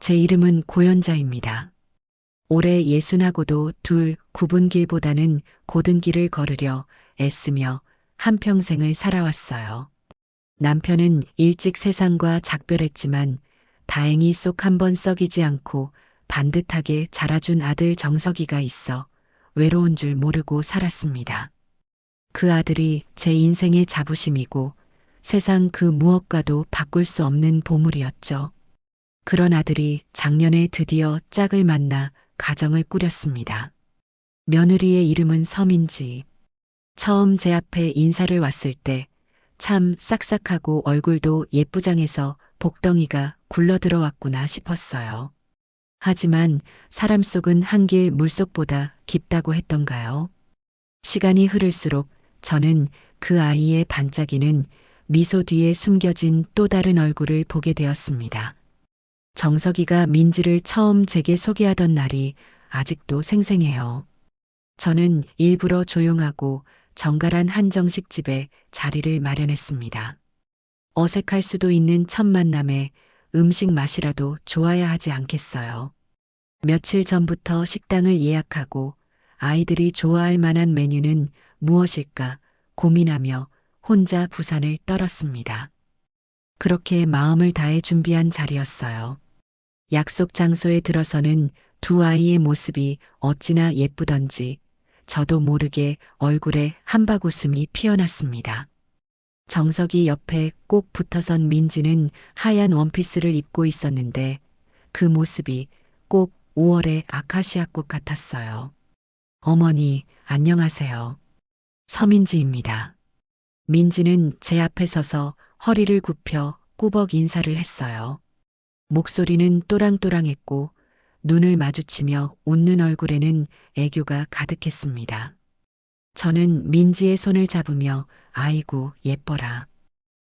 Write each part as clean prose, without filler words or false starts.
제 이름은 고연자입니다. 올해 예순하고도 둘 굽은 길보다는 곧은 길을 걸으려 애쓰며 한평생을 살아왔어요. 남편은 일찍 세상과 작별했지만 다행히 쏙 한 번 썩이지 않고 반듯하게 자라준 아들 정석이가 있어 외로운 줄 모르고 살았습니다. 그 아들이 제 인생의 자부심이고 세상 그 무엇과도 바꿀 수 없는 보물이었죠. 그런 아들이 작년에 드디어 짝을 만나 가정을 꾸렸습니다. 며느리의 이름은 서민지. 처음 제 앞에 인사를 왔을 때 참 싹싹하고 얼굴도 예쁘장해서 복덩이가 굴러 들어왔구나 싶었어요. 하지만 사람 속은 한길 물속보다 깊다고 했던가요? 시간이 흐를수록 저는 그 아이의 반짝이는 미소 뒤에 숨겨진 또 다른 얼굴을 보게 되었습니다. 정석이가 민지를 처음 제게 소개하던 날이 아직도 생생해요. 저는 일부러 조용하고 정갈한 한정식 집에 자리를 마련했습니다. 어색할 수도 있는 첫 만남에 음식 맛이라도 좋아야 하지 않겠어요. 며칠 전부터 식당을 예약하고 아이들이 좋아할 만한 메뉴는 무엇일까 고민하며 혼자 부산을 떨었습니다. 그렇게 마음을 다해 준비한 자리였어요. 약속 장소에 들어서는 두 아이의 모습이 어찌나 예쁘던지 저도 모르게 얼굴에 한바구음이 피어났습니다. 정석이 옆에 꼭 붙어선 민지는 하얀 원피스를 입고 있었는데 그 모습이 꼭 5월의 아카시아 꽃 같았어요. 어머니, 안녕하세요. 서민지입니다. 민지는 제 앞에 서서 허리를 굽혀 꾸벅 인사를 했어요. 목소리는 또랑또랑했고 눈을 마주치며 웃는 얼굴에는 애교가 가득했습니다. 저는 민지의 손을 잡으며 아이고 예뻐라.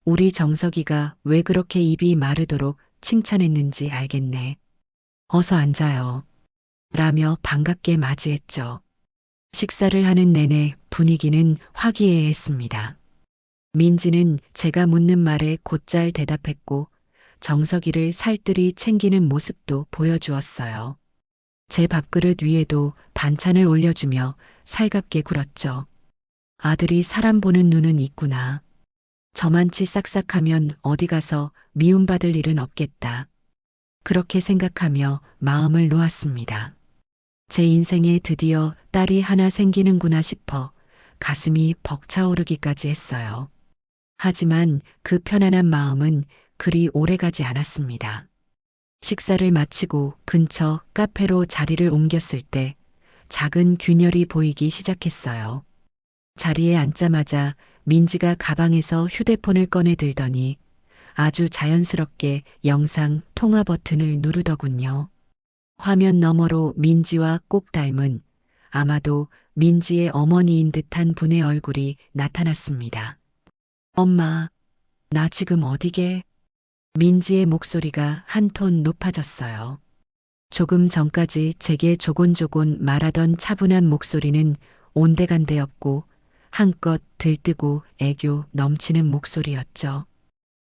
우리 정석이가 왜 그렇게 입이 마르도록 칭찬했는지 알겠네. 어서 앉아요. 라며 반갑게 맞이했죠. 식사를 하는 내내 분위기는 화기애애했습니다. 민지는 제가 묻는 말에 곧잘 대답했고 정석이를 살뜰히 챙기는 모습도 보여주었어요. 제 밥그릇 위에도 반찬을 올려주며 살갑게 굴었죠. 아들이 사람 보는 눈은 있구나. 저만치 싹싹하면 어디 가서 미움받을 일은 없겠다. 그렇게 생각하며 마음을 놓았습니다. 제 인생에 드디어 딸이 하나 생기는구나 싶어 가슴이 벅차오르기까지 했어요. 하지만 그 편안한 마음은 그리 오래가지 않았습니다. 식사를 마치고 근처 카페로 자리를 옮겼을 때 작은 균열이 보이기 시작했어요. 자리에 앉자마자 민지가 가방에서 휴대폰을 꺼내 들더니 아주 자연스럽게 영상 통화 버튼을 누르더군요. 화면 너머로 민지와 꼭 닮은 아마도 민지의 어머니인 듯한 분의 얼굴이 나타났습니다. 엄마, 나 지금 어디게? 민지의 목소리가 한 톤 높아졌어요. 조금 전까지 제게 조곤조곤 말하던 차분한 목소리는 온데간데없고 한껏 들뜨고 애교 넘치는 목소리였죠.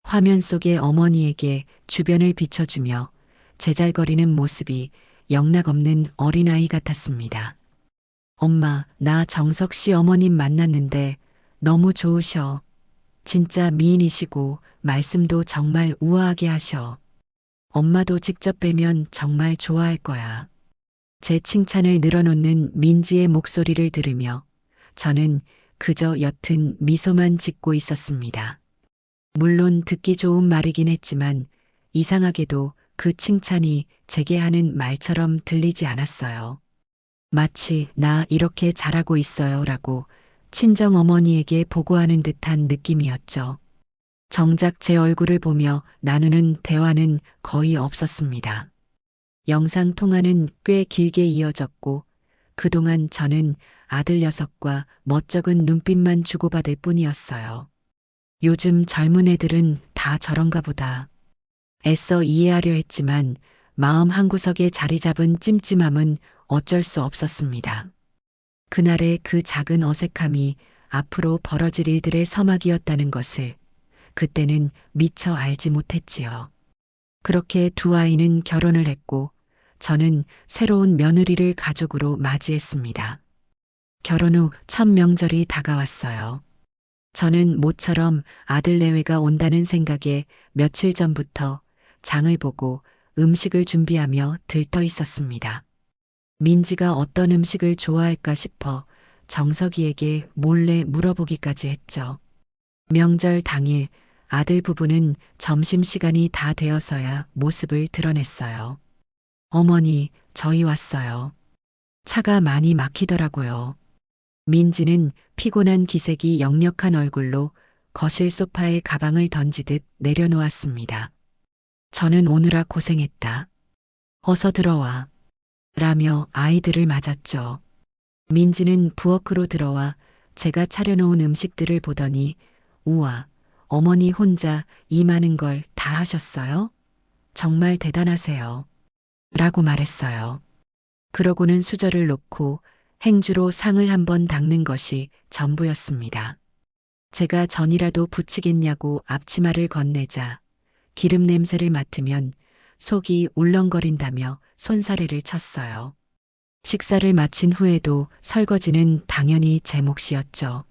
화면 속의 어머니에게 주변을 비춰주며 제잘거리는 모습이 영락없는 어린아이 같았습니다. 엄마, 나 정석 씨 어머님 만났는데 너무 좋으셔. 진짜 미인이시고 말씀도 정말 우아하게 하셔. 엄마도 직접 뵈면 정말 좋아할 거야. 제 칭찬을 늘어놓는 민지의 목소리를 들으며 저는 그저 옅은 미소만 짓고 있었습니다. 물론 듣기 좋은 말이긴 했지만 이상하게도 그 칭찬이 제게 하는 말처럼 들리지 않았어요. 마치 나 이렇게 잘하고 있어요 라고 친정어머니에게 보고하는 듯한 느낌이었죠. 정작 제 얼굴을 보며 나누는 대화는 거의 없었습니다. 영상 통화는 꽤 길게 이어졌고 그동안 저는 아들 녀석과 멋쩍은 눈빛만 주고받을 뿐이었어요. 요즘 젊은 애들은 다 저런가 보다. 애써 이해하려 했지만 마음 한구석에 자리 잡은 찜찜함은 어쩔 수 없었습니다. 그날의 그 작은 어색함이 앞으로 벌어질 일들의 서막이었다는 것을 그때는 미처 알지 못했지요. 그렇게 두 아이는 결혼을 했고 저는 새로운 며느리를 가족으로 맞이했습니다. 결혼 후 첫 명절이 다가왔어요. 저는 모처럼 아들 내외가 온다는 생각에 며칠 전부터 장을 보고 음식을 준비하며 들떠 있었습니다. 민지가 어떤 음식을 좋아할까 싶어 정석이에게 몰래 물어보기까지 했죠. 명절 당일 아들 부부는 점심시간이 다 되어서야 모습을 드러냈어요. 어머니, 저희 왔어요. 차가 많이 막히더라고요. 민지는 피곤한 기색이 역력한 얼굴로 거실 소파에 가방을 던지듯 내려놓았습니다. 저는 오느라 고생했다. 어서 들어와. 라며 아이들을 맞았죠. 민지는 부엌으로 들어와 제가 차려놓은 음식들을 보더니 우와, 어머니 혼자 이 많은 걸 다 하셨어요? 정말 대단하세요. 라고 말했어요. 그러고는 수저를 놓고 행주로 상을 한번 닦는 것이 전부였습니다. 제가 전이라도 부치겠냐고 앞치마를 건네자 기름 냄새를 맡으면 속이 울렁거린다며 손사래를 쳤어요. 식사를 마친 후에도 설거지는 당연히 제 몫이었죠.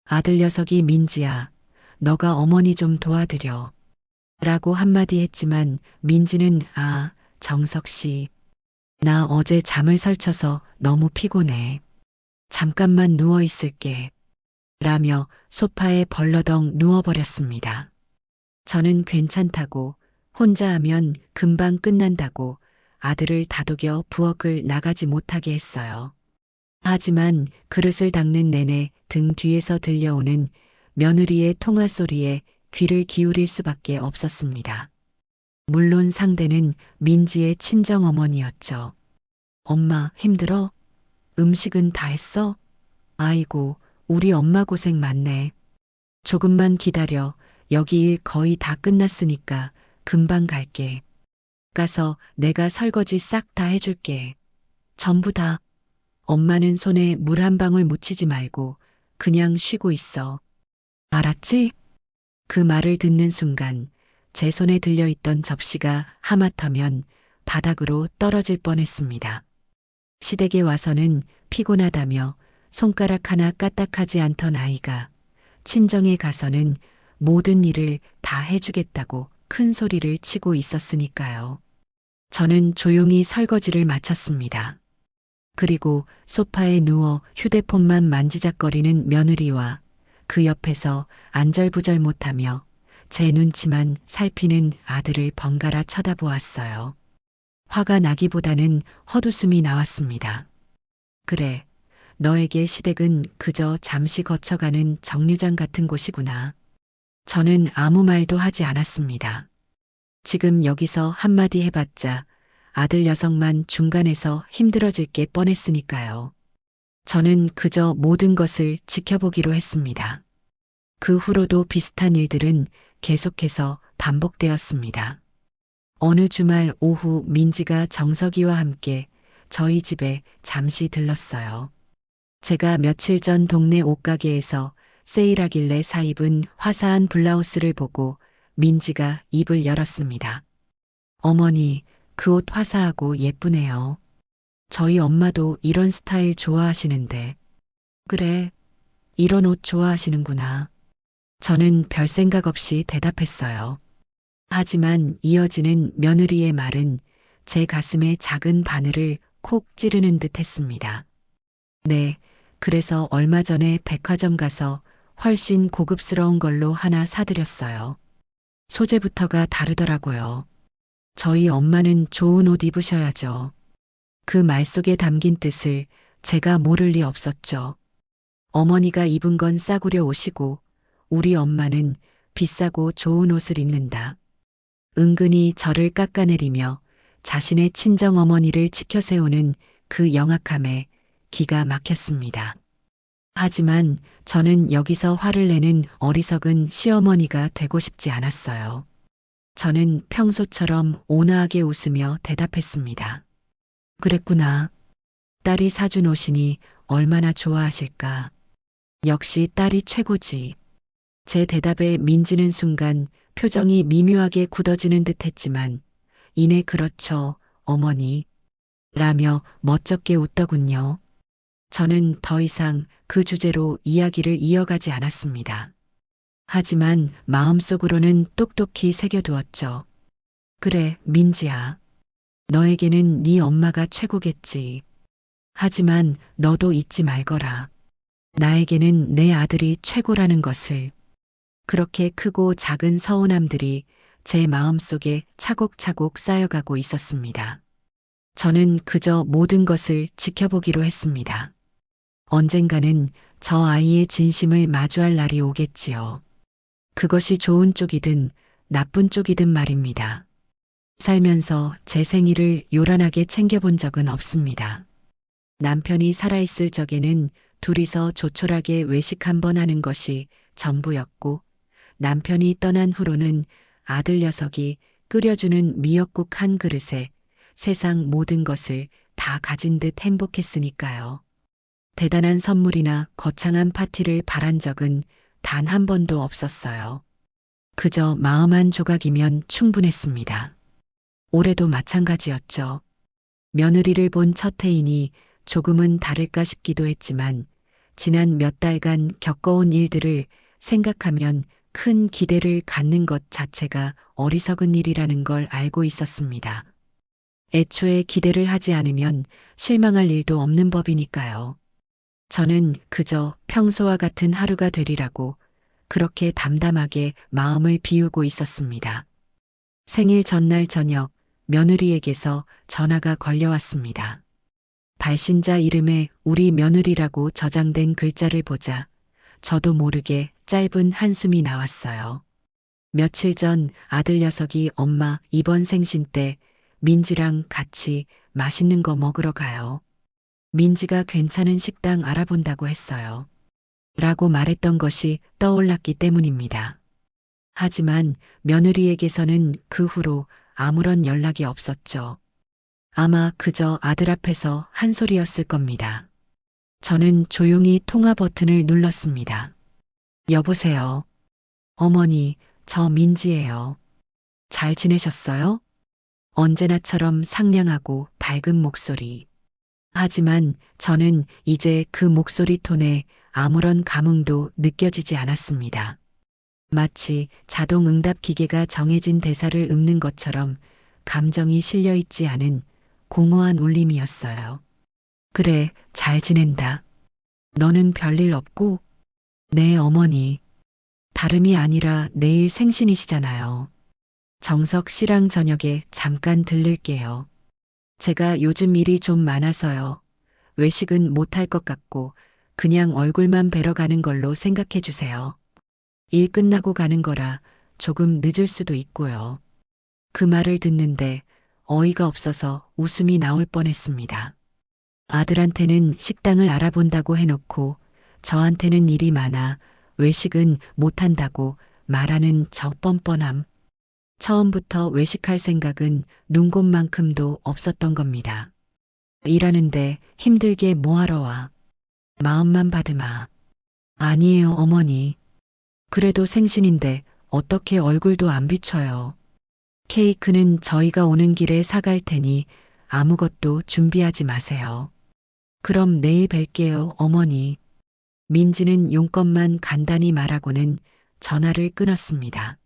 아들 녀석이 민지야, 너가 어머니 좀 도와드려. 라고 한마디 했지만 민지는 정석 씨, 나 어제 잠을 설쳐서 너무 피곤해. 잠깐만 누워 있을게. 라며 소파에 벌러덩 누워버렸습니다. 저는 괜찮다고 혼자 하면 금방 끝난다고 아들을 다독여 부엌을 나가지 못하게 했어요. 하지만 그릇을 닦는 내내 등 뒤에서 들려오는 며느리의 통화 소리에 귀를 기울일 수밖에 없었습니다. 물론 상대는 민지의 친정어머니였죠. 엄마 힘들어? 음식은 다 했어? 아이고, 우리 엄마 고생 많네. 조금만 기다려. 여기 일 거의 다 끝났으니까 금방 갈게. 가서 내가 설거지 싹 다 해줄게. 전부 다. 엄마는 손에 물 한 방울 묻히지 말고 그냥 쉬고 있어. 알았지? 그 말을 듣는 순간 제 손에 들려있던 접시가 하마터면 바닥으로 떨어질 뻔했습니다. 시댁에 와서는 피곤하다며 손가락 하나 까딱하지 않던 아이가 친정에 가서는 모든 일을 다 해주겠다고 큰 소리를 치고 있었으니까요. 저는 조용히 설거지를 마쳤습니다. 그리고 소파에 누워 휴대폰만 만지작거리는 며느리와 그 옆에서 안절부절 못하며 제 눈치만 살피는 아들을 번갈아 쳐다보았어요. 화가 나기보다는 헛웃음이 나왔습니다. 그래, 너에게 시댁은 그저 잠시 거쳐가는 정류장 같은 곳이구나. 저는 아무 말도 하지 않았습니다. 지금 여기서 한마디 해봤자 아들 녀석만 중간에서 힘들어질 게 뻔했으니까요. 저는 그저 모든 것을 지켜보기로 했습니다. 그 후로도 비슷한 일들은 계속해서 반복되었습니다. 어느 주말 오후 민지가 정석이와 함께 저희 집에 잠시 들렀어요. 제가 며칠 전 동네 옷가게에서 세일하길래 사입은 화사한 블라우스를 보고 민지가 입을 열었습니다. 어머니, 그 옷 화사하고 예쁘네요. 저희 엄마도 이런 스타일 좋아하시는데. 그래, 이런 옷 좋아하시는구나. 저는 별 생각 없이 대답했어요. 하지만 이어지는 며느리의 말은 제 가슴에 작은 바늘을 콕 찌르는 듯 했습니다. 네, 그래서 얼마 전에 백화점 가서 훨씬 고급스러운 걸로 하나 사드렸어요. 소재부터가 다르더라고요. 저희 엄마는 좋은 옷 입으셔야죠. 그 말 속에 담긴 뜻을 제가 모를 리 없었죠. 어머니가 입은 건 싸구려 옷이고 우리 엄마는 비싸고 좋은 옷을 입는다. 은근히 저를 깎아내리며 자신의 친정 어머니를 치켜세우는 그 영악함에 기가 막혔습니다. 하지만 저는 여기서 화를 내는 어리석은 시어머니가 되고 싶지 않았어요. 저는 평소처럼 온화하게 웃으며 대답했습니다. 그랬구나. 딸이 사준 옷이니 얼마나 좋아하실까. 역시 딸이 최고지. 제 대답에 민지는 순간 표정이 미묘하게 굳어지는 듯 했지만 이내 그렇죠, 어머니. 라며 멋쩍게 웃더군요. 저는 더 이상 그 주제로 이야기를 이어가지 않았습니다. 하지만 마음속으로는 똑똑히 새겨두었죠. 그래, 민지야. 너에게는 네 엄마가 최고겠지. 하지만 너도 잊지 말거라. 나에게는 내 아들이 최고라는 것을. 그렇게 크고 작은 서운함들이 제 마음속에 차곡차곡 쌓여가고 있었습니다. 저는 그저 모든 것을 지켜보기로 했습니다. 언젠가는 저 아이의 진심을 마주할 날이 오겠지요. 그것이 좋은 쪽이든 나쁜 쪽이든 말입니다. 살면서 제 생일을 요란하게 챙겨본 적은 없습니다. 남편이 살아있을 적에는 둘이서 조촐하게 외식 한번 하는 것이 전부였고, 남편이 떠난 후로는 아들 녀석이 끓여주는 미역국 한 그릇에 세상 모든 것을 다 가진 듯 행복했으니까요. 대단한 선물이나 거창한 파티를 바란 적은 단 한 번도 없었어요. 그저 마음 한 조각이면 충분했습니다. 올해도 마찬가지였죠. 며느리를 본 첫 해이니 조금은 다를까 싶기도 했지만 지난 몇 달간 겪어온 일들을 생각하면 큰 기대를 갖는 것 자체가 어리석은 일이라는 걸 알고 있었습니다. 애초에 기대를 하지 않으면 실망할 일도 없는 법이니까요. 저는 그저 평소와 같은 하루가 되리라고 그렇게 담담하게 마음을 비우고 있었습니다. 생일 전날 저녁 며느리에게서 전화가 걸려왔습니다. 발신자 이름에 우리 며느리라고 저장된 글자를 보자 저도 모르게 짧은 한숨이 나왔어요. 며칠 전 아들 녀석이 엄마 이번 생신 때 민지랑 같이 맛있는 거 먹으러 가요. 민지가 괜찮은 식당 알아본다고 했어요. 라고 말했던 것이 떠올랐기 때문입니다. 하지만 며느리에게서는 그 후로 아무런 연락이 없었죠. 아마 그저 아들 앞에서 한 소리였을 겁니다. 저는 조용히 통화 버튼을 눌렀습니다. 여보세요. 어머니, 저 민지예요. 잘 지내셨어요? 언제나처럼 상냥하고 밝은 목소리. 하지만 저는 이제 그 목소리 톤에 아무런 감흥도 느껴지지 않았습니다. 마치 자동 응답 기계가 정해진 대사를 읊는 것처럼 감정이 실려 있지 않은 공허한 울림이었어요. 그래, 잘 지낸다. 너는 별일 없고? 네, 어머니. 다름이 아니라 내일 생신이시잖아요. 정석 씨랑 저녁에 잠깐 들를게요. 제가 요즘 일이 좀 많아서요. 외식은 못할 것 같고 그냥 얼굴만 뵈러 가는 걸로 생각해 주세요. 일 끝나고 가는 거라 조금 늦을 수도 있고요. 그 말을 듣는데 어이가 없어서 웃음이 나올 뻔했습니다. 아들한테는 식당을 알아본다고 해놓고 저한테는 일이 많아 외식은 못한다고 말하는 저 뻔뻔함. 처음부터 외식할 생각은 눈곱만큼도 없었던 겁니다. 일하는데 힘들게 뭐하러 와. 마음만 받으마. 아니에요, 어머니. 그래도 생신인데 어떻게 얼굴도 안 비춰요. 케이크는 저희가 오는 길에 사갈 테니 아무것도 준비하지 마세요. 그럼 내일 뵐게요, 어머니. 민지는 용건만 간단히 말하고는 전화를 끊었습니다.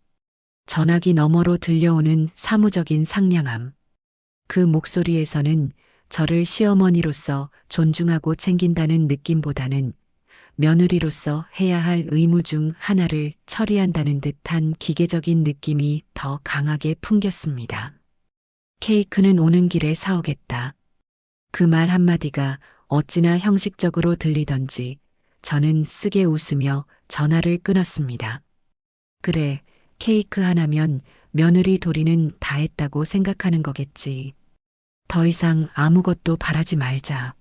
전화기 너머로 들려오는 사무적인 상냥함. 그 목소리에서는 저를 시어머니로서 존중하고 챙긴다는 느낌보다는 며느리로서 해야 할 의무 중 하나를 처리한다는 듯한 기계적인 느낌이 더 강하게 풍겼습니다. 케이크는 오는 길에 사오겠다. 그 말 한마디가 어찌나 형식적으로 들리던지 저는 쓰게 웃으며 전화를 끊었습니다. 그래, 케이크 하나면 며느리 도리는 다 했다고 생각하는 거겠지. 더 이상 아무것도 바라지 말자.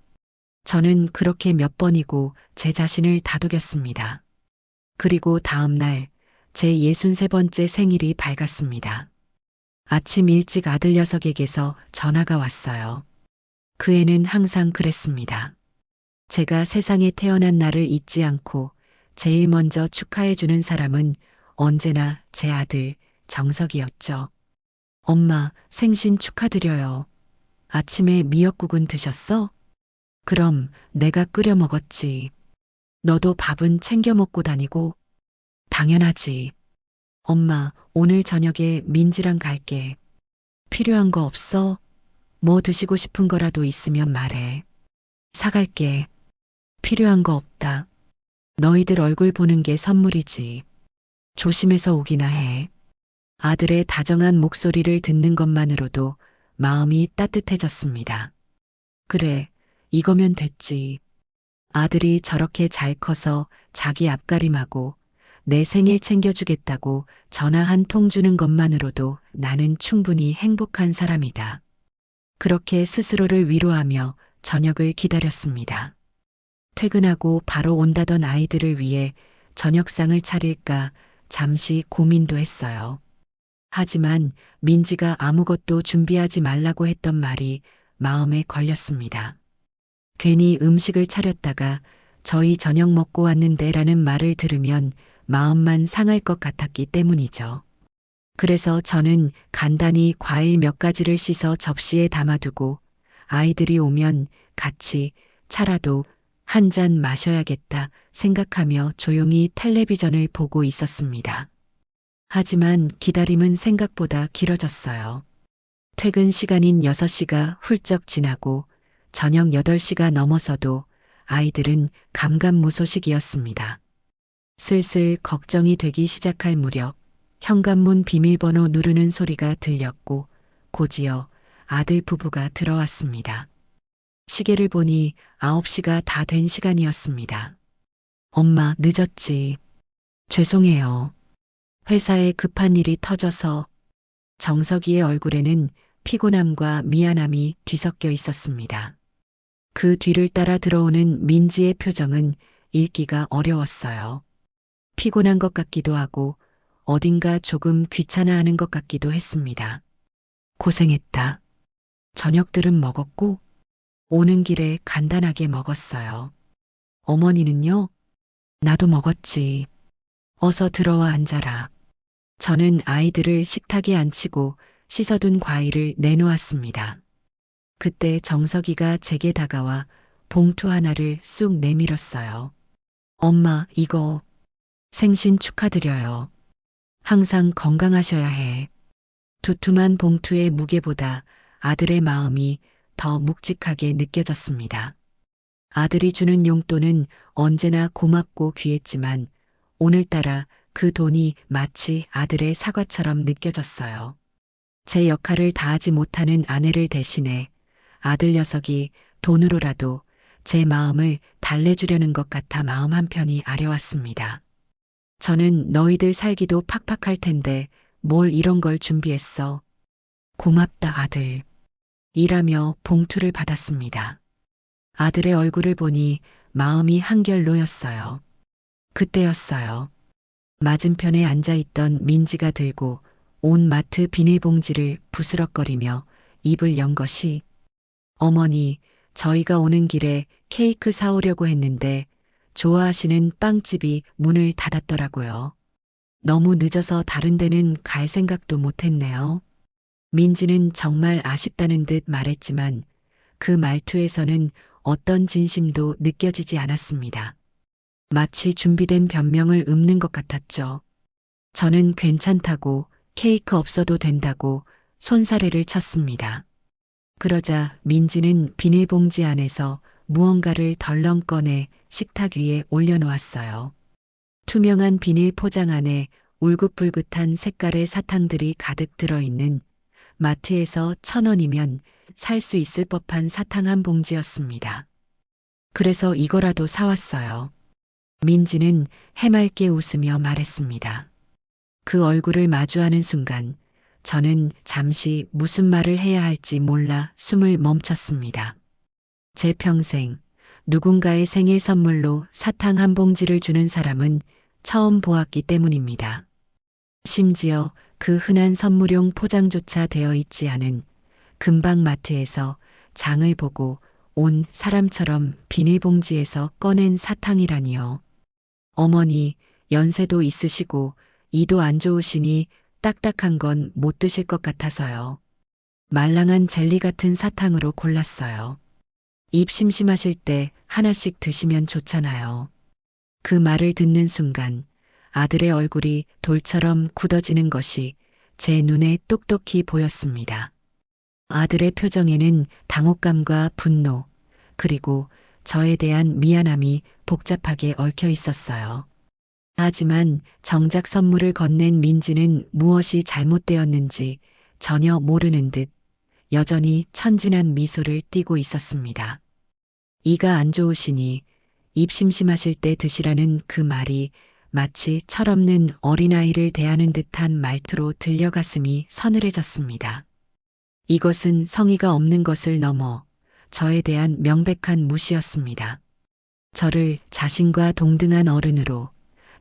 저는 그렇게 몇 번이고 제 자신을 다독였습니다. 그리고 다음 날 제 63번째 생일이 밝았습니다. 아침 일찍 아들 녀석에게서 전화가 왔어요. 그 애는 항상 그랬습니다. 제가 세상에 태어난 날을 잊지 않고 제일 먼저 축하해 주는 사람은 언제나 제 아들 정석이었죠. 엄마, 생신 축하드려요. 아침에 미역국은 드셨어? 그럼 내가 끓여 먹었지. 너도 밥은 챙겨 먹고 다니고? 당연하지. 엄마, 오늘 저녁에 민지랑 갈게. 필요한 거 없어? 뭐 드시고 싶은 거라도 있으면 말해. 사갈게. 필요한 거 없다. 너희들 얼굴 보는 게 선물이지. 조심해서 오기나 해. 아들의 다정한 목소리를 듣는 것만으로도 마음이 따뜻해졌습니다. 그래, 이거면 됐지. 아들이 저렇게 잘 커서 자기 앞가림하고 내 생일 챙겨주겠다고 전화 한 통 주는 것만으로도 나는 충분히 행복한 사람이다. 그렇게 스스로를 위로하며 저녁을 기다렸습니다. 퇴근하고 바로 온다던 아이들을 위해 저녁상을 차릴까 잠시 고민도 했어요. 하지만 민지가 아무것도 준비하지 말라고 했던 말이 마음에 걸렸습니다. 괜히 음식을 차렸다가 저희 저녁 먹고 왔는데라는 말을 들으면 마음만 상할 것 같았기 때문이죠. 그래서 저는 간단히 과일 몇 가지를 씻어 접시에 담아두고 아이들이 오면 같이 차라도 한 잔 마셔야겠다 생각하며 조용히 텔레비전을 보고 있었습니다. 하지만 기다림은 생각보다 길어졌어요. 퇴근 시간인 6시가 훌쩍 지나고 저녁 8시가 넘어서도 아이들은 감감무소식이었습니다. 슬슬 걱정이 되기 시작할 무렵 현관문 비밀번호 누르는 소리가 들렸고 곧이어 아들 부부가 들어왔습니다. 시계를 보니 9시가 다 된 시간이었습니다. 엄마, 늦었지. 죄송해요. 회사에 급한 일이 터져서. 정석이의 얼굴에는 피곤함과 미안함이 뒤섞여 있었습니다. 그 뒤를 따라 들어오는 민지의 표정은 읽기가 어려웠어요. 피곤한 것 같기도 하고 어딘가 조금 귀찮아하는 것 같기도 했습니다. 고생했다. 저녁들은 먹었고 오는 길에 간단하게 먹었어요. 어머니는요? 나도 먹었지. 어서 들어와 앉아라. 저는 아이들을 식탁에 앉히고 씻어둔 과일을 내놓았습니다. 그때 정석이가 제게 다가와 봉투 하나를 쑥 내밀었어요. 엄마, 이거 생신 축하드려요. 항상 건강하셔야 해. 두툼한 봉투의 무게보다 아들의 마음이 더 묵직하게 느껴졌습니다. 아들이 주는 용돈은 언제나 고맙고 귀했지만 오늘따라 그 돈이 마치 아들의 사과처럼 느껴졌어요. 제 역할을 다하지 못하는 아내를 대신해 아들 녀석이 돈으로라도 제 마음을 달래주려는 것 같아 마음 한편이 아려왔습니다. 저는 너희들 살기도 팍팍할 텐데 뭘 이런 걸 준비했어. 고맙다 아들. 일하며 봉투를 받았습니다. 아들의 얼굴을 보니 마음이 한결 놓였어요. 그때였어요. 맞은편에 앉아있던 민지가 들고 온 마트 비닐봉지를 부스럭거리며 입을 연 것이 어머니, 저희가 오는 길에 케이크 사오려고 했는데 좋아하시는 빵집이 문을 닫았더라고요. 너무 늦어서 다른 데는 갈 생각도 못했네요. 민지는 정말 아쉽다는 듯 말했지만 그 말투에서는 어떤 진심도 느껴지지 않았습니다. 마치 준비된 변명을 읊는 것 같았죠. 저는 괜찮다고 케이크 없어도 된다고 손사래를 쳤습니다. 그러자 민지는 비닐봉지 안에서 무언가를 덜렁 꺼내 식탁 위에 올려놓았어요. 투명한 비닐 포장 안에 울긋불긋한 색깔의 사탕들이 가득 들어있는 마트에서 1,000원이면 살 수 있을 법한 사탕 한 봉지였습니다. 그래서 이거라도 사왔어요. 민지는 해맑게 웃으며 말했습니다. 그 얼굴을 마주하는 순간 저는 잠시 무슨 말을 해야 할지 몰라 숨을 멈췄습니다. 제 평생 누군가의 생일 선물로 사탕 한 봉지를 주는 사람은 처음 보았기 때문입니다. 심지어 그 흔한 선물용 포장조차 되어 있지 않은 근방 마트에서 장을 보고 온 사람처럼 비닐봉지에서 꺼낸 사탕이라니요. 어머니, 연세도 있으시고 이도 안 좋으시니 딱딱한 건 못 드실 것 같아서요. 말랑한 젤리 같은 사탕으로 골랐어요. 입 심심하실 때 하나씩 드시면 좋잖아요. 그 말을 듣는 순간 아들의 얼굴이 돌처럼 굳어지는 것이 제 눈에 똑똑히 보였습니다. 아들의 표정에는 당혹감과 분노, 그리고 저에 대한 미안함이 복잡하게 얽혀 있었어요. 하지만 정작 선물을 건넨 민지는 무엇이 잘못되었는지 전혀 모르는 듯 여전히 천진한 미소를 띠고 있었습니다. 이가 안 좋으시니 입 심심하실 때 드시라는 그 말이 마치 철없는 어린아이를 대하는 듯한 말투로 들려 가슴이 서늘해졌습니다. 이것은 성의가 없는 것을 넘어 저에 대한 명백한 무시였습니다. 저를 자신과 동등한 어른으로,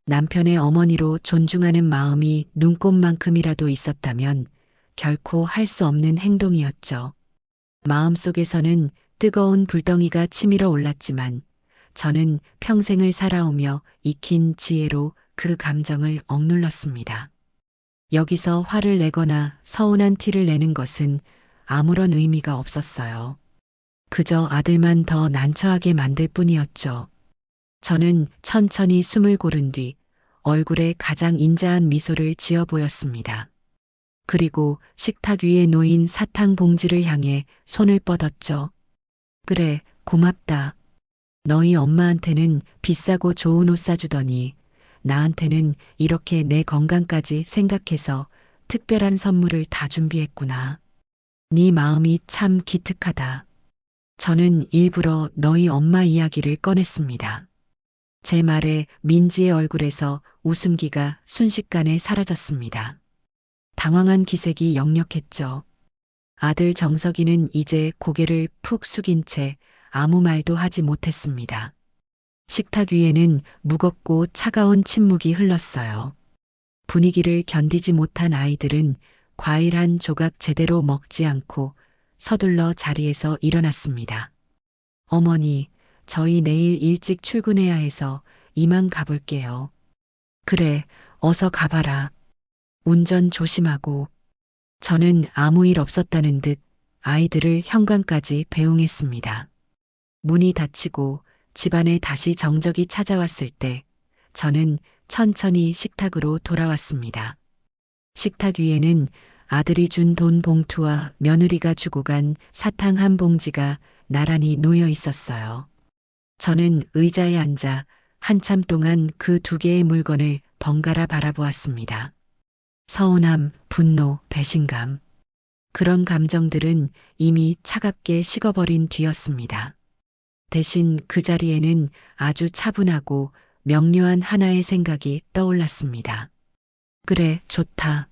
남편의 어머니로 존중하는 마음이 눈꼽만큼이라도 있었다면 결코 할 수 없는 행동이었죠. 마음속에서는 뜨거운 불덩이가 치밀어 올랐지만 저는 평생을 살아오며 익힌 지혜로 그 감정을 억눌렀습니다. 여기서 화를 내거나 서운한 티를 내는 것은 아무런 의미가 없었어요. 그저 아들만 더 난처하게 만들 뿐이었죠. 저는 천천히 숨을 고른 뒤 얼굴에 가장 인자한 미소를 지어 보였습니다. 그리고 식탁 위에 놓인 사탕 봉지를 향해 손을 뻗었죠. 그래, 고맙다. 너희 엄마한테는 비싸고 좋은 옷 사주더니 나한테는 이렇게 내 건강까지 생각해서 특별한 선물을 다 준비했구나. 네 마음이 참 기특하다. 저는 일부러 너희 엄마 이야기를 꺼냈습니다. 제 말에 민지의 얼굴에서 웃음기가 순식간에 사라졌습니다. 당황한 기색이 역력했죠. 아들 정석이는 이제 고개를 푹 숙인 채 아무 말도 하지 못했습니다. 식탁 위에는 무겁고 차가운 침묵이 흘렀어요. 분위기를 견디지 못한 아이들은 과일 한 조각 제대로 먹지 않고 서둘러 자리에서 일어났습니다. 어머니, 저희 내일 일찍 출근해야 해서 이만 가볼게요. 그래, 어서 가봐라. 운전 조심하고. 저는 아무 일 없었다는 듯 아이들을 현관까지 배웅했습니다. 문이 닫히고 집안에 다시 정적이 찾아왔을 때 저는 천천히 식탁으로 돌아왔습니다. 식탁 위에는 아들이 준 돈 봉투와 며느리가 주고 간 사탕 한 봉지가 나란히 놓여 있었어요. 저는 의자에 앉아 한참 동안 그 두 개의 물건을 번갈아 바라보았습니다. 서운함, 분노, 배신감. 그런 감정들은 이미 차갑게 식어버린 뒤였습니다. 대신 그 자리에는 아주 차분하고 명료한 하나의 생각이 떠올랐습니다. 그래, 좋다.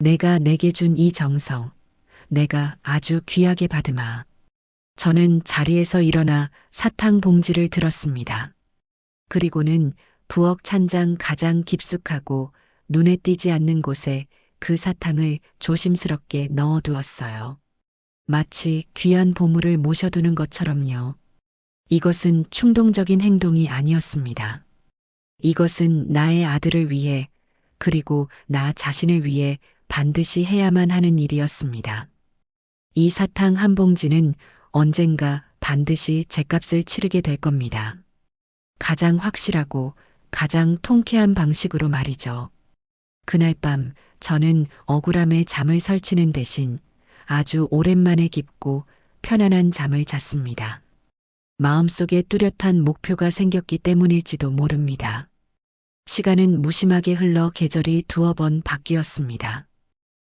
내가 내게 준 이 정성, 내가 아주 귀하게 받으마. 저는 자리에서 일어나 사탕 봉지를 들었습니다. 그리고는 부엌 찬장 가장 깊숙하고 눈에 띄지 않는 곳에 그 사탕을 조심스럽게 넣어두었어요. 마치 귀한 보물을 모셔두는 것처럼요. 이것은 충동적인 행동이 아니었습니다. 이것은 나의 아들을 위해, 그리고 나 자신을 위해 반드시 해야만 하는 일이었습니다. 이 사탕 한 봉지는 언젠가 반드시 죗값을 치르게 될 겁니다. 가장 확실하고 가장 통쾌한 방식으로 말이죠. 그날 밤 저는 억울함에 잠을 설치는 대신 아주 오랜만에 깊고 편안한 잠을 잤습니다. 마음속에 뚜렷한 목표가 생겼기 때문일지도 모릅니다. 시간은 무심하게 흘러 계절이 두어 번 바뀌었습니다.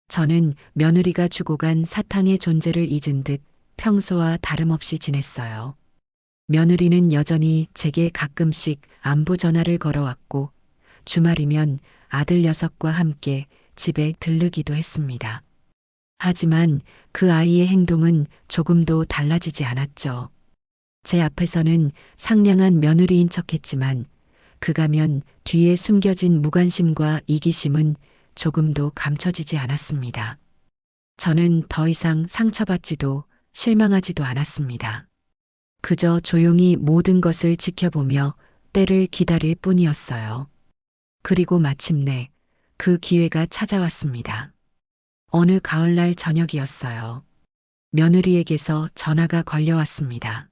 저는 며느리가 주고 간 사탕의 존재를 잊은 듯 평소와 다름없이 지냈어요. 며느리는 여전히 제게 가끔씩 안부 전화를 걸어왔고 주말이면 아들 녀석과 함께 집에 들르기도 했습니다. 하지만 그 아이의 행동은 조금도 달라지지 않았죠. 제 앞에서는 상냥한 며느리인 척했지만 그가면 뒤에 숨겨진 무관심과 이기심은 조금도 감춰지지 않았습니다. 저는 더 이상 상처받지도 실망하지도 않았습니다. 그저 조용히 모든 것을 지켜보며 때를 기다릴 뿐이었어요. 그리고 마침내 그 기회가 찾아왔습니다. 어느 가을날 저녁이었어요. 며느리에게서 전화가 걸려왔습니다.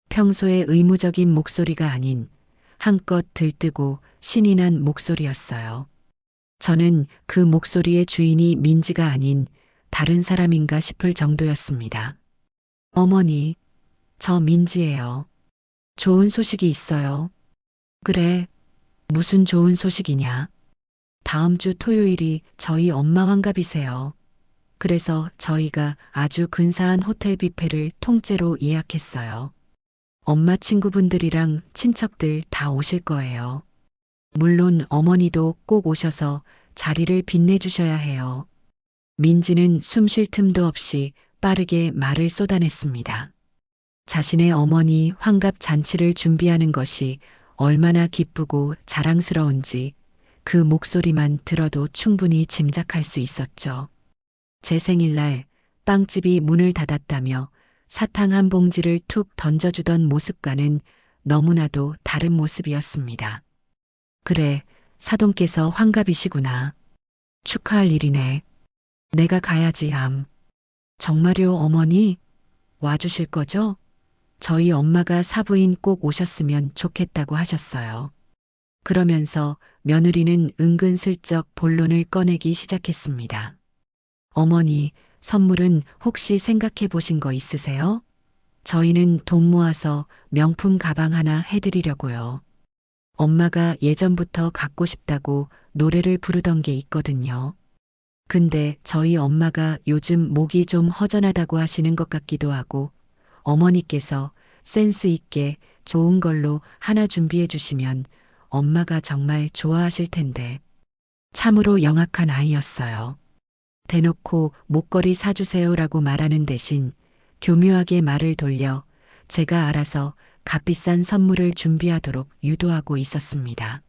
평소의 의무적인 목소리가 아닌 한껏 들뜨고 신이 난 목소리였어요. 저는 그 목소리의 주인이 민지가 아닌 다른 사람인가 싶을 정도였습니다. 어머니, 저 민지예요. 좋은 소식이 있어요. 그래, 무슨 좋은 소식이냐? 다음 주 토요일이 저희 엄마 환갑이세요. 그래서 저희가 아주 근사한 호텔 뷔페를 통째로 예약했어요. 엄마 친구분들이랑 친척들 다 오실 거예요. 물론 어머니도 꼭 오셔서 자리를 빛내주셔야 해요. 민지는 숨 쉴 틈도 없이 빠르게 말을 쏟아냈습니다. 자신의 어머니 환갑 잔치를 준비하는 것이 얼마나 기쁘고 자랑스러운지 그 목소리만 들어도 충분히 짐작할 수 있었죠. 제 생일날 빵집이 문을 닫았다며 사탕 한 봉지를 툭 던져주던 모습과는 너무나도 다른 모습이었습니다. 그래, 사돈께서 환갑이시구나. 축하할 일이네. 내가 가야지, 암. 정말요, 어머니? 와주실 거죠? 저희 엄마가 사부인 꼭 오셨으면 좋겠다고 하셨어요. 그러면서 며느리는 은근슬쩍 본론을 꺼내기 시작했습니다. 어머니, 선물은 혹시 생각해 보신 거 있으세요? 저희는 돈 모아서 명품 가방 하나 해드리려고요. 엄마가 예전부터 갖고 싶다고 노래를 부르던 게 있거든요. 근데 저희 엄마가 요즘 목이 좀 허전하다고 하시는 것 같기도 하고 어머니께서 센스 있게 좋은 걸로 하나 준비해 주시면 엄마가 정말 좋아하실 텐데. 참으로 영악한 아이였어요. 대놓고 목걸이 사주세요라고 말하는 대신 교묘하게 말을 돌려 제가 알아서 값비싼 선물을 준비하도록 유도하고 있었습니다.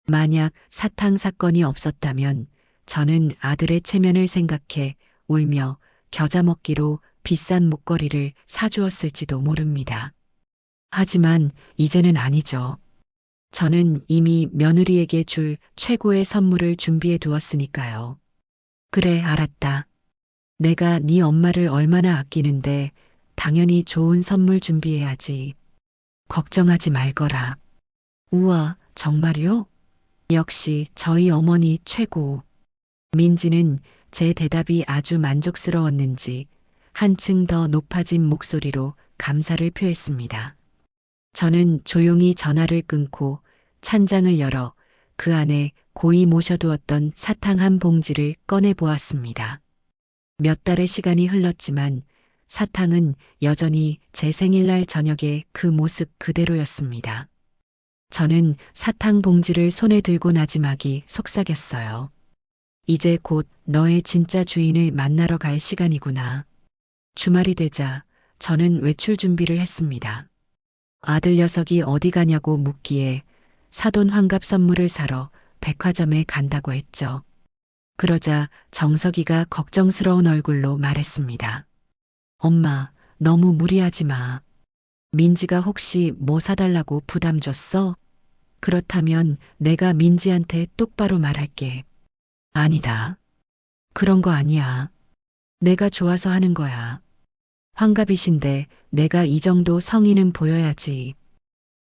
만약 사탕 사건이 없었다면 저는 아들의 체면을 생각해 울며 겨자 먹기로 비싼 목걸이를 사주었을지도 모릅니다. 하지만 이제는 아니죠. 저는 이미 며느리에게 줄 최고의 선물을 준비해 두었으니까요. 그래, 알았다. 내가 네 엄마를 얼마나 아끼는데 당연히 좋은 선물 준비해야지. 걱정하지 말거라. 우와, 정말요? 역시 저희 어머니 최고. 민지는 제 대답이 아주 만족스러웠는지 한층 더 높아진 목소리로 감사를 표했습니다. 저는 조용히 전화를 끊고 찬장을 열어 그 안에 고이 모셔두었던 사탕 한 봉지를 꺼내 보았습니다. 몇 달의 시간이 흘렀지만 사탕은 여전히 제 생일날 저녁에 그 모습 그대로였습니다. 저는 사탕 봉지를 손에 들고 나지막이 속삭였어요. 이제 곧 너의 진짜 주인을 만나러 갈 시간이구나. 주말이 되자 저는 외출 준비를 했습니다. 아들 녀석이 어디 가냐고 묻기에 사돈 환갑 선물을 사러 백화점에 간다고 했죠. 그러자 정석이가 걱정스러운 얼굴로 말했습니다. 엄마, 너무 무리하지 마. 민지가 혹시 뭐 사달라고 부담 줬어? 그렇다면 내가 민지한테 똑바로 말할게. 아니다. 그런 거 아니야. 내가 좋아서 하는 거야. 환갑이신데 내가 이 정도 성의는 보여야지.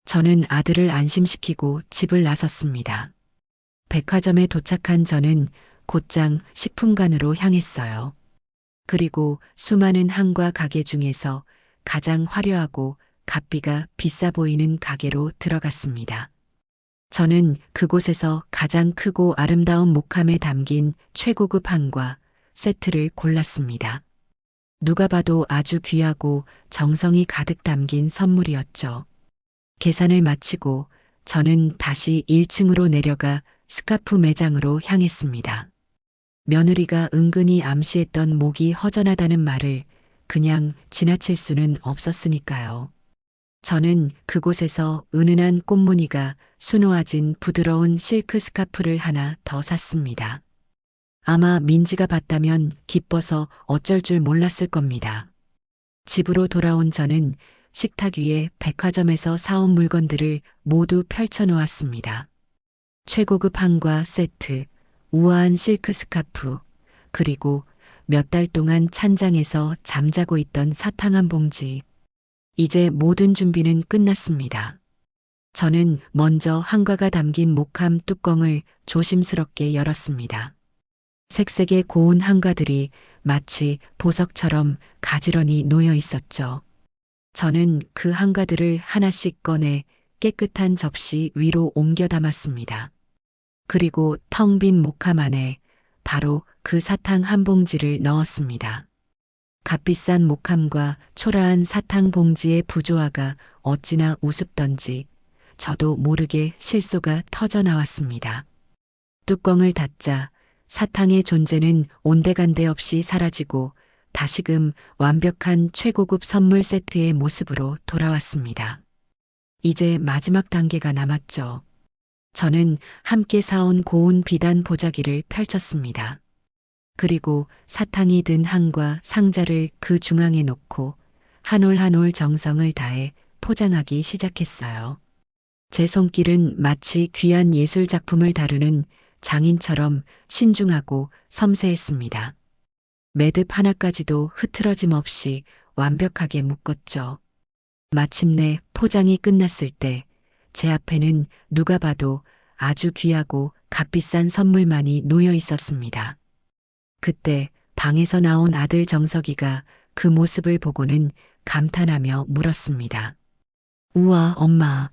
저는 아들을 안심시키고 집을 나섰습니다. 백화점에 도착한 저는 곧장 식품관으로 향했어요. 그리고 수많은 한과 가게 중에서 가장 화려하고 값비가 비싸 보이는 가게로 들어갔습니다. 저는 그곳에서 가장 크고 아름다운 목함에 담긴 최고급 한과 세트를 골랐습니다. 누가 봐도 아주 귀하고 정성이 가득 담긴 선물이었죠. 계산을 마치고 저는 다시 1층으로 내려가 스카프 매장으로 향했습니다. 며느리가 은근히 암시했던 목이 허전하다는 말을 그냥 지나칠 수는 없었으니까요. 저는 그곳에서 은은한 꽃무늬가 수놓아진 부드러운 실크 스카프를 하나 더 샀습니다. 아마 민지가 봤다면 기뻐서 어쩔 줄 몰랐을 겁니다. 집으로 돌아온 저는 식탁 위에 백화점에서 사온 물건들을 모두 펼쳐 놓았습니다. 최고급 한과 세트, 우아한 실크 스카프, 그리고 몇 달 동안 찬장에서 잠자고 있던 사탕 한 봉지. 이제 모든 준비는 끝났습니다. 저는 먼저 한과가 담긴 목함 뚜껑을 조심스럽게 열었습니다. 색색의 고운 한과들이 마치 보석처럼 가지런히 놓여 있었죠. 저는 그 한과들을 하나씩 꺼내 깨끗한 접시 위로 옮겨 담았습니다. 그리고 텅 빈 목함 안에 바로 그 사탕 한 봉지를 넣었습니다. 값비싼 목함과 초라한 사탕 봉지의 부조화가 어찌나 우습던지 저도 모르게 실소가 터져 나왔습니다. 뚜껑을 닫자 사탕의 존재는 온데간데 없이 사라지고 다시금 완벽한 최고급 선물 세트의 모습으로 돌아왔습니다. 이제 마지막 단계가 남았죠. 저는 함께 사온 고운 비단 보자기를 펼쳤습니다. 그리고 사탕이 든 한과 상자를 그 중앙에 놓고 한 올 한 올 정성을 다해 포장하기 시작했어요. 제 손길은 마치 귀한 예술 작품을 다루는 장인처럼 신중하고 섬세했습니다. 매듭 하나까지도 흐트러짐 없이 완벽하게 묶었죠. 마침내 포장이 끝났을 때 제 앞에는 누가 봐도 아주 귀하고 값비싼 선물만이 놓여 있었습니다. 그때 방에서 나온 아들 정석이가 그 모습을 보고는 감탄하며 물었습니다. 우와, 엄마.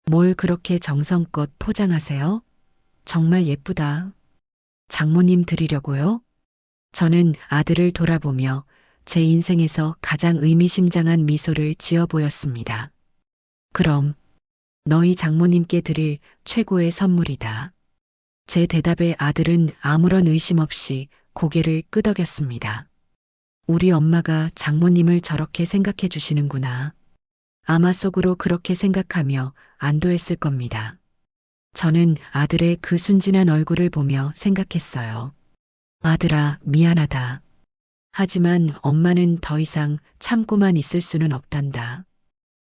뭘 그렇게 정성껏 포장하세요? 정말 예쁘다. 장모님 드리려고요? 저는 아들을 돌아보며 제 인생에서 가장 의미심장한 미소를 지어 보였습니다. 그럼 너희 장모님께 드릴 최고의 선물이다. 제 대답에 아들은 아무런 의심 없이 고개를 끄덕였습니다. 우리 엄마가 장모님을 저렇게 생각해 주시는구나. 아마 속으로 그렇게 생각하며 안도했을 겁니다. 저는 아들의 그 순진한 얼굴을 보며 생각했어요. 아들아, 미안하다. 하지만 엄마는 더 이상 참고만 있을 수는 없단다.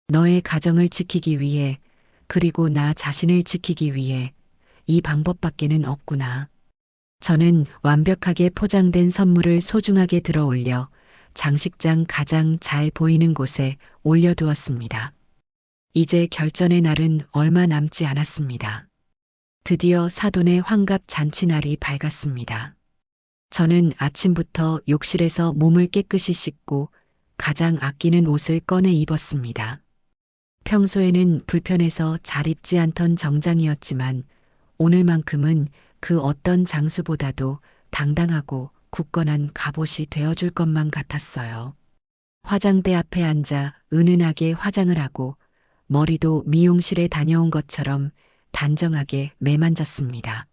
너의 가정을 지키기 위해, 그리고 나 자신을 지키기 위해 이 방법밖에는 없구나. 저는 완벽하게 포장된 선물을 소중하게 들어 올려 장식장 가장 잘 보이는 곳에 올려두었습니다. 이제 결전의 날은 얼마 남지 않았습니다. 드디어 사돈의 환갑 잔치날이 밝았습니다. 저는 아침부터 욕실에서 몸을 깨끗이 씻고 가장 아끼는 옷을 꺼내 입었습니다. 평소에는 불편해서 잘 입지 않던 정장이었지만 오늘만큼은 그 어떤 장수보다도 당당하고 굳건한 갑옷이 되어줄 것만 같았어요. 화장대 앞에 앉아 은은하게 화장을 하고 머리도 미용실에 다녀온 것처럼 단정하게 매만졌습니다.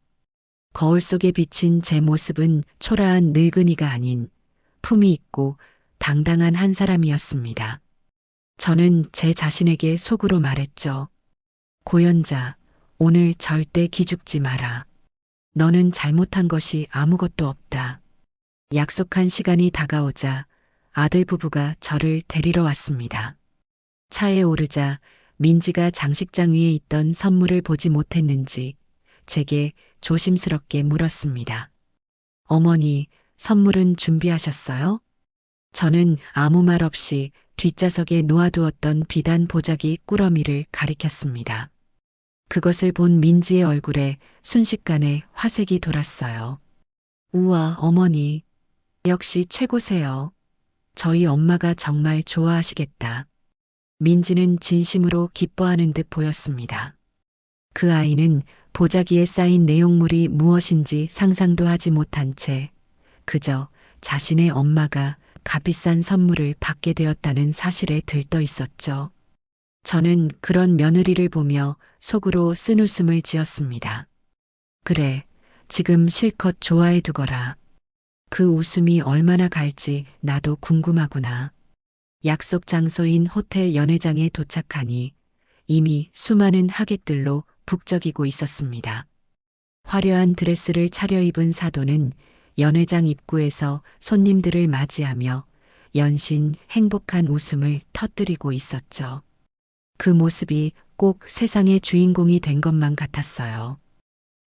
거울 속에 비친 제 모습은 초라한 늙은이가 아닌 품이 있고 당당한 한 사람이었습니다. 저는 제 자신에게 속으로 말했죠. 고연자, 오늘 절대 기죽지 마라. 너는 잘못한 것이 아무것도 없다. 약속한 시간이 다가오자 아들 부부가 저를 데리러 왔습니다. 차에 오르자 민지가 장식장 위에 있던 선물을 보지 못했는지 제게 조심스럽게 물었습니다. 어머니, 선물은 준비하셨어요? 저는 아무 말 없이 뒷좌석에 놓아두었던 비단 보자기 꾸러미를 가리켰습니다. 그것을 본 민지의 얼굴에 순식간에 화색이 돌았어요. 우와, 어머니. 역시 최고세요. 저희 엄마가 정말 좋아하시겠다. 민지는 진심으로 기뻐하는 듯 보였습니다. 그 아이는 보자기에 쌓인 내용물이 무엇인지 상상도 하지 못한 채 그저 자신의 엄마가 값비싼 선물을 받게 되었다는 사실에 들떠 있었죠. 저는 그런 며느리를 보며 속으로 쓴웃음을 지었습니다. 그래, 지금 실컷 좋아해 두거라. 그 웃음이 얼마나 갈지 나도 궁금하구나. 약속 장소인 호텔 연회장에 도착하니 이미 수많은 하객들로 북적이고 있었습니다. 화려한 드레스를 차려입은 사돈은 연회장 입구에서 손님들을 맞이하며 연신 행복한 웃음을 터뜨리고 있었죠. 그 모습이 꼭 세상의 주인공이 된 것만 같았어요.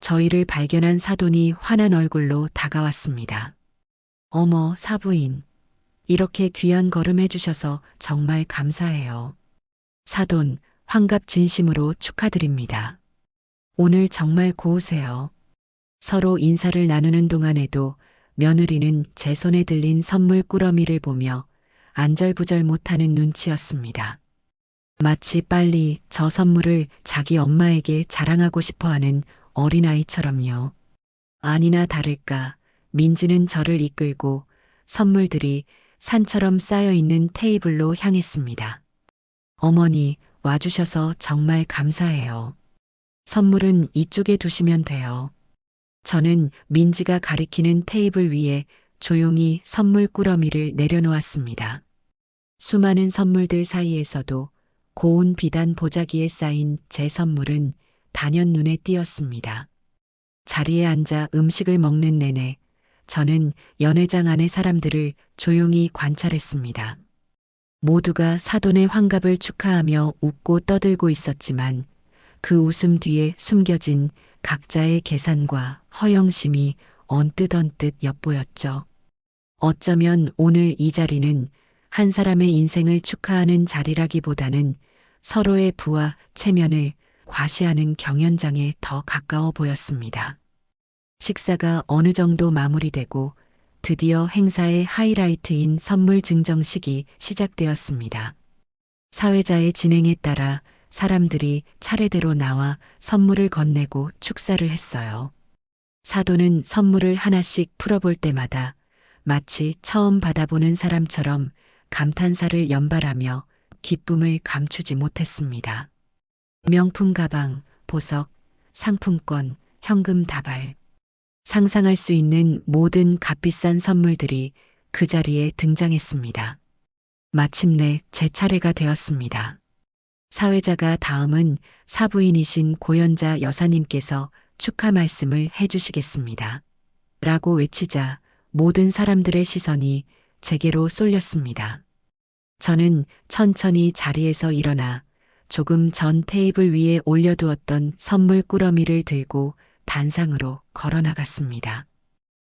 저희를 발견한 사돈이 환한 얼굴로 다가왔습니다. 어머, 사부인. 이렇게 귀한 걸음 해주셔서 정말 감사해요. 사돈, 환갑 진심으로 축하드립니다. 오늘 정말 고우세요. 서로 인사를 나누는 동안에도 며느리는 제 손에 들린 선물 꾸러미를 보며 안절부절 못하는 눈치였습니다. 마치 빨리 저 선물을 자기 엄마에게 자랑하고 싶어 하는 어린아이처럼요. 아니나 다를까 민지는 저를 이끌고 선물들이 산처럼 쌓여 있는 테이블로 향했습니다. 어머니, 와주셔서 정말 감사해요. 선물은 이쪽에 두시면 돼요. 저는 민지가 가리키는 테이블 위에 조용히 선물 꾸러미를 내려놓았습니다. 수많은 선물들 사이에서도 고운 비단 보자기에 쌓인 제 선물은 단연 눈에 띄었습니다. 자리에 앉아 음식을 먹는 내내 저는 연회장 안의 사람들을 조용히 관찰했습니다. 모두가 사돈의 환갑을 축하하며 웃고 떠들고 있었지만 그 웃음 뒤에 숨겨진 각자의 계산과 허영심이 언뜻 엿보였죠. 어쩌면 오늘 이 자리는 한 사람의 인생을 축하하는 자리라기보다는 서로의 부와 체면을 과시하는 경연장에 더 가까워 보였습니다. 식사가 어느 정도 마무리되고 드디어 행사의 하이라이트인 선물 증정식이 시작되었습니다. 사회자의 진행에 따라 사람들이 차례대로 나와 선물을 건네고 축사를 했어요. 사돈은 선물을 하나씩 풀어볼 때마다 마치 처음 받아보는 사람처럼 감탄사를 연발하며 기쁨을 감추지 못했습니다. 명품 가방, 보석, 상품권, 현금 다발. 상상할 수 있는 모든 값비싼 선물들이 그 자리에 등장했습니다. 마침내 제 차례가 되었습니다. 사회자가 다음은 사부인이신 고연자 여사님께서 축하 말씀을 해주시겠습니다. 라고 외치자 모든 사람들의 시선이 제게로 쏠렸습니다. 저는 천천히 자리에서 일어나 조금 전 테이블 위에 올려두었던 선물 꾸러미를 들고 단상으로 걸어 나갔습니다.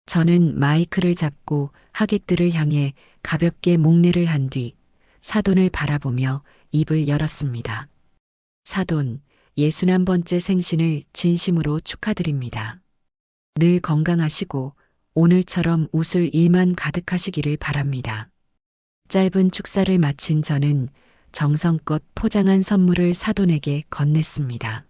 저는 마이크를 잡고 하객들을 향해 가볍게 목례를 한 뒤 사돈을 바라보며 입을 열었습니다. 사돈, 61번째 생신을 진심으로 축하드립니다. 늘 건강하시고 오늘처럼 웃을 일만 가득하시기를 바랍니다. 짧은 축사를 마친 저는 정성껏 포장한 선물을 사돈에게 건넸습니다.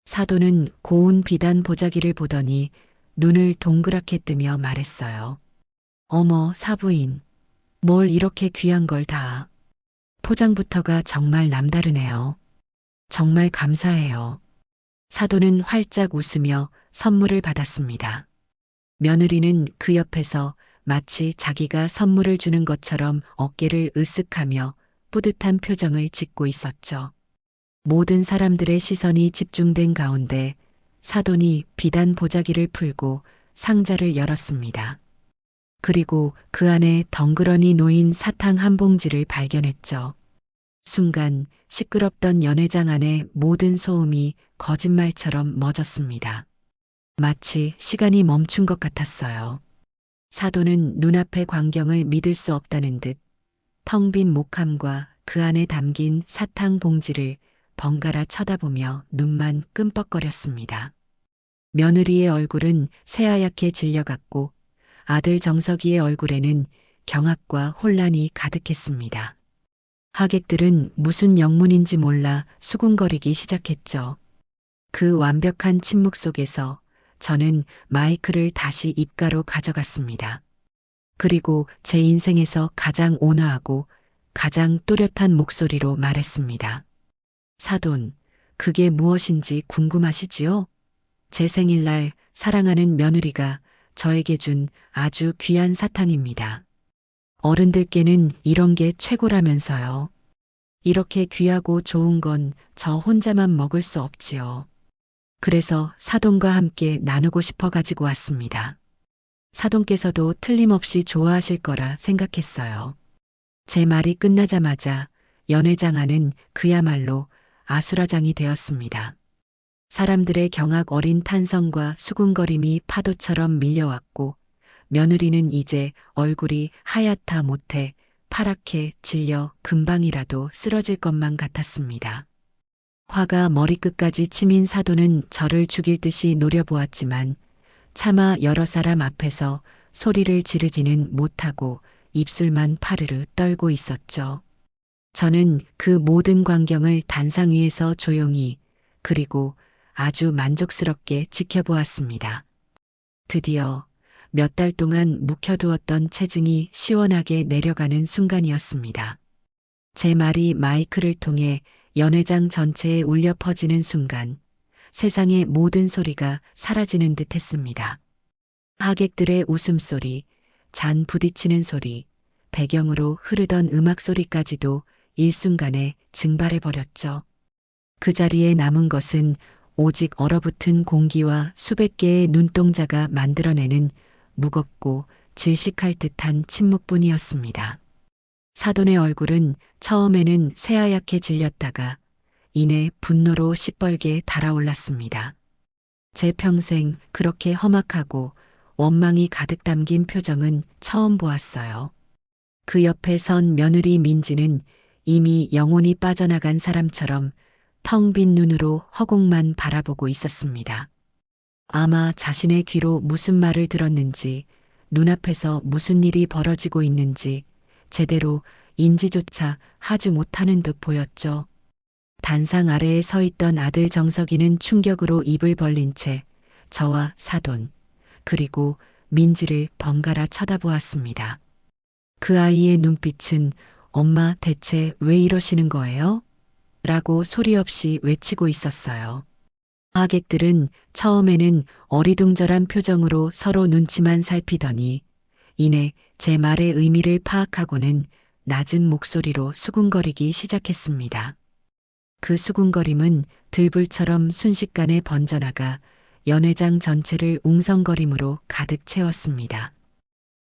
사돈은 고운 비단 보자기를 보더니 눈을 동그랗게 뜨며 말했어요. 어머, 사부인. 뭘 이렇게 귀한 걸 다. 포장부터가 정말 남다르네요. 정말 감사해요. 사돈은 활짝 웃으며 선물을 받았습니다. 며느리는 그 옆에서 마치 자기가 선물을 주는 것처럼 어깨를 으쓱하며 뿌듯한 표정을 짓고 있었죠. 모든 사람들의 시선이 집중된 가운데 사돈이 비단 보자기를 풀고 상자를 열었습니다. 그리고 그 안에 덩그러니 놓인 사탕 한 봉지를 발견했죠. 순간 시끄럽던 연회장 안의 모든 소음이 거짓말처럼 멎었습니다. 마치 시간이 멈춘 것 같았어요. 사돈은 눈앞의 광경을 믿을 수 없다는 듯 텅 빈 목함과 그 안에 담긴 사탕 봉지를 번갈아 쳐다보며 눈만 끔뻑거렸습니다. 며느리의 얼굴은 새하얗게 질려갔고 아들 정석이의 얼굴에는 경악과 혼란이 가득했습니다. 하객들은 무슨 영문인지 몰라 수군거리기 시작했죠. 그 완벽한 침묵 속에서 저는 마이크를 다시 입가로 가져갔습니다. 그리고 제 인생에서 가장 온화하고 가장 또렷한 목소리로 말했습니다. 사돈, 그게 무엇인지 궁금하시지요? 제 생일날 사랑하는 며느리가 저에게 준 아주 귀한 사탕입니다. 어른들께는 이런 게 최고라면서요. 이렇게 귀하고 좋은 건 저 혼자만 먹을 수 없지요. 그래서 사돈과 함께 나누고 싶어 가지고 왔습니다. 사돈께서도 틀림없이 좋아하실 거라 생각했어요. 제 말이 끝나자마자 연회장 안은 그야말로 아수라장이 되었습니다. 사람들의 경악 어린 탄성과 수군거림이 파도처럼 밀려왔고 며느리는 이제 얼굴이 하얗다 못해 파랗게 질려 금방이라도 쓰러질 것만 같았습니다. 화가 머리끝까지 치민 사돈은 저를 죽일 듯이 노려보았지만 차마 여러 사람 앞에서 소리를 지르지는 못하고 입술만 파르르 떨고 있었죠. 저는 그 모든 광경을 단상 위에서 조용히 그리고 아주 만족스럽게 지켜보았습니다. 드디어 몇 달 동안 묵혀두었던 체증이 시원하게 내려가는 순간이었습니다. 제 말이 마이크를 통해 연회장 전체에 울려 퍼지는 순간 세상의 모든 소리가 사라지는 듯 했습니다. 하객들의 웃음소리, 잔 부딪히는 소리, 배경으로 흐르던 음악 소리까지도 일순간에 증발해버렸죠. 그 자리에 남은 것은 오직 얼어붙은 공기와 수백 개의 눈동자가 만들어내는 무겁고 질식할 듯한 침묵뿐이었습니다. 사돈의 얼굴은 처음에는 새하얗게 질렸다가 이내 분노로 시뻘게 달아올랐습니다. 제 평생 그렇게 험악하고 원망이 가득 담긴 표정은 처음 보았어요. 그 옆에 선 며느리 민지는 이미 영혼이 빠져나간 사람처럼 텅 빈 눈으로 허공만 바라보고 있었습니다. 아마 자신의 귀로 무슨 말을 들었는지, 눈앞에서 무슨 일이 벌어지고 있는지 제대로 인지조차 하지 못하는 듯 보였죠. 단상 아래에 서 있던 아들 정석이는 충격으로 입을 벌린 채 저와 사돈, 그리고 민지를 번갈아 쳐다보았습니다. 그 아이의 눈빛은 엄마 대체 왜 이러시는 거예요? 라고 소리 없이 외치고 있었어요. 하객들은 처음에는 어리둥절한 표정으로 서로 눈치만 살피더니 이내 제 말의 의미를 파악하고는 낮은 목소리로 수군거리기 시작했습니다. 그 수군거림은 들불처럼 순식간에 번져나가 연회장 전체를 웅성거림으로 가득 채웠습니다.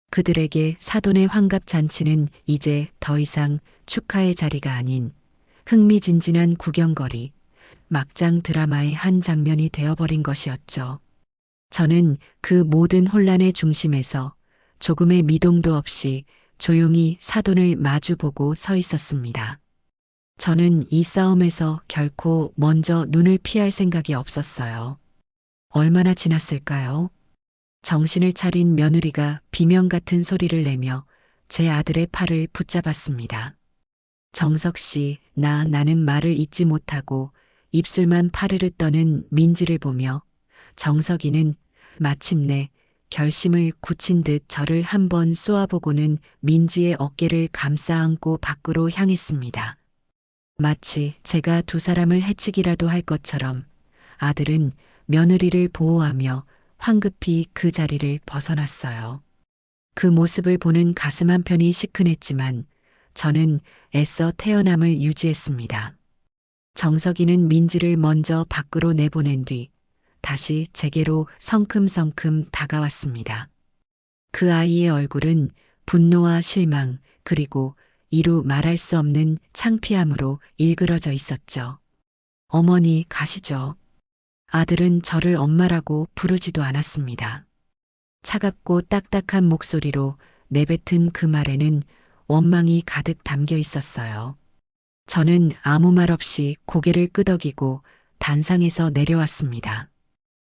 그들에게 사돈의 환갑잔치는 이제 더 이상 축하의 자리가 아닌 흥미진진한 구경거리, 막장 드라마의 한 장면이 되어버린 것이었죠. 저는 그 모든 혼란의 중심에서 조금의 미동도 없이 조용히 사돈을 마주보고 서 있었습니다. 저는 이 싸움에서 결코 먼저 눈을 피할 생각이 없었어요. 얼마나 지났을까요? 정신을 차린 며느리가 비명 같은 소리를 내며 제 아들의 팔을 붙잡았습니다. 정석 씨, 나는 말을 잇지 못하고 입술만 파르르 떠는 민지를 보며 정석이는 마침내 결심을 굳힌 듯 저를 한번 쏘아보고는 민지의 어깨를 감싸 안고 밖으로 향했습니다. 마치 제가 두 사람을 해치기라도 할 것처럼 아들은 며느리를 보호하며 황급히 그 자리를 벗어났어요. 그 모습을 보는 가슴 한편이 시큰했지만 저는 애써 태연함을 유지했습니다. 정석이는 민지를 먼저 밖으로 내보낸 뒤 다시 제게로 성큼성큼 다가왔습니다. 그 아이의 얼굴은 분노와 실망 그리고 이루 말할 수 없는 창피함으로 일그러져 있었죠. 어머니 가시죠. 아들은 저를 엄마라고 부르지도 않았습니다. 차갑고 딱딱한 목소리로 내뱉은 그 말에는 원망이 가득 담겨 있었어요. 저는 아무 말 없이 고개를 끄덕이고 단상에서 내려왔습니다.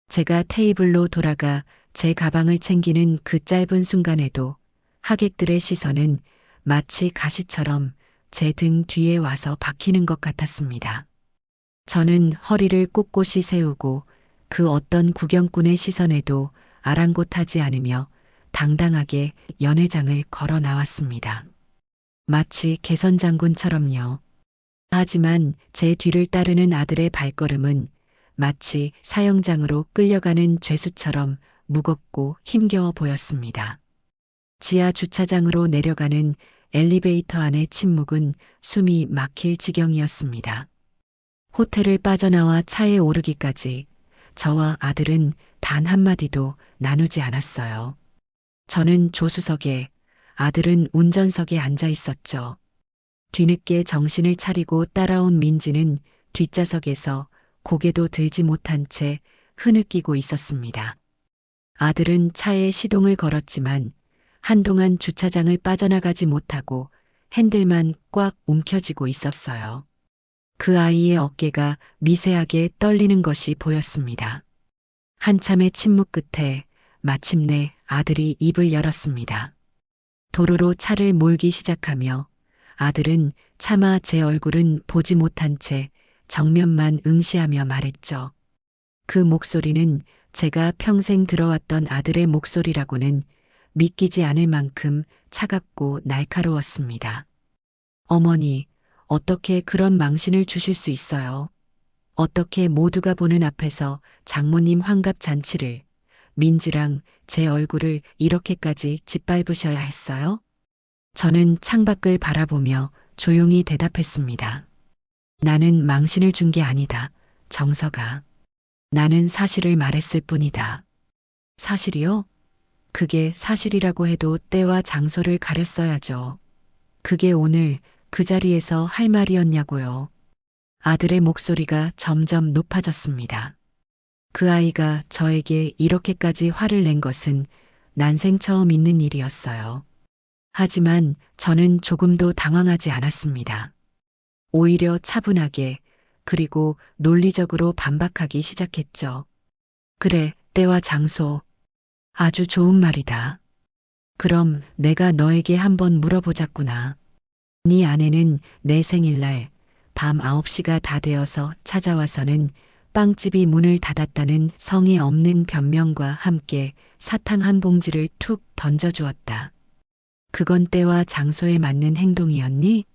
제가 테이블로 돌아가 제 가방을 챙기는 그 짧은 순간에도 하객들의 시선은 마치 가시처럼 제 등 뒤에 와서 박히는 것 같았습니다. 저는 허리를 꼿꼿이 세우고 그 어떤 구경꾼의 시선에도 아랑곳하지 않으며 당당하게 연회장을 걸어 나왔습니다. 마치 개선장군처럼요. 하지만 제 뒤를 따르는 아들의 발걸음은 마치 사형장으로 끌려가는 죄수처럼 무겁고 힘겨워 보였습니다. 지하 주차장으로 내려가는 엘리베이터 안의 침묵은 숨이 막힐 지경이었습니다. 호텔을 빠져나와 차에 오르기까지 저와 아들은 단 한마디도 나누지 않았어요. 저는 조수석에, 아들은 운전석에 앉아 있었죠. 뒤늦게 정신을 차리고 따라온 민지는 뒷좌석에서 고개도 들지 못한 채 흐느끼고 있었습니다. 아들은 차에 시동을 걸었지만 한동안 주차장을 빠져나가지 못하고 핸들만 꽉 움켜쥐고 있었어요. 그 아이의 어깨가 미세하게 떨리는 것이 보였습니다. 한참의 침묵 끝에 마침내 아들이 입을 열었습니다. 도로로 차를 몰기 시작하며 아들은 차마 제 얼굴은 보지 못한 채 정면만 응시하며 말했죠. 그 목소리는 제가 평생 들어왔던 아들의 목소리라고는 믿기지 않을 만큼 차갑고 날카로웠습니다. 어머니, 어떻게 그런 망신을 주실 수 있어요? 어떻게 모두가 보는 앞에서 장모님 환갑 잔치를, 민지랑 제 얼굴을 이렇게까지 짓밟으셔야 했어요? 저는 창밖을 바라보며 조용히 대답했습니다. 나는 망신을 준 게 아니다, 정서가. 나는 사실을 말했을 뿐이다. 사실이요? 그게 사실이라고 해도 때와 장소를 가렸어야죠. 그게 오늘 그 자리에서 할 말이었냐고요. 아들의 목소리가 점점 높아졌습니다. 그 아이가 저에게 이렇게까지 화를 낸 것은 난생 처음 있는 일이었어요. 하지만 저는 조금도 당황하지 않았습니다. 오히려 차분하게 그리고 논리적으로 반박하기 시작했죠. 그래, 때와 장소. 아주 좋은 말이다. 그럼 내가 너에게 한번 물어보자꾸나. 네 아내는 내 생일날 밤 9시가 다 되어서 찾아와서는 빵집이 문을 닫았다는 성의 없는 변명과 함께 사탕 한 봉지를 툭 던져주었다. 그건 때와 장소에 맞는 행동이었니?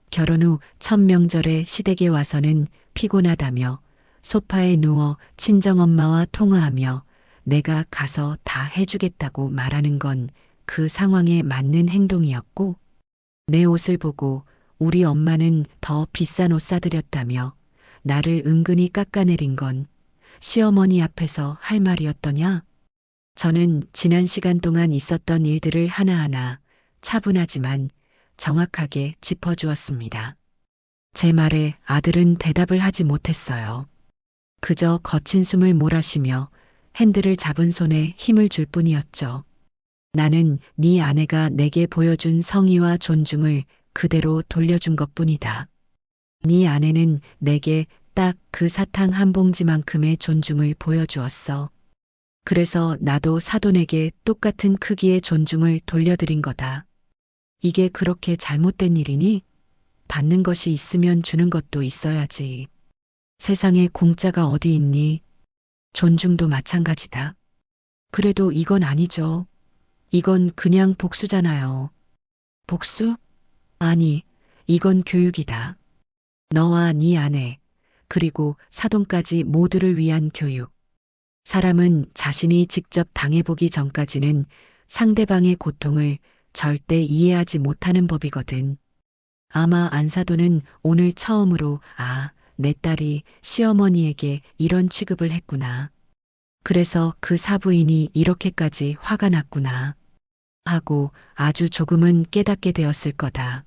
결혼 후 첫 명절에 시댁에 와서는 피곤하다며 소파에 누워 친정엄마와 통화하며 내가 가서 다 해주겠다고 말하는 건 그 상황에 맞는 행동이었고, 내 옷을 보고 우리 엄마는 더 비싼 옷 사드렸다며 나를 은근히 깎아내린 건 시어머니 앞에서 할 말이었더냐? 저는 지난 시간 동안 있었던 일들을 하나하나 차분하지만 정확하게 짚어주었습니다. 제 말에 아들은 대답을 하지 못했어요. 그저 거친 숨을 몰아쉬며 핸들을 잡은 손에 힘을 줄 뿐이었죠. 나는 네 아내가 내게 보여준 성의와 존중을 그대로 돌려준 것뿐이다. 네 아내는 내게 딱 그 사탕 한 봉지만큼의 존중을 보여주었어. 그래서 나도 사돈에게 똑같은 크기의 존중을 돌려드린 거다. 이게 그렇게 잘못된 일이니? 받는 것이 있으면 주는 것도 있어야지. 세상에 공짜가 어디 있니? 존중도 마찬가지다. 그래도 이건 아니죠. 이건 그냥 복수잖아요. 복수? 아니, 이건 교육이다. 너와 네 아내, 그리고 사돈까지 모두를 위한 교육. 사람은 자신이 직접 당해보기 전까지는 상대방의 고통을 절대 이해하지 못하는 법이거든. 아마 안사돈은 오늘 처음으로 내 딸이 시어머니에게 이런 취급을 했구나. 그래서 그 사부인이 이렇게까지 화가 났구나. 하고 아주 조금은 깨닫게 되었을 거다.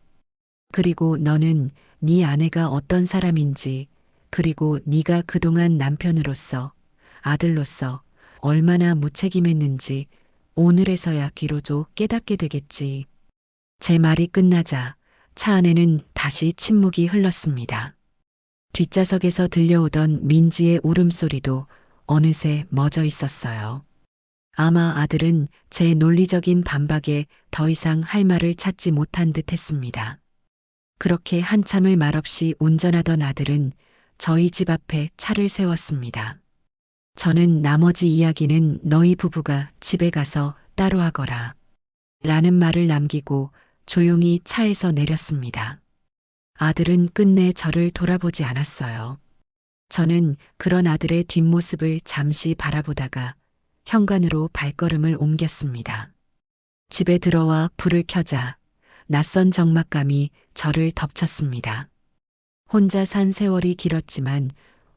그리고 너는 네 아내가 어떤 사람인지, 그리고 네가 그동안 남편으로서, 아들로서 얼마나 무책임했는지 오늘에서야 귀로도 깨닫게 되겠지. 제 말이 끝나자 차 안에는 다시 침묵이 흘렀습니다. 뒷좌석에서 들려오던 민지의 울음소리도 어느새 멎어 있었어요. 아마 아들은 제 논리적인 반박에 더 이상 할 말을 찾지 못한 듯 했습니다. 그렇게 한참을 말없이 운전하던 아들은 저희 집 앞에 차를 세웠습니다. 저는 나머지 이야기는 너희 부부가 집에 가서 따로 하거라. 라는 말을 남기고 조용히 차에서 내렸습니다. 아들은 끝내 저를 돌아보지 않았어요. 저는 그런 아들의 뒷모습을 잠시 바라보다가 현관으로 발걸음을 옮겼습니다. 집에 들어와 불을 켜자 낯선 적막감이 저를 덮쳤습니다. 혼자 산 세월이 길었지만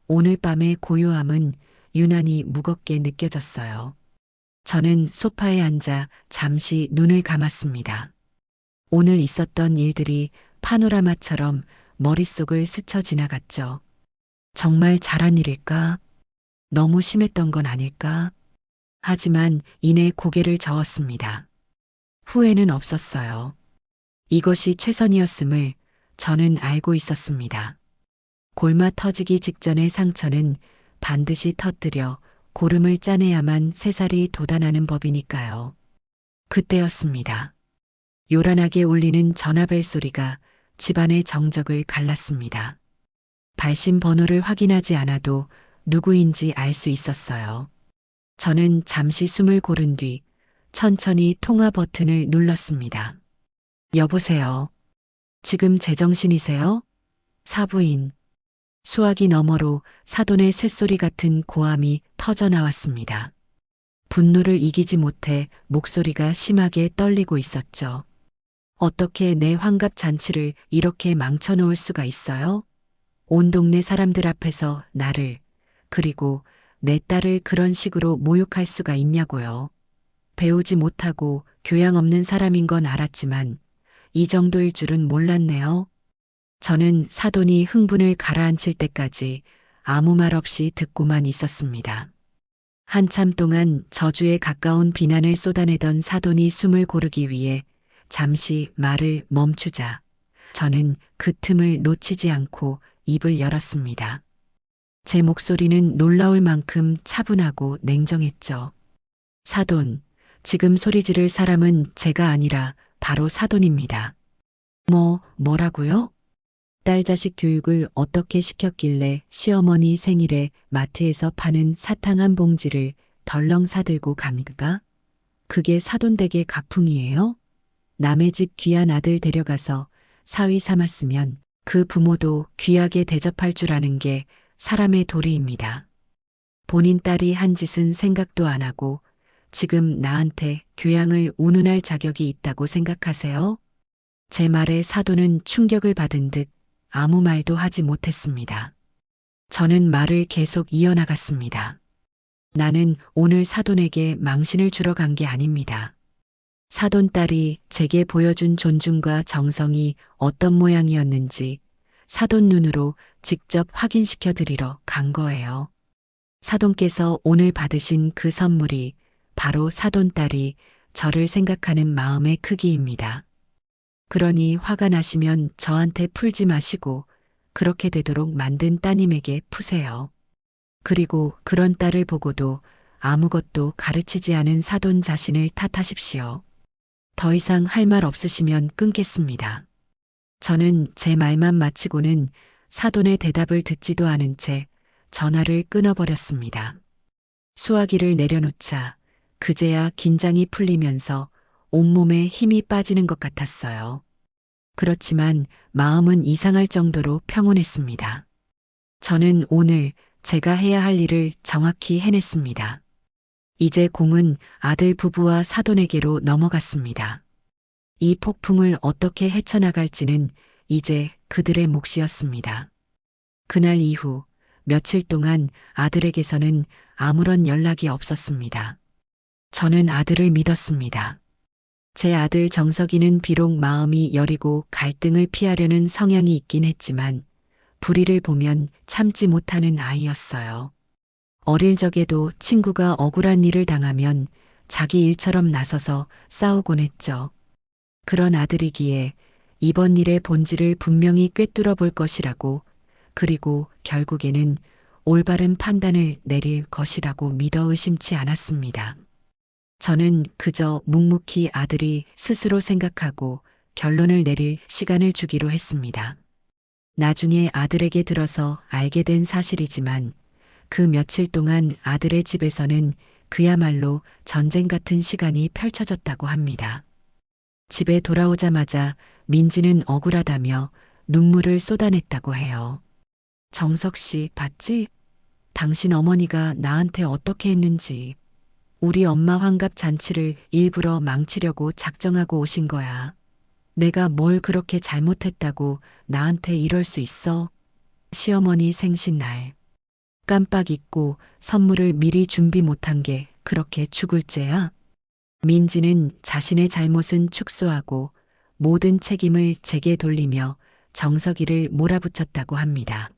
오늘 밤의 고요함은 유난히 무겁게 느껴졌어요. 저는 소파에 앉아 잠시 눈을 감았습니다. 오늘 있었던 일들이 파노라마처럼 머릿속을 스쳐 지나갔죠. 정말 잘한 일일까? 너무 심했던 건 아닐까? 하지만 이내 고개를 저었습니다. 후회는 없었어요. 이것이 최선이었음을 저는 알고 있었습니다. 골마 터지기 직전의 상처는 반드시 터뜨려 고름을 짜내야만 새살이 돋아나는 법이니까요. 그때였습니다. 요란하게 울리는 전화벨 소리가 집안의 정적을 갈랐습니다. 발신 번호를 확인하지 않아도 누구인지 알 수 있었어요. 저는 잠시 숨을 고른 뒤 천천히 통화 버튼을 눌렀습니다. 여보세요. 지금 제정신이세요? 사부인. 수화기 너머로 사돈의 쇳소리 같은 고함이 터져 나왔습니다. 분노를 이기지 못해 목소리가 심하게 떨리고 있었죠. 어떻게 내 환갑 잔치를 이렇게 망쳐놓을 수가 있어요? 온 동네 사람들 앞에서 나를, 그리고 내 딸을 그런 식으로 모욕할 수가 있냐고요. 배우지 못하고 교양 없는 사람인 건 알았지만 이 정도일 줄은 몰랐네요. 저는 사돈이 흥분을 가라앉힐 때까지 아무 말 없이 듣고만 있었습니다. 한참 동안 저주에 가까운 비난을 쏟아내던 사돈이 숨을 고르기 위해 잠시 말을 멈추자 저는 그 틈을 놓치지 않고 입을 열었습니다. 제 목소리는 놀라울 만큼 차분하고 냉정했죠. 사돈, 지금 소리 지를 사람은 제가 아니라 바로 사돈입니다. 뭐라고요? 딸 자식 교육을 어떻게 시켰길래 시어머니 생일에 마트에서 파는 사탕 한 봉지를 덜렁 사들고 갑니까? 그게 사돈댁의 가풍이에요? 남의 집 귀한 아들 데려가서 사위 삼았으면 그 부모도 귀하게 대접할 줄 아는 게 사람의 도리입니다. 본인 딸이 한 짓은 생각도 안 하고 지금 나한테 교양을 운운할 자격이 있다고 생각하세요? 제 말에 사돈은 충격을 받은 듯 아무 말도 하지 못했습니다. 저는 말을 계속 이어나갔습니다. 나는 오늘 사돈에게 망신을 주러 간 게 아닙니다. 사돈 딸이 제게 보여준 존중과 정성이 어떤 모양이었는지 사돈 눈으로 직접 확인시켜 드리러 간 거예요. 사돈께서 오늘 받으신 그 선물이 바로 사돈 딸이 저를 생각하는 마음의 크기입니다. 그러니 화가 나시면 저한테 풀지 마시고 그렇게 되도록 만든 따님에게 푸세요. 그리고 그런 딸을 보고도 아무것도 가르치지 않은 사돈 자신을 탓하십시오. 더 이상 할 말 없으시면 끊겠습니다. 저는 제 말만 마치고는 사돈의 대답을 듣지도 않은 채 전화를 끊어버렸습니다. 수화기를 내려놓자 그제야 긴장이 풀리면서 온몸에 힘이 빠지는 것 같았어요. 그렇지만 마음은 이상할 정도로 평온했습니다. 저는 오늘 제가 해야 할 일을 정확히 해냈습니다. 이제 공은 아들 부부와 사돈에게로 넘어갔습니다. 이 폭풍을 어떻게 헤쳐나갈지는 이제 그들의 몫이었습니다. 그날 이후 며칠 동안 아들에게서는 아무런 연락이 없었습니다. 저는 아들을 믿었습니다. 제 아들 정석이는 비록 마음이 여리고 갈등을 피하려는 성향이 있긴 했지만 불의를 보면 참지 못하는 아이였어요. 어릴 적에도 친구가 억울한 일을 당하면 자기 일처럼 나서서 싸우곤 했죠. 그런 아들이기에 이번 일의 본질을 분명히 꿰뚫어 볼 것이라고, 그리고 결국에는 올바른 판단을 내릴 것이라고 믿어 의심치 않았습니다. 저는 그저 묵묵히 아들이 스스로 생각하고 결론을 내릴 시간을 주기로 했습니다. 나중에 아들에게 들어서 알게 된 사실이지만 그 며칠 동안 아들의 집에서는 그야말로 전쟁 같은 시간이 펼쳐졌다고 합니다. 집에 돌아오자마자 민지는 억울하다며 눈물을 쏟아냈다고 해요. 정석 씨 봤지? 당신 어머니가 나한테 어떻게 했는지. 우리 엄마 환갑 잔치를 일부러 망치려고 작정하고 오신 거야. 내가 뭘 그렇게 잘못했다고 나한테 이럴 수 있어? 시어머니 생신날. 깜빡 잊고 선물을 미리 준비 못한 게 그렇게 죽을 죄야? 민지는 자신의 잘못은 축소하고 모든 책임을 제게 돌리며 정석이를 몰아붙였다고 합니다.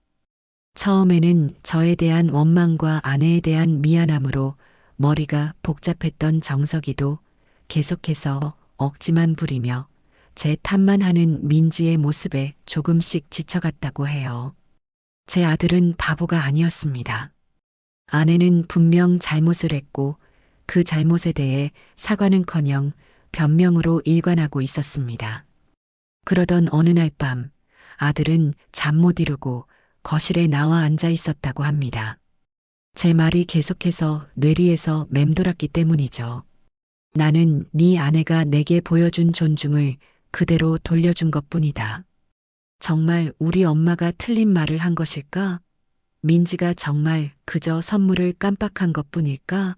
처음에는 저에 대한 원망과 아내에 대한 미안함으로 머리가 복잡했던 정석이도 계속해서 억지만 부리며 제 탓만 하는 민지의 모습에 조금씩 지쳐갔다고 해요. 제 아들은 바보가 아니었습니다. 아내는 분명 잘못을 했고 그 잘못에 대해 사과는커녕 변명으로 일관하고 있었습니다. 그러던 어느 날 밤 아들은 잠 못 이루고 거실에 나와 앉아 있었다고 합니다. 제 말이 계속해서 뇌리에서 맴돌았기 때문이죠. 나는 네 아내가 내게 보여준 존중을 그대로 돌려준 것뿐이다. 정말 우리 엄마가 틀린 말을 한 것일까? 민지가 정말 그저 선물을 깜빡한 것뿐일까?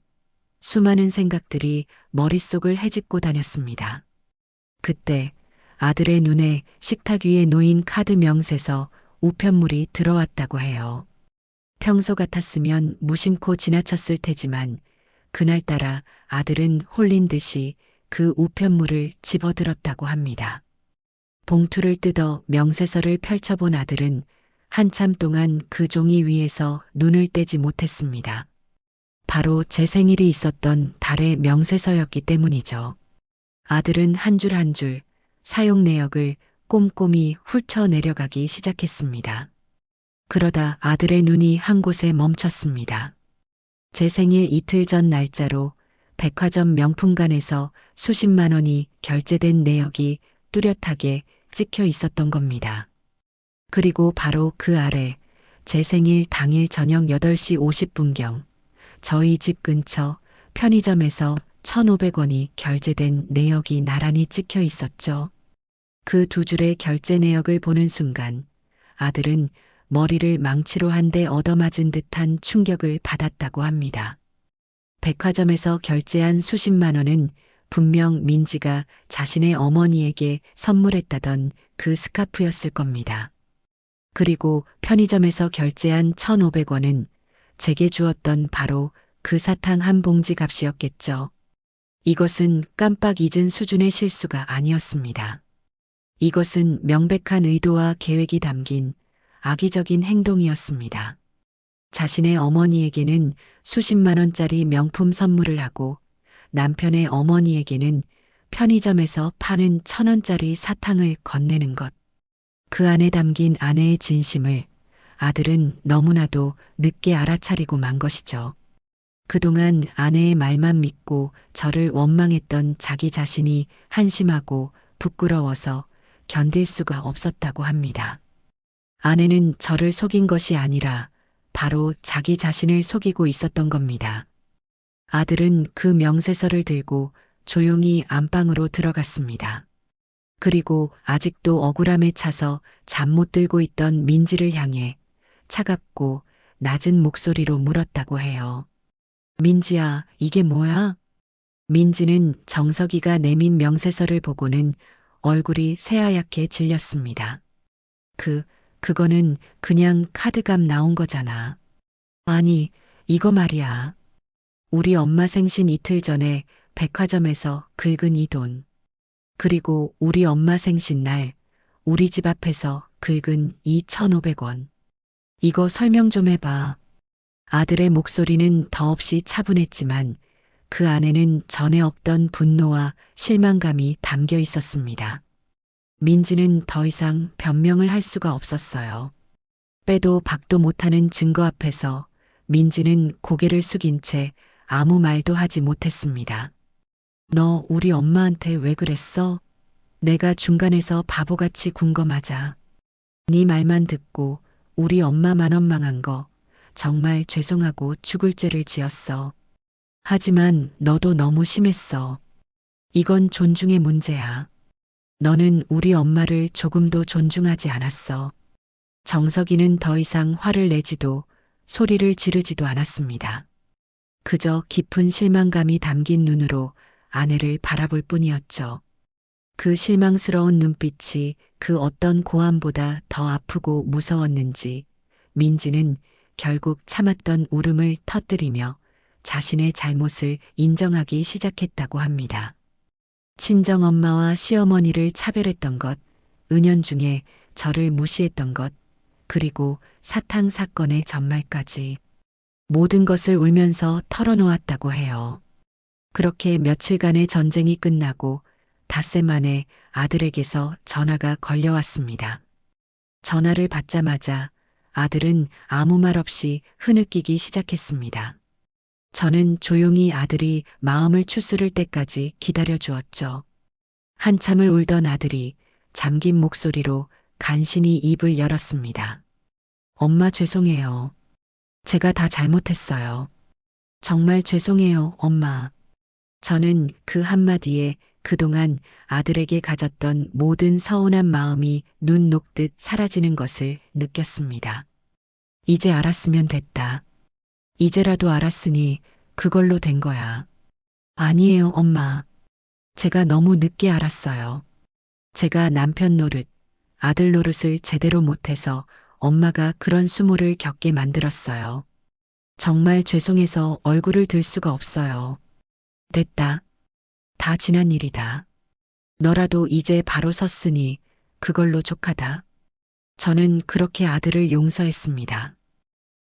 수많은 생각들이 머릿속을 헤집고 다녔습니다. 그때 아들의 눈에 식탁 위에 놓인 카드 명세서 우편물이 들어왔다고 해요. 평소 같았으면 무심코 지나쳤을 테지만 그날따라 아들은 홀린 듯이 그 우편물을 집어들었다고 합니다. 봉투를 뜯어 명세서를 펼쳐본 아들은 한참 동안 그 종이 위에서 눈을 떼지 못했습니다. 바로 제 생일이 있었던 달의 명세서였기 때문이죠. 아들은 한 줄 한 줄 사용 내역을 꼼꼼히 훑어 내려가기 시작했습니다. 그러다 아들의 눈이 한 곳에 멈췄습니다. 제 생일 이틀 전 날짜로 백화점 명품관에서 수십만 원이 결제된 내역이 뚜렷하게 찍혀 있었던 겁니다. 그리고 바로 그 아래 제 생일 당일 저녁 8시 50분경 저희 집 근처 편의점에서 1,500원이 결제된 내역이 나란히 찍혀 있었죠. 그 두 줄의 결제 내역을 보는 순간 아들은 머리를 망치로 한 대 얻어맞은 듯한 충격을 받았다고 합니다. 백화점에서 결제한 수십만 원은 분명 민지가 자신의 어머니에게 선물했다던 그 스카프였을 겁니다. 그리고 편의점에서 결제한 1,500원은 제게 주었던 바로 그 사탕 한 봉지 값이었겠죠. 이것은 깜빡 잊은 수준의 실수가 아니었습니다. 이것은 명백한 의도와 계획이 담긴 악의적인 행동이었습니다. 자신의 어머니에게는 수십만 원짜리 명품 선물을 하고 남편의 어머니에게는 편의점에서 파는 1,000원짜리 사탕을 건네는 것. 그 안에 담긴 아내의 진심을 아들은 너무나도 늦게 알아차리고 만 것이죠. 그동안 아내의 말만 믿고 저를 원망했던 자기 자신이 한심하고 부끄러워서 견딜 수가 없었다고 합니다. 아내는 저를 속인 것이 아니라 바로 자기 자신을 속이고 있었던 겁니다. 아들은 그 명세서를 들고 조용히 안방으로 들어갔습니다. 그리고 아직도 억울함에 차서 잠 못 들고 있던 민지를 향해 차갑고 낮은 목소리로 물었다고 해요. 민지야, 이게 뭐야? 민지는 정석이가 내민 명세서를 보고는 얼굴이 새하얗게 질렸습니다. 그거는 그냥 카드값 나온 거잖아. 아니, 이거 말이야. 우리 엄마 생신 이틀 전에 백화점에서 긁은 이 돈. 그리고 우리 엄마 생신날 우리 집 앞에서 긁은 이 1,500원. 이거 설명 좀 해봐. 아들의 목소리는 더없이 차분했지만 그 안에는 전에 없던 분노와 실망감이 담겨 있었습니다. 민지는 더 이상 변명을 할 수가 없었어요. 빼도 박도 못하는 증거 앞에서 민지는 고개를 숙인 채 아무 말도 하지 못했습니다. 너 우리 엄마한테 왜 그랬어? 내가 중간에서 바보같이 군 거 맞아. 네 말만 듣고 우리 엄마만 원망한 거 정말 죄송하고 죽을 죄를 지었어. 하지만 너도 너무 심했어. 이건 존중의 문제야. 너는 우리 엄마를 조금도 존중하지 않았어. 정석이는 더 이상 화를 내지도 소리를 지르지도 않았습니다. 그저 깊은 실망감이 담긴 눈으로 아내를 바라볼 뿐이었죠. 그 실망스러운 눈빛이 그 어떤 고함보다 더 아프고 무서웠는지 민지는 결국 참았던 울음을 터뜨리며 자신의 잘못을 인정하기 시작했다고 합니다. 친정엄마와 시어머니를 차별했던 것, 은연중에 저를 무시했던 것, 그리고 사탕 사건의 전말까지 모든 것을 울면서 털어놓았다고 해요. 그렇게 며칠간의 전쟁이 끝나고 닷새 만에 아들에게서 전화가 걸려왔습니다. 전화를 받자마자 아들은 아무 말 없이 흐느끼기 시작했습니다. 저는 조용히 아들이 마음을 추스를 때까지 기다려 주었죠. 한참을 울던 아들이 잠긴 목소리로 간신히 입을 열었습니다. 엄마 죄송해요. 제가 다 잘못했어요. 정말 죄송해요, 엄마. 저는 그 한마디에 그동안 아들에게 가졌던 모든 서운한 마음이 눈 녹듯 사라지는 것을 느꼈습니다. 이제 알았으면 됐다. 이제라도 알았으니 그걸로 된 거야. 아니에요, 엄마. 제가 너무 늦게 알았어요. 제가 남편 노릇, 아들 노릇을 제대로 못해서 엄마가 그런 수모를 겪게 만들었어요. 정말 죄송해서 얼굴을 들 수가 없어요. 됐다. 다 지난 일이다. 너라도 이제 바로 섰으니 그걸로 족하다. 저는 그렇게 아들을 용서했습니다.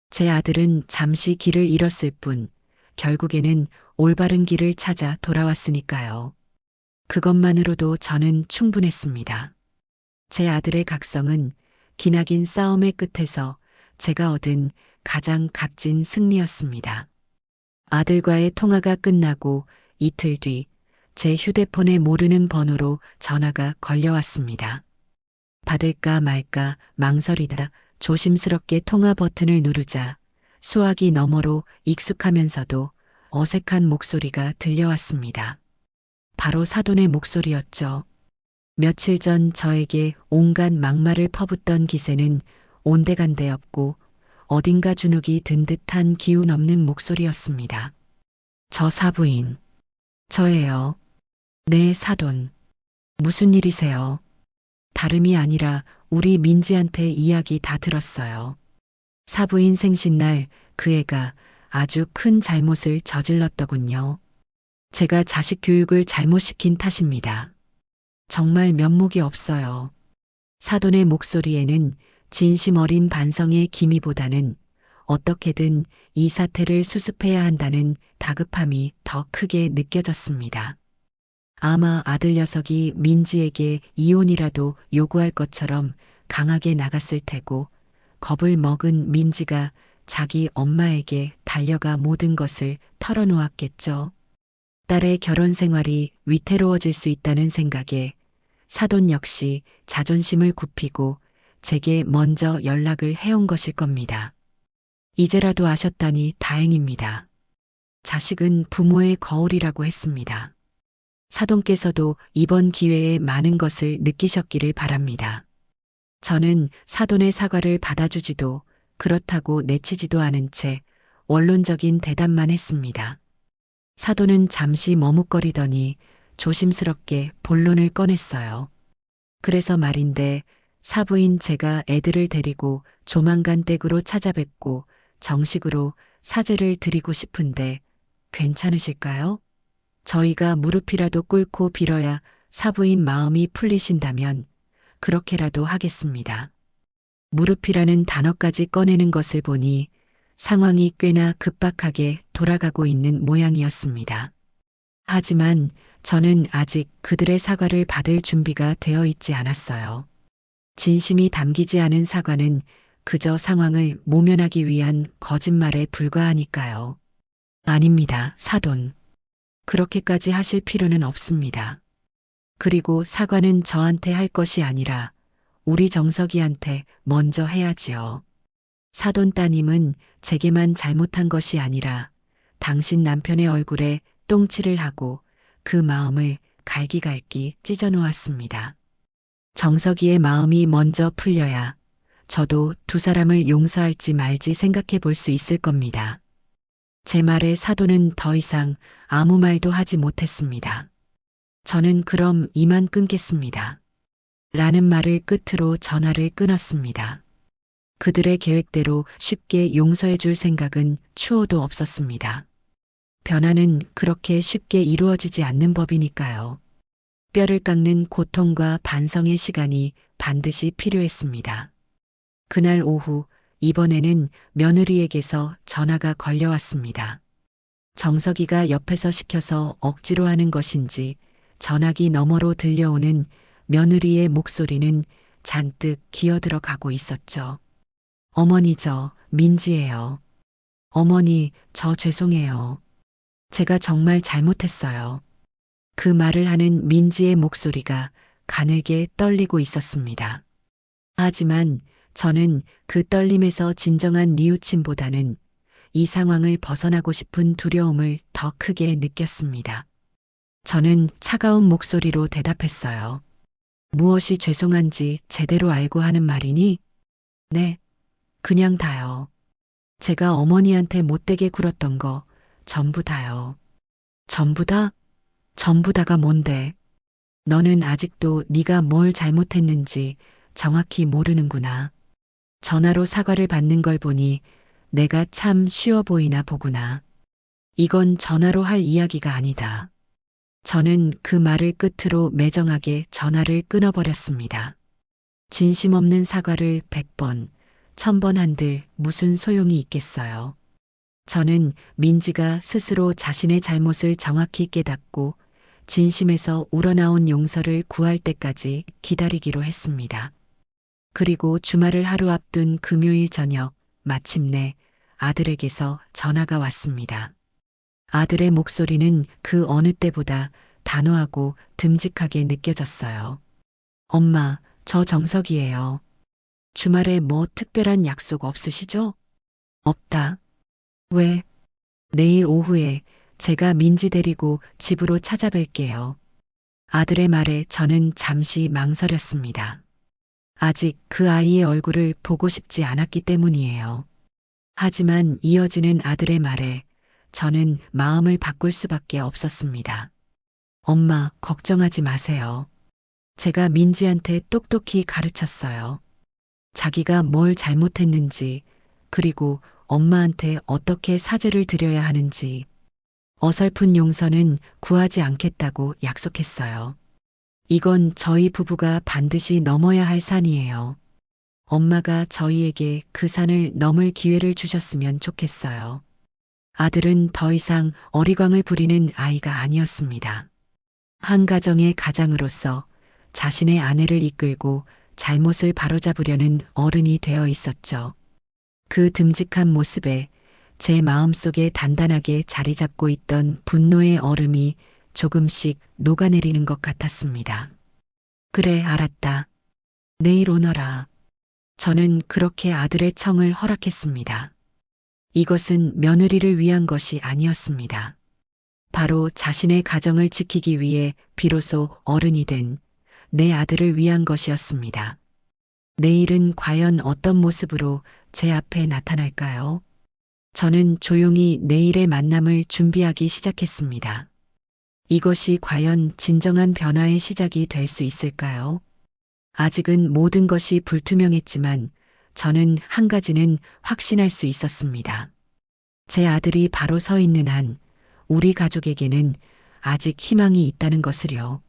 제 아들은 잠시 길을 잃었을 뿐 결국에는 올바른 길을 찾아 돌아왔으니까요. 그것만으로도 저는 충분했습니다. 제 아들의 각성은 기나긴 싸움의 끝에서 제가 얻은 가장 값진 승리였습니다. 아들과의 통화가 끝나고 이틀 뒤 제 휴대폰에 모르는 번호로 전화가 걸려왔습니다. 받을까 말까 망설이다 조심스럽게 통화 버튼을 누르자 수화기 너머로 익숙하면서도 어색한 목소리가 들려왔습니다. 바로 사돈의 목소리였죠. 며칠 전 저에게 온갖 막말을 퍼붓던 기세는 온데간데 없고 어딘가 주눅이 든 듯한 기운 없는 목소리였습니다. 저 사부인. 저예요. 네, 사돈. 무슨 일이세요? 다름이 아니라 우리 민지한테 이야기 다 들었어요. 사부인 생신날 그 애가 아주 큰 잘못을 저질렀더군요. 제가 자식 교육을 잘못 시킨 탓입니다. 정말 면목이 없어요. 사돈의 목소리에는 진심 어린 반성의 기미보다는 어떻게든 이 사태를 수습해야 한다는 다급함이 더 크게 느껴졌습니다. 아마 아들 녀석이 민지에게 이혼이라도 요구할 것처럼 강하게 나갔을 테고 겁을 먹은 민지가 자기 엄마에게 달려가 모든 것을 털어놓았겠죠. 딸의 결혼 생활이 위태로워질 수 있다는 생각에 사돈 역시 자존심을 굽히고 제게 먼저 연락을 해온 것일 겁니다. 이제라도 아셨다니 다행입니다. 자식은 부모의 거울이라고 했습니다. 사돈께서도 이번 기회에 많은 것을 느끼셨기를 바랍니다. 저는 사돈의 사과를 받아주지도 그렇다고 내치지도 않은 채 원론적인 대답만 했습니다. 사돈은 잠시 머뭇거리더니 조심스럽게 본론을 꺼냈어요. 그래서 말인데 사부인 제가 애들을 데리고 조만간 댁으로 찾아뵙고 정식으로 사죄를 드리고 싶은데 괜찮으실까요? 저희가 무릎이라도 꿇고 빌어야 사부인 마음이 풀리신다면 그렇게라도 하겠습니다. 무릎이라는 단어까지 꺼내는 것을 보니 상황이 꽤나 급박하게 돌아가고 있는 모양이었습니다. 하지만 저는 아직 그들의 사과를 받을 준비가 되어 있지 않았어요. 진심이 담기지 않은 사과는 그저 상황을 모면하기 위한 거짓말에 불과하니까요. 아닙니다, 사돈. 그렇게까지 하실 필요는 없습니다. 그리고 사과는 저한테 할 것이 아니라 우리 정석이한테 먼저 해야지요. 사돈 따님은 제게만 잘못한 것이 아니라 당신 남편의 얼굴에 똥칠을 하고 그 마음을 갈기갈기 찢어놓았습니다. 정석이의 마음이 먼저 풀려야 저도 두 사람을 용서할지 말지 생각해 볼 수 있을 겁니다. 제 말에 사돈은 더 이상 아무 말도 하지 못했습니다. 저는 그럼 이만 끊겠습니다. 라는 말을 끝으로 전화를 끊었습니다. 그들의 계획대로 쉽게 용서해 줄 생각은 추호도 없었습니다. 변화는 그렇게 쉽게 이루어지지 않는 법이니까요. 뼈를 깎는 고통과 반성의 시간이 반드시 필요했습니다. 그날 오후 이번에는 며느리에게서 전화가 걸려왔습니다. 정석이가 옆에서 시켜서 억지로 하는 것인지 전화기 너머로 들려오는 며느리의 목소리는 잔뜩 기어들어 가고 있었죠. 어머니 저 민지예요. 어머니 저 죄송해요. 제가 정말 잘못했어요. 그 말을 하는 민지의 목소리가 가늘게 떨리고 있었습니다. 하지만 저는 그 떨림에서 진정한 뉘우침보다는 이 상황을 벗어나고 싶은 두려움을 더 크게 느꼈습니다. 저는 차가운 목소리로 대답했어요. 무엇이 죄송한지 제대로 알고 하는 말이니? 네, 그냥 다요. 제가 어머니한테 못되게 굴었던 거 전부 다요. 전부 다? 전부 다가 뭔데? 너는 아직도 네가 뭘 잘못했는지 정확히 모르는구나. 전화로 사과를 받는 걸 보니 내가 참 쉬워 보이나 보구나. 이건 전화로 할 이야기가 아니다. 저는 그 말을 끝으로 매정하게 전화를 끊어버렸습니다. 진심 없는 사과를 100번, 1000번 한들 무슨 소용이 있겠어요. 저는 민지가 스스로 자신의 잘못을 정확히 깨닫고 진심에서 우러나온 용서를 구할 때까지 기다리기로 했습니다. 그리고 주말을 하루 앞둔 금요일 저녁, 마침내 아들에게서 전화가 왔습니다. 아들의 목소리는 그 어느 때보다 단호하고 듬직하게 느껴졌어요. 엄마, 저 정석이에요. 주말에 뭐 특별한 약속 없으시죠? 없다. 왜? 내일 오후에 제가 민지 데리고 집으로 찾아뵐게요. 아들의 말에 저는 잠시 망설였습니다. 아직 그 아이의 얼굴을 보고 싶지 않았기 때문이에요. 하지만 이어지는 아들의 말에 저는 마음을 바꿀 수밖에 없었습니다. 엄마, 걱정하지 마세요. 제가 민지한테 똑똑히 가르쳤어요. 자기가 뭘 잘못했는지, 그리고 엄마한테 어떻게 사죄를 드려야 하는지, 어설픈 용서는 구하지 않겠다고 약속했어요. 이건 저희 부부가 반드시 넘어야 할 산이에요. 엄마가 저희에게 그 산을 넘을 기회를 주셨으면 좋겠어요. 아들은 더 이상 어리광을 부리는 아이가 아니었습니다. 한 가정의 가장으로서 자신의 아내를 이끌고 잘못을 바로잡으려는 어른이 되어 있었죠. 그 듬직한 모습에 제 마음속에 단단하게 자리 잡고 있던 분노의 얼음이 조금씩 녹아내리는 것 같았습니다. 그래, 알았다. 내일 오너라. 저는 그렇게 아들의 청을 허락했습니다. 이것은 며느리를 위한 것이 아니었습니다. 바로 자신의 가정을 지키기 위해 비로소 어른이 된 내 아들을 위한 것이었습니다. 내일은 과연 어떤 모습으로 제 앞에 나타날까요? 저는 조용히 내일의 만남을 준비하기 시작했습니다. 이것이 과연 진정한 변화의 시작이 될 수 있을까요? 아직은 모든 것이 불투명했지만 저는 한 가지는 확신할 수 있었습니다. 제 아들이 바로 서 있는 한 우리 가족에게는 아직 희망이 있다는 것을요.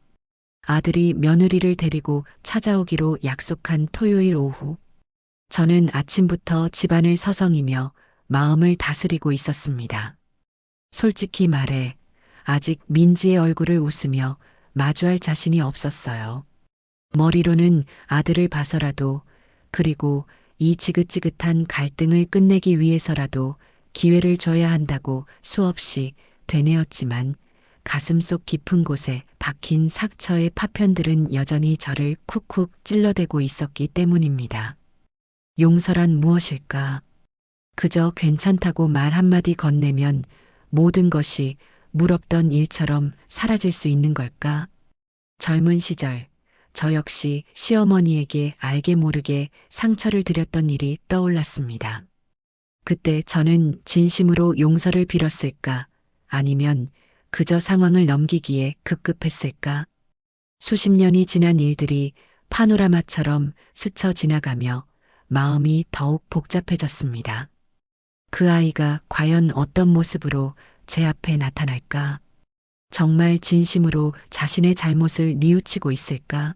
아들이 며느리를 데리고 찾아오기로 약속한 토요일 오후. 저는 아침부터 집안을 서성이며 마음을 다스리고 있었습니다. 솔직히 말해 아직 민지의 얼굴을 웃으며 마주할 자신이 없었어요. 머리로는 아들을 봐서라도, 그리고 이 지긋지긋한 갈등을 끝내기 위해서라도 기회를 줘야 한다고 수없이 되뇌었지만 가슴속 깊은 곳에 박힌 상처의 파편들은 여전히 저를 쿡쿡 찔러대고 있었기 때문입니다. 용서란 무엇일까? 그저 괜찮다고 말 한마디 건네면 모든 것이 물 없던 일처럼 사라질 수 있는 걸까? 젊은 시절 저 역시 시어머니에게 알게 모르게 상처를 드렸던 일이 떠올랐습니다. 그때 저는 진심으로 용서를 빌었을까? 아니면 그저 상황을 넘기기에 급급했을까? 수십 년이 지난 일들이 파노라마처럼 스쳐 지나가며 마음이 더욱 복잡해졌습니다. 그 아이가 과연 어떤 모습으로 제 앞에 나타날까? 정말 진심으로 자신의 잘못을 뉘우치고 있을까?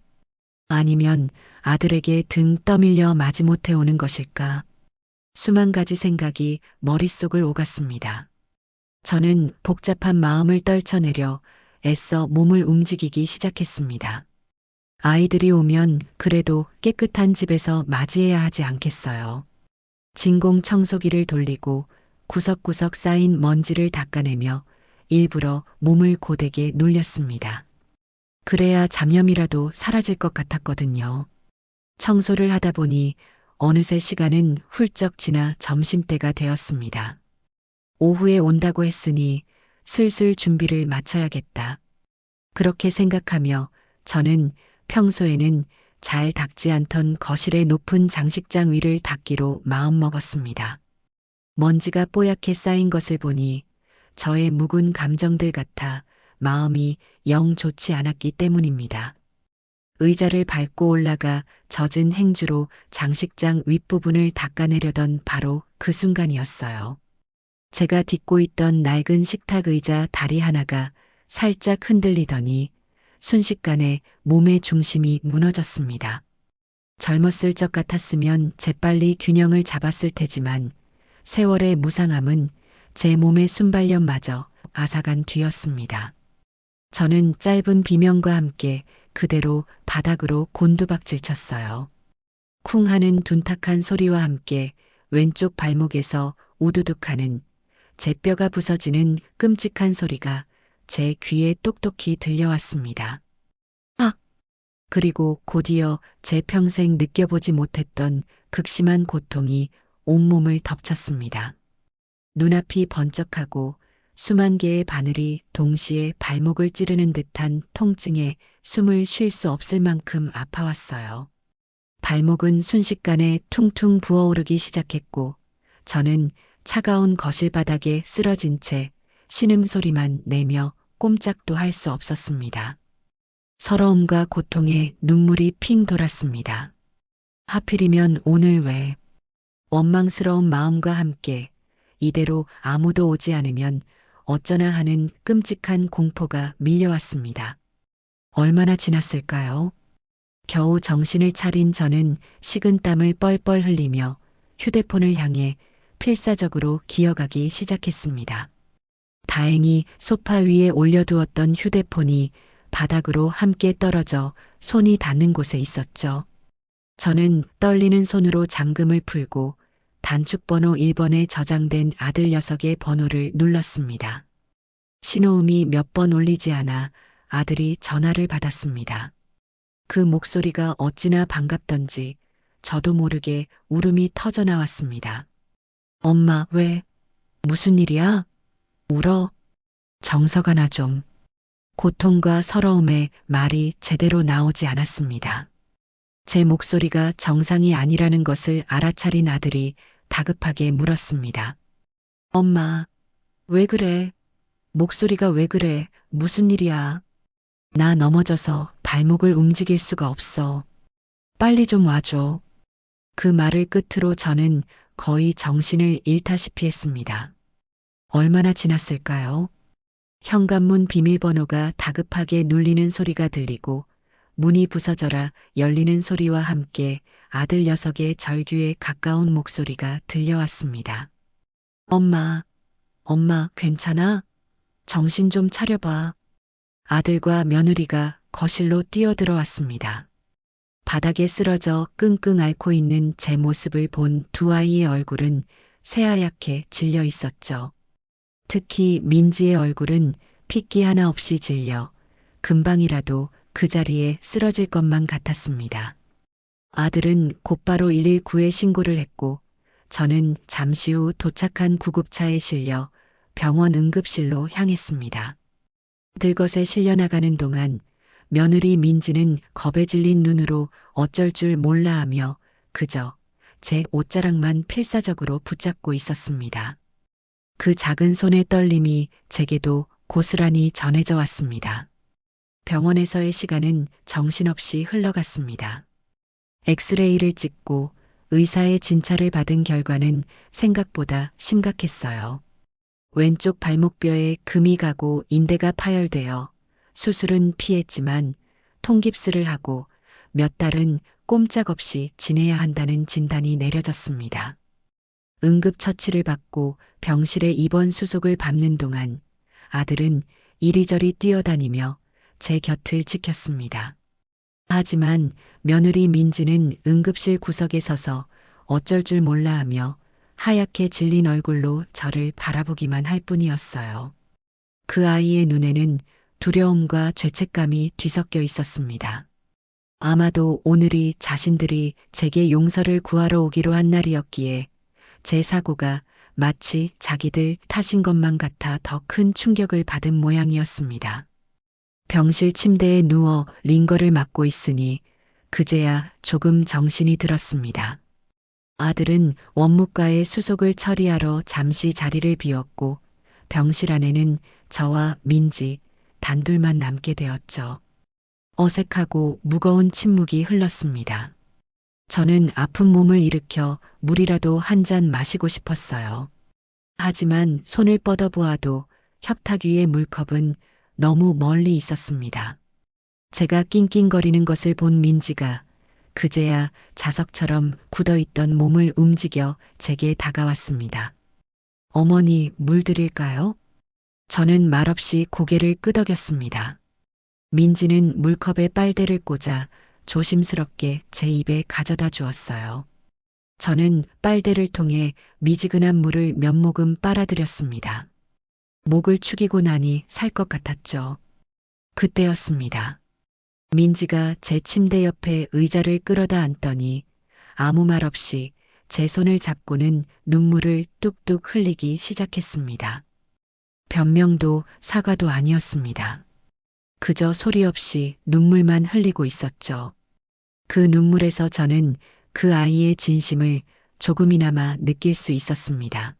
아니면 아들에게 등 떠밀려 마지못해 오는 것일까? 수만 가지 생각이 머릿속을 오갔습니다. 저는 복잡한 마음을 떨쳐내려 애써 몸을 움직이기 시작했습니다. 아이들이 오면 그래도 깨끗한 집에서 맞이해야 하지 않겠어요. 진공 청소기를 돌리고 구석구석 쌓인 먼지를 닦아내며 일부러 몸을 고되게 놀렸습니다. 그래야 잡념이라도 사라질 것 같았거든요. 청소를 하다 보니 어느새 시간은 훌쩍 지나 점심때가 되었습니다. 오후에 온다고 했으니 슬슬 준비를 마쳐야겠다. 그렇게 생각하며 저는 평소에는 잘 닦지 않던 거실의 높은 장식장 위를 닦기로 마음먹었습니다. 먼지가 뽀얗게 쌓인 것을 보니 저의 묵은 감정들 같아 마음이 영 좋지 않았기 때문입니다. 의자를 밟고 올라가 젖은 행주로 장식장 윗부분을 닦아내려던 바로 그 순간이었어요. 제가 딛고 있던 낡은 식탁 의자 다리 하나가 살짝 흔들리더니 순식간에 몸의 중심이 무너졌습니다. 젊었을 적 같았으면 재빨리 균형을 잡았을 테지만 세월의 무상함은 제 몸의 순발력마저 앗아간 뒤였습니다. 저는 짧은 비명과 함께 그대로 바닥으로 곤두박질 쳤어요. 쿵 하는 둔탁한 소리와 함께 왼쪽 발목에서 우두둑하는 제 뼈가 부서지는 끔찍한 소리가 제 귀에 똑똑히 들려왔습니다. 아! 그리고 곧이어 제 평생 느껴보지 못했던 극심한 고통이 온몸을 덮쳤습니다. 눈앞이 번쩍하고 수만 개의 바늘이 동시에 발목을 찌르는 듯한 통증에 숨을 쉴 수 없을 만큼 아파왔어요. 발목은 순식간에 퉁퉁 부어오르기 시작했고 저는 차가운 거실 바닥에 쓰러진 채 신음소리만 내며 꼼짝도 할 수 없었습니다. 서러움과 고통에 눈물이 핑 돌았습니다. 하필이면 오늘 왜? 원망스러운 마음과 함께 이대로 아무도 오지 않으면 어쩌나 하는 끔찍한 공포가 밀려왔습니다. 얼마나 지났을까요? 겨우 정신을 차린 저는 식은땀을 뻘뻘 흘리며 휴대폰을 향해 필사적으로 기어가기 시작했습니다. 다행히 소파 위에 올려두었던 휴대폰이 바닥으로 함께 떨어져 손이 닿는 곳에 있었죠. 저는 떨리는 손으로 잠금을 풀고 단축번호 1번에 저장된 아들 녀석의 번호를 눌렀습니다. 신호음이 몇 번 울리지 않아 아들이 전화를 받았습니다. 그 목소리가 어찌나 반갑던지 저도 모르게 울음이 터져 나왔습니다. 엄마, 왜? 무슨 일이야? 울어? 정서가 나 좀. 고통과 서러움에 말이 제대로 나오지 않았습니다. 제 목소리가 정상이 아니라는 것을 알아차린 아들이 다급하게 물었습니다. 엄마, 왜 그래? 목소리가 왜 그래? 무슨 일이야? 나 넘어져서 발목을 움직일 수가 없어. 빨리 좀 와줘. 그 말을 끝으로 저는 거의 정신을 잃다시피 했습니다. 얼마나 지났을까요? 현관문 비밀번호가 다급하게 눌리는 소리가 들리고 문이 부서져라 열리는 소리와 함께 아들 녀석의 절규에 가까운 목소리가 들려왔습니다. 엄마, 엄마 괜찮아? 정신 좀 차려봐. 아들과 며느리가 거실로 뛰어들어왔습니다. 바닥에 쓰러져 끙끙 앓고 있는 제 모습을 본 두 아이의 얼굴은 새하얗게 질려 있었죠. 특히 민지의 얼굴은 핏기 하나 없이 질려 금방이라도 그 자리에 쓰러질 것만 같았습니다. 아들은 곧바로 119에 신고를 했고 저는 잠시 후 도착한 구급차에 실려 병원 응급실로 향했습니다. 들것에 실려나가는 동안 며느리 민지는 겁에 질린 눈으로 어쩔 줄 몰라 하며 그저 제 옷자락만 필사적으로 붙잡고 있었습니다. 그 작은 손의 떨림이 제게도 고스란히 전해져 왔습니다. 병원에서의 시간은 정신없이 흘러갔습니다. 엑스레이를 찍고 의사의 진찰을 받은 결과는 생각보다 심각했어요. 왼쪽 발목뼈에 금이 가고 인대가 파열되어 수술은 피했지만 통깁스를 하고 몇 달은 꼼짝없이 지내야 한다는 진단이 내려졌습니다. 응급처치를 받고 병실에 입원 수속을 밟는 동안 아들은 이리저리 뛰어다니며 제 곁을 지켰습니다. 하지만 며느리 민지는 응급실 구석에 서서 어쩔 줄 몰라 하며 하얗게 질린 얼굴로 저를 바라보기만 할 뿐이었어요. 그 아이의 눈에는 두려움과 죄책감이 뒤섞여 있었습니다. 아마도 오늘이 자신들이 제게 용서를 구하러 오기로 한 날이었기에 제 사고가 마치 자기들 탓인 것만 같아 더 큰 충격을 받은 모양이었습니다. 병실 침대에 누워 링거를 맞고 있으니 그제야 조금 정신이 들었습니다. 아들은 원무과에 수속을 처리하러 잠시 자리를 비웠고 병실 안에는 저와 민지 단둘만 남게 되었죠. 어색하고 무거운 침묵이 흘렀습니다. 저는 아픈 몸을 일으켜 물이라도 한 잔 마시고 싶었어요. 하지만 손을 뻗어보아도 협탁 위의 물컵은 너무 멀리 있었습니다. 제가 낑낑거리는 것을 본 민지가 그제야 자석처럼 굳어있던 몸을 움직여 제게 다가왔습니다. 어머니, 물 드릴까요? 저는 말없이 고개를 끄덕였습니다. 민지는 물컵에 빨대를 꽂아 조심스럽게 제 입에 가져다 주었어요. 저는 빨대를 통해 미지근한 물을 몇 모금 빨아들였습니다. 목을 축이고 나니 살 것 같았죠. 그때였습니다. 민지가 제 침대 옆에 의자를 끌어다 앉더니 아무 말 없이 제 손을 잡고는 눈물을 뚝뚝 흘리기 시작했습니다. 변명도 사과도 아니었습니다. 그저 소리 없이 눈물만 흘리고 있었죠. 그 눈물에서 저는 그 아이의 진심을 조금이나마 느낄 수 있었습니다.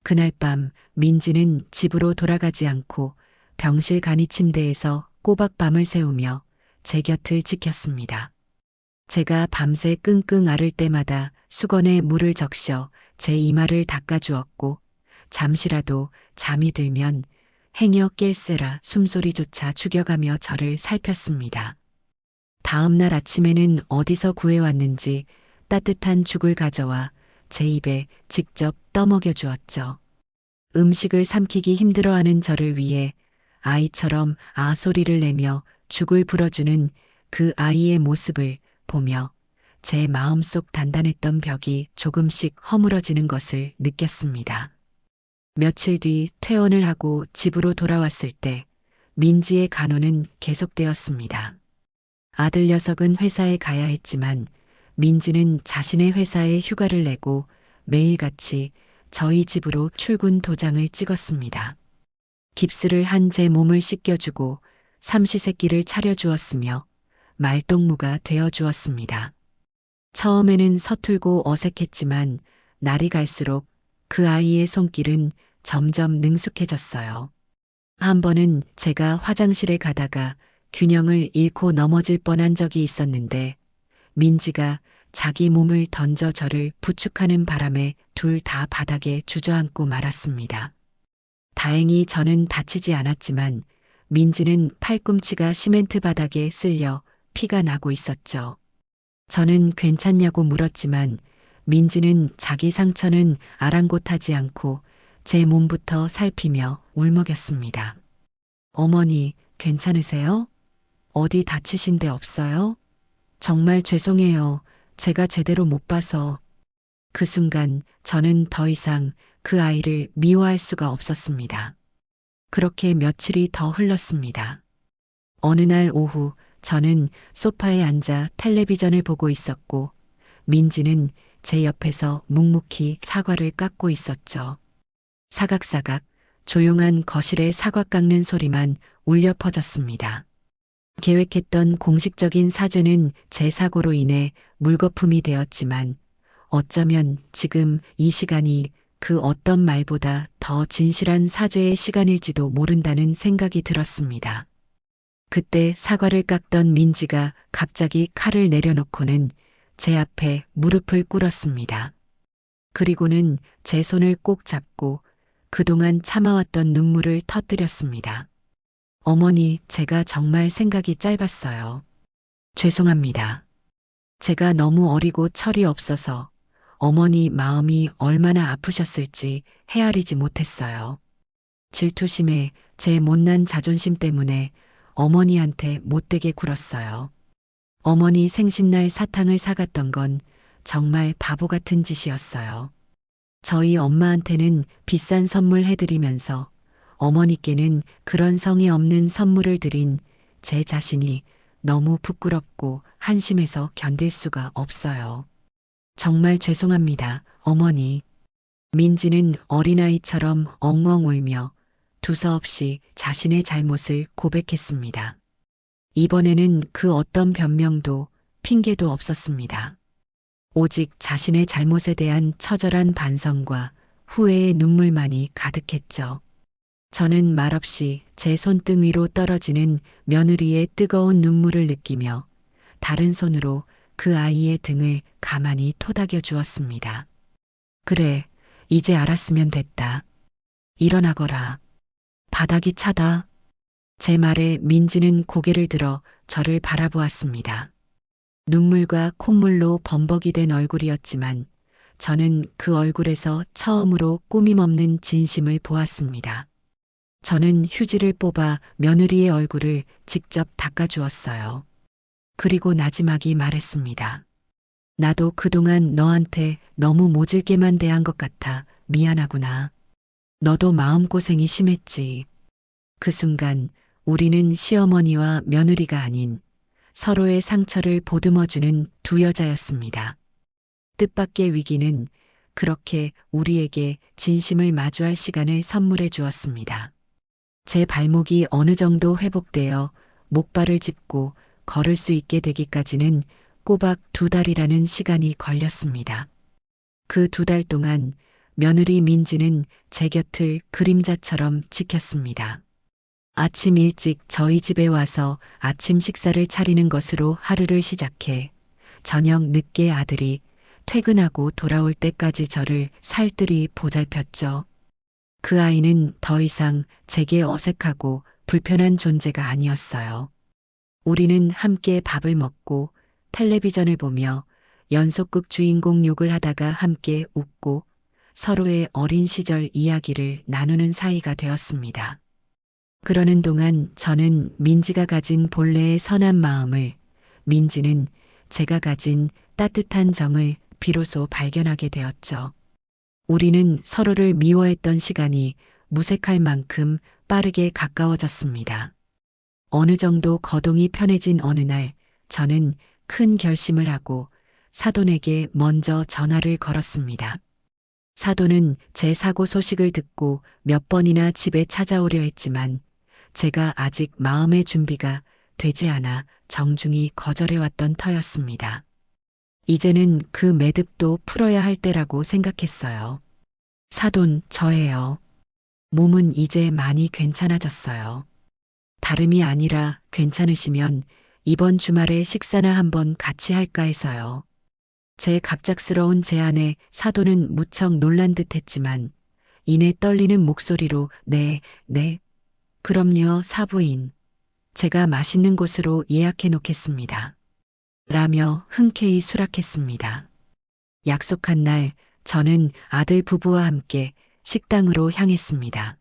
그날 밤 민지는 집으로 돌아가지 않고 병실 간이 침대에서 꼬박 밤을 새우며 제 곁을 지켰습니다. 제가 밤새 끙끙 앓을 때마다 수건에 물을 적셔 제 이마를 닦아주었고 잠시라도 잠이 들면 행여 깰세라 숨소리조차 죽여가며 저를 살폈습니다. 다음 날 아침에는 어디서 구해왔는지 따뜻한 죽을 가져와 제 입에 직접 떠먹여 주었죠. 음식을 삼키기 힘들어하는 저를 위해 아이처럼 아 소리를 내며 죽을 불어주는 그 아이의 모습을 보며 제 마음속 단단했던 벽이 조금씩 허물어지는 것을 느꼈습니다. 며칠 뒤 퇴원을 하고 집으로 돌아왔을 때 민지의 간호는 계속되었습니다. 아들 녀석은 회사에 가야 했지만 민지는 자신의 회사에 휴가를 내고 매일같이 저희 집으로 출근 도장을 찍었습니다. 깁스를 한 제 몸을 씻겨주고 삼시세끼를 차려주었으며 말동무가 되어주었습니다. 처음에는 서툴고 어색했지만 날이 갈수록 그 아이의 손길은 점점 능숙해졌어요. 한 번은 제가 화장실에 가다가 균형을 잃고 넘어질 뻔한 적이 있었는데 민지가 자기 몸을 던져 저를 부축하는 바람에 둘 다 바닥에 주저앉고 말았습니다. 다행히 저는 다치지 않았지만 민지는 팔꿈치가 시멘트 바닥에 쓸려 피가 나고 있었죠. 저는 괜찮냐고 물었지만 민지는 자기 상처는 아랑곳하지 않고 제 몸부터 살피며 울먹였습니다. 어머니, 괜찮으세요? 어디 다치신 데 없어요? 정말 죄송해요. 제가 제대로 못 봐서. 그 순간 저는 더 이상 그 아이를 미워할 수가 없었습니다. 그렇게 며칠이 더 흘렀습니다. 어느 날 오후 저는 소파에 앉아 텔레비전을 보고 있었고 민지는 제 옆에서 묵묵히 사과를 깎고 있었죠. 사각사각 조용한 거실의 사과 깎는 소리만 울려 퍼졌습니다. 계획했던 공식적인 사죄는 제 사고로 인해 물거품이 되었지만 어쩌면 지금 이 시간이 그 어떤 말보다 더 진실한 사죄의 시간일지도 모른다는 생각이 들었습니다. 그때 사과를 깎던 민지가 갑자기 칼을 내려놓고는 제 앞에 무릎을 꿇었습니다. 그리고는 제 손을 꼭 잡고 그동안 참아왔던 눈물을 터뜨렸습니다. 어머니, 제가 정말 생각이 짧았어요. 죄송합니다. 제가 너무 어리고 철이 없어서 어머니 마음이 얼마나 아프셨을지 헤아리지 못했어요. 질투심에 제 못난 자존심 때문에 어머니한테 못되게 굴었어요. 어머니 생신날 사탕을 사갔던 건 정말 바보 같은 짓이었어요. 저희 엄마한테는 비싼 선물 해드리면서 어머니께는 그런 성의 없는 선물을 드린 제 자신이 너무 부끄럽고 한심해서 견딜 수가 없어요. 정말 죄송합니다, 어머니. 민지는 어린아이처럼 엉엉 울며 두서없이 자신의 잘못을 고백했습니다. 이번에는 그 어떤 변명도 핑계도 없었습니다. 오직 자신의 잘못에 대한 처절한 반성과 후회의 눈물만이 가득했죠. 저는 말없이 제 손등 위로 떨어지는 며느리의 뜨거운 눈물을 느끼며 다른 손으로 그 아이의 등을 가만히 토닥여 주었습니다. 그래, 이제 알았으면 됐다. 일어나거라. 바닥이 차다. 제 말에 민지는 고개를 들어 저를 바라보았습니다. 눈물과 콧물로 범벅이 된 얼굴이었지만 저는 그 얼굴에서 처음으로 꾸밈 없는 진심을 보았습니다. 저는 휴지를 뽑아 며느리의 얼굴을 직접 닦아주었어요. 그리고 나지막이 말했습니다. 나도 그동안 너한테 너무 모질게만 대한 것 같아 미안하구나. 너도 마음고생이 심했지. 그 순간 우리는 시어머니와 며느리가 아닌 서로의 상처를 보듬어주는 두 여자였습니다. 뜻밖의 위기는 그렇게 우리에게 진심을 마주할 시간을 선물해 주었습니다. 제 발목이 어느 정도 회복되어 목발을 짚고 걸을 수 있게 되기까지는 꼬박 2달이라는 시간이 걸렸습니다. 그 2달 동안 며느리 민지는 제 곁을 그림자처럼 지켰습니다. 아침 일찍 저희 집에 와서 아침 식사를 차리는 것으로 하루를 시작해 저녁 늦게 아들이 퇴근하고 돌아올 때까지 저를 살뜰히 보살폈죠. 그 아이는 더 이상 제게 어색하고 불편한 존재가 아니었어요. 우리는 함께 밥을 먹고 텔레비전을 보며 연속극 주인공 욕을 하다가 함께 웃고 서로의 어린 시절 이야기를 나누는 사이가 되었습니다. 그러는 동안 저는 민지가 가진 본래의 선한 마음을, 민지는 제가 가진 따뜻한 정을 비로소 발견하게 되었죠. 우리는 서로를 미워했던 시간이 무색할 만큼 빠르게 가까워졌습니다. 어느 정도 거동이 편해진 어느 날 저는 큰 결심을 하고 사돈에게 먼저 전화를 걸었습니다. 사돈은 제 사고 소식을 듣고 몇 번이나 집에 찾아오려 했지만 제가 아직 마음의 준비가 되지 않아 정중히 거절해왔던 터였습니다. 이제는 그 매듭도 풀어야 할 때라고 생각했어요. 사돈, 저예요. 몸은 이제 많이 괜찮아졌어요. 다름이 아니라 괜찮으시면 이번 주말에 식사나 한번 같이 할까 해서요. 제 갑작스러운 제안에 사돈은 무척 놀란 듯 했지만 이내 떨리는 목소리로 네, 그럼요, 사부인. 제가 맛있는 곳으로 예약해 놓겠습니다. 라며 흔쾌히 수락했습니다. 약속한 날 저는 아들 부부와 함께 식당으로 향했습니다.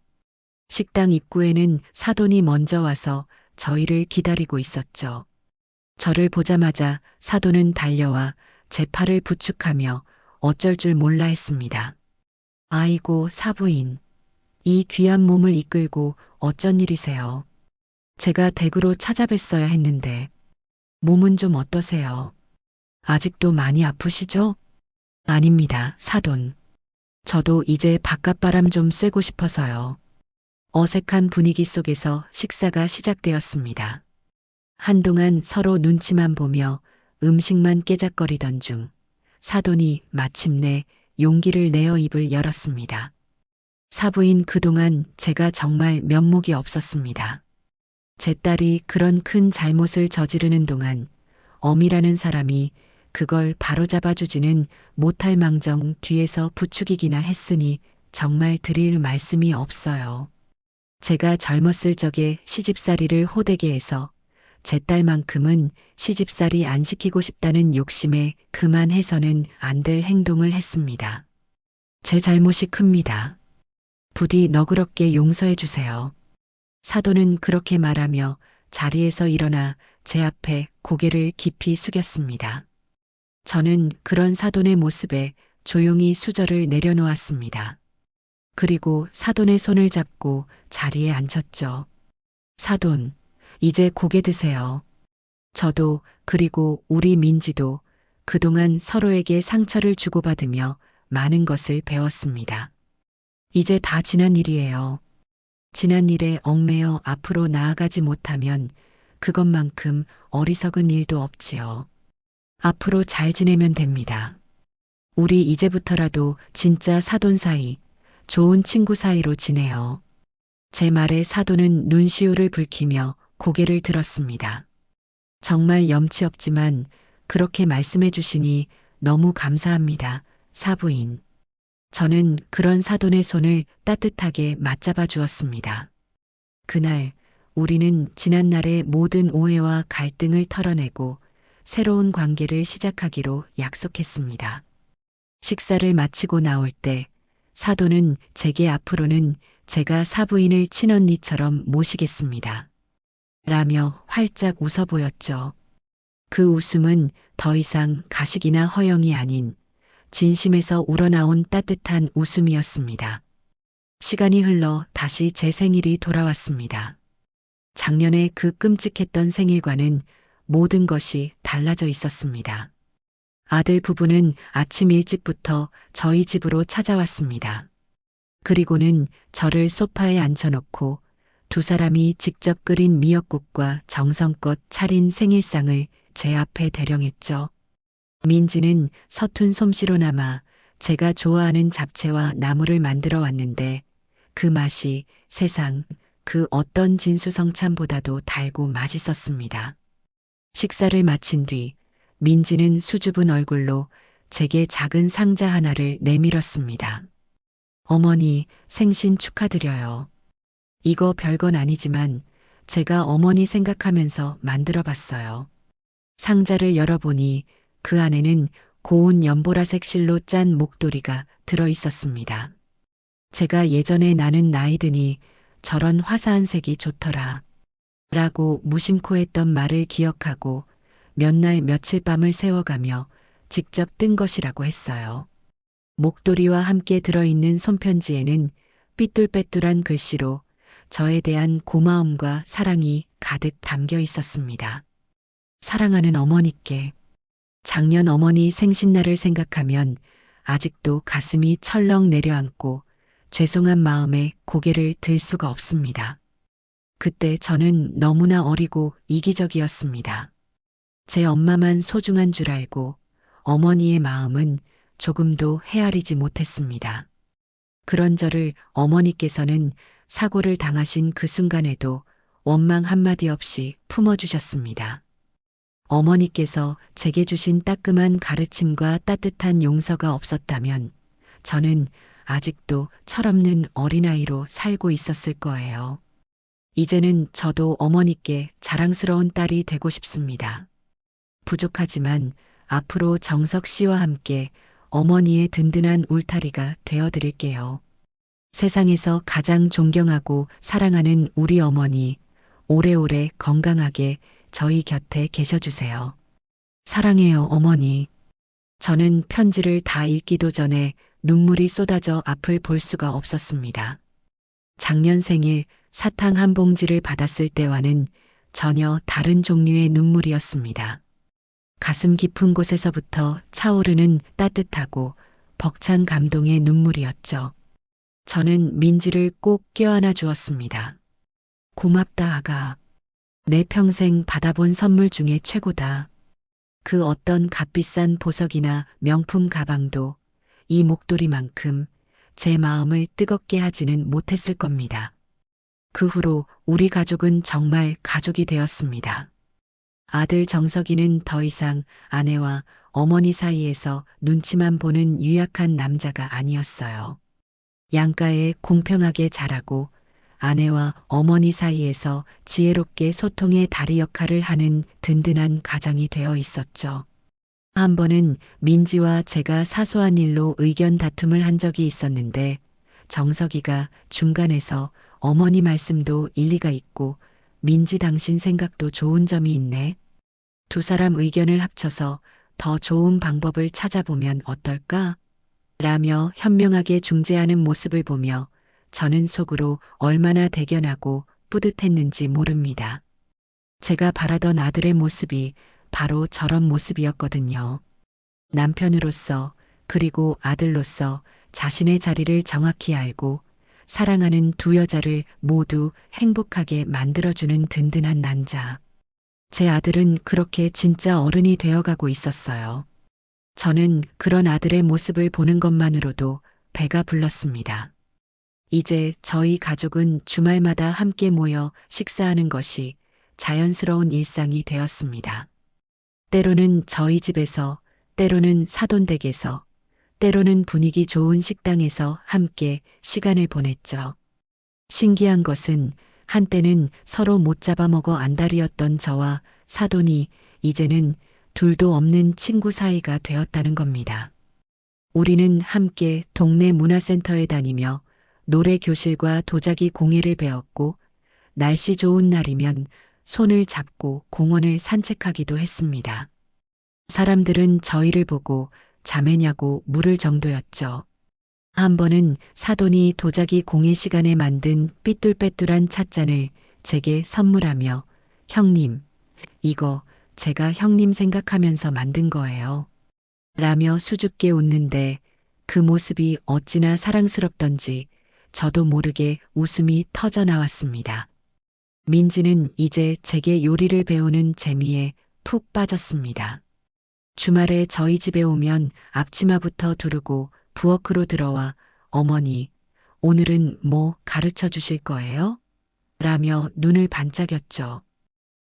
식당 입구에는 사돈이 먼저 와서 저희를 기다리고 있었죠. 저를 보자마자 사돈은 달려와 제 팔을 부축하며 어쩔 줄 몰라 했습니다. 아이고, 사부인. 이 귀한 몸을 이끌고 어쩐 일이세요? 제가 댁으로 찾아뵀어야 했는데 몸은 좀 어떠세요? 아직도 많이 아프시죠? 아닙니다, 사돈. 저도 이제 바깥바람 좀 쐬고 싶어서요. 어색한 분위기 속에서 식사가 시작되었습니다. 한동안 서로 눈치만 보며 음식만 깨작거리던 중 사돈이 마침내 용기를 내어 입을 열었습니다. 사부인, 그동안 제가 정말 면목이 없었습니다. 제 딸이 그런 큰 잘못을 저지르는 동안 엄이라는 사람이 그걸 바로잡아주지는 못할 망정 뒤에서 부추기기나 했으니 정말 드릴 말씀이 없어요. 제가 젊었을 적에 시집살이를 호되게 해서 제 딸만큼은 시집살이 안 시키고 싶다는 욕심에 그만해서는 안 될 행동을 했습니다. 제 잘못이 큽니다. 부디 너그럽게 용서해 주세요. 사돈은 그렇게 말하며 자리에서 일어나 제 앞에 고개를 깊이 숙였습니다. 저는 그런 사돈의 모습에 조용히 수저를 내려놓았습니다. 그리고 사돈의 손을 잡고 자리에 앉혔죠. 사돈, 이제 고개 드세요. 저도 그리고 우리 민지도 그동안 서로에게 상처를 주고받으며 많은 것을 배웠습니다. 이제 다 지난 일이에요. 지난 일에 얽매여 앞으로 나아가지 못하면 그것만큼 어리석은 일도 없지요. 앞으로 잘 지내면 됩니다. 우리 이제부터라도 진짜 사돈 사이, 좋은 친구 사이로 지내요. 제 말에 사돈은 눈시울을 붉히며 고개를 들었습니다. 정말 염치 없지만 그렇게 말씀해 주시니 너무 감사합니다, 사부인. 저는 그런 사돈의 손을 따뜻하게 맞잡아 주었습니다. 그날 우리는 지난날의 모든 오해와 갈등을 털어내고 새로운 관계를 시작하기로 약속했습니다. 식사를 마치고 나올 때 사돈은 제게 앞으로는 제가 사부인을 친언니처럼 모시겠습니다. 라며 활짝 웃어 보였죠. 그 웃음은 더 이상 가식이나 허영이 아닌 진심에서 우러나온 따뜻한 웃음이었습니다. 시간이 흘러 다시 제 생일이 돌아왔습니다. 작년에 그 끔찍했던 생일과는 모든 것이 달라져 있었습니다. 아들 부부는 아침 일찍부터 저희 집으로 찾아왔습니다. 그리고는 저를 소파에 앉혀놓고 두 사람이 직접 끓인 미역국과 정성껏 차린 생일상을 제 앞에 대령했죠. 민지는 서툰 솜씨로나마 제가 좋아하는 잡채와 나물을 만들어 왔는데 그 맛이 세상 그 어떤 진수성찬보다도 달고 맛있었습니다. 식사를 마친 뒤 민지는 수줍은 얼굴로 제게 작은 상자 하나를 내밀었습니다. 어머니, 생신 축하드려요. 이거 별건 아니지만 제가 어머니 생각하면서 만들어 봤어요. 상자를 열어보니 그 안에는 고운 연보라색 실로 짠 목도리가 들어 있었습니다. 제가 예전에 나는 나이 드니 저런 화사한 색이 좋더라. 라고 무심코 했던 말을 기억하고 몇 날 며칠 밤을 새워가며 직접 뜬 것이라고 했어요. 목도리와 함께 들어있는 손편지에는 삐뚤빼뚤한 글씨로 저에 대한 고마움과 사랑이 가득 담겨 있었습니다. 사랑하는 어머니께. 작년 어머니 생신날을 생각하면 아직도 가슴이 철렁 내려앉고 죄송한 마음에 고개를 들 수가 없습니다. 그때 저는 너무나 어리고 이기적이었습니다. 제 엄마만 소중한 줄 알고 어머니의 마음은 조금도 헤아리지 못했습니다. 그런 저를 어머니께서는 사고를 당하신 그 순간에도 원망 한마디 없이 품어주셨습니다. 어머니께서 제게 주신 따끔한 가르침과 따뜻한 용서가 없었다면 저는 아직도 철없는 어린아이로 살고 있었을 거예요. 이제는 저도 어머니께 자랑스러운 딸이 되고 싶습니다. 부족하지만 앞으로 정석 씨와 함께 어머니의 든든한 울타리가 되어드릴게요. 세상에서 가장 존경하고 사랑하는 우리 어머니, 오래오래 건강하게 저희 곁에 계셔주세요. 사랑해요, 어머니. 저는 편지를 다 읽기도 전에 눈물이 쏟아져 앞을 볼 수가 없었습니다. 작년 생일 사탕 한 봉지를 받았을 때와는 전혀 다른 종류의 눈물이었습니다. 가슴 깊은 곳에서부터 차오르는 따뜻하고 벅찬 감동의 눈물이었죠. 저는 민지를 꼭 껴안아 주었습니다. 고맙다, 아가. 내 평생 받아본 선물 중에 최고다. 그 어떤 값비싼 보석이나 명품 가방도 이 목도리만큼 제 마음을 뜨겁게 하지는 못했을 겁니다. 그 후로 우리 가족은 정말 가족이 되었습니다. 아들 정석이는 더 이상 아내와 어머니 사이에서 눈치만 보는 유약한 남자가 아니었어요. 양가에 공평하게 자라고 아내와 어머니 사이에서 지혜롭게 소통의 다리 역할을 하는 든든한 가장이 되어 있었죠. 한 번은 민지와 제가 사소한 일로 의견 다툼을 한 적이 있었는데 정석이가 중간에서 어머니 말씀도 일리가 있고 민지 당신 생각도 좋은 점이 있네. 두 사람 의견을 합쳐서 더 좋은 방법을 찾아보면 어떨까? 라며 현명하게 중재하는 모습을 보며 저는 속으로 얼마나 대견하고 뿌듯했는지 모릅니다. 제가 바라던 아들의 모습이 바로 저런 모습이었거든요. 남편으로서 그리고 아들로서 자신의 자리를 정확히 알고 사랑하는 두 여자를 모두 행복하게 만들어주는 든든한 남자. 제 아들은 그렇게 진짜 어른이 되어가고 있었어요. 저는 그런 아들의 모습을 보는 것만으로도 배가 불렀습니다. 이제 저희 가족은 주말마다 함께 모여 식사하는 것이 자연스러운 일상이 되었습니다. 때로는 저희 집에서, 때로는 사돈댁에서, 때로는 분위기 좋은 식당에서 함께 시간을 보냈죠. 신기한 것은 한때는 서로 못 잡아먹어 안달이었던 저와 사돈이 이제는 둘도 없는 친구 사이가 되었다는 겁니다. 우리는 함께 동네 문화센터에 다니며 노래 교실과 도자기 공예를 배웠고 날씨 좋은 날이면 손을 잡고 공원을 산책하기도 했습니다. 사람들은 저희를 보고 자매냐고 물을 정도였죠. 한 번은 사돈이 도자기 공예 시간에 만든 삐뚤빼뚤한 찻잔을 제게 선물하며 형님, 이거 제가 형님 생각하면서 만든 거예요. 라며 수줍게 웃는데 그 모습이 어찌나 사랑스럽던지 저도 모르게 웃음이 터져 나왔습니다. 민지는 이제 제게 요리를 배우는 재미에 푹 빠졌습니다. 주말에 저희 집에 오면 앞치마부터 두르고 부엌으로 들어와 어머니, 오늘은 뭐 가르쳐 주실 거예요? 라며 눈을 반짝였죠.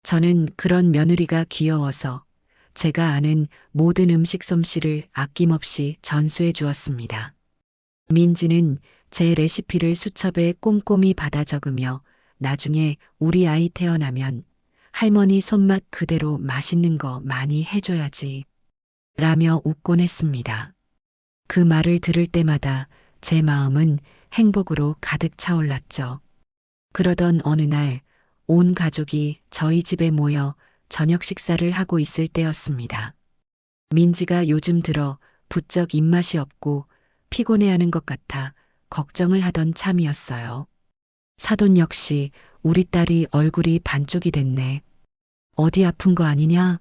저는 그런 며느리가 귀여워서 제가 아는 모든 음식 솜씨를 아낌없이 전수해 주었습니다. 민지는 제 레시피를 수첩에 꼼꼼히 받아 적으며 나중에 우리 아이 태어나면 할머니 손맛 그대로 맛있는 거 많이 해줘야지. 라며 웃곤 했습니다. 그 말을 들을 때마다 제 마음은 행복으로 가득 차올랐죠. 그러던 어느 날 온 가족이 저희 집에 모여 저녁 식사를 하고 있을 때였습니다. 민지가 요즘 들어 부쩍 입맛이 없고 피곤해하는 것 같아 걱정을 하던 참이었어요. 사돈 역시 우리 딸이 얼굴이 반쪽이 됐네. 어디 아픈 거 아니냐?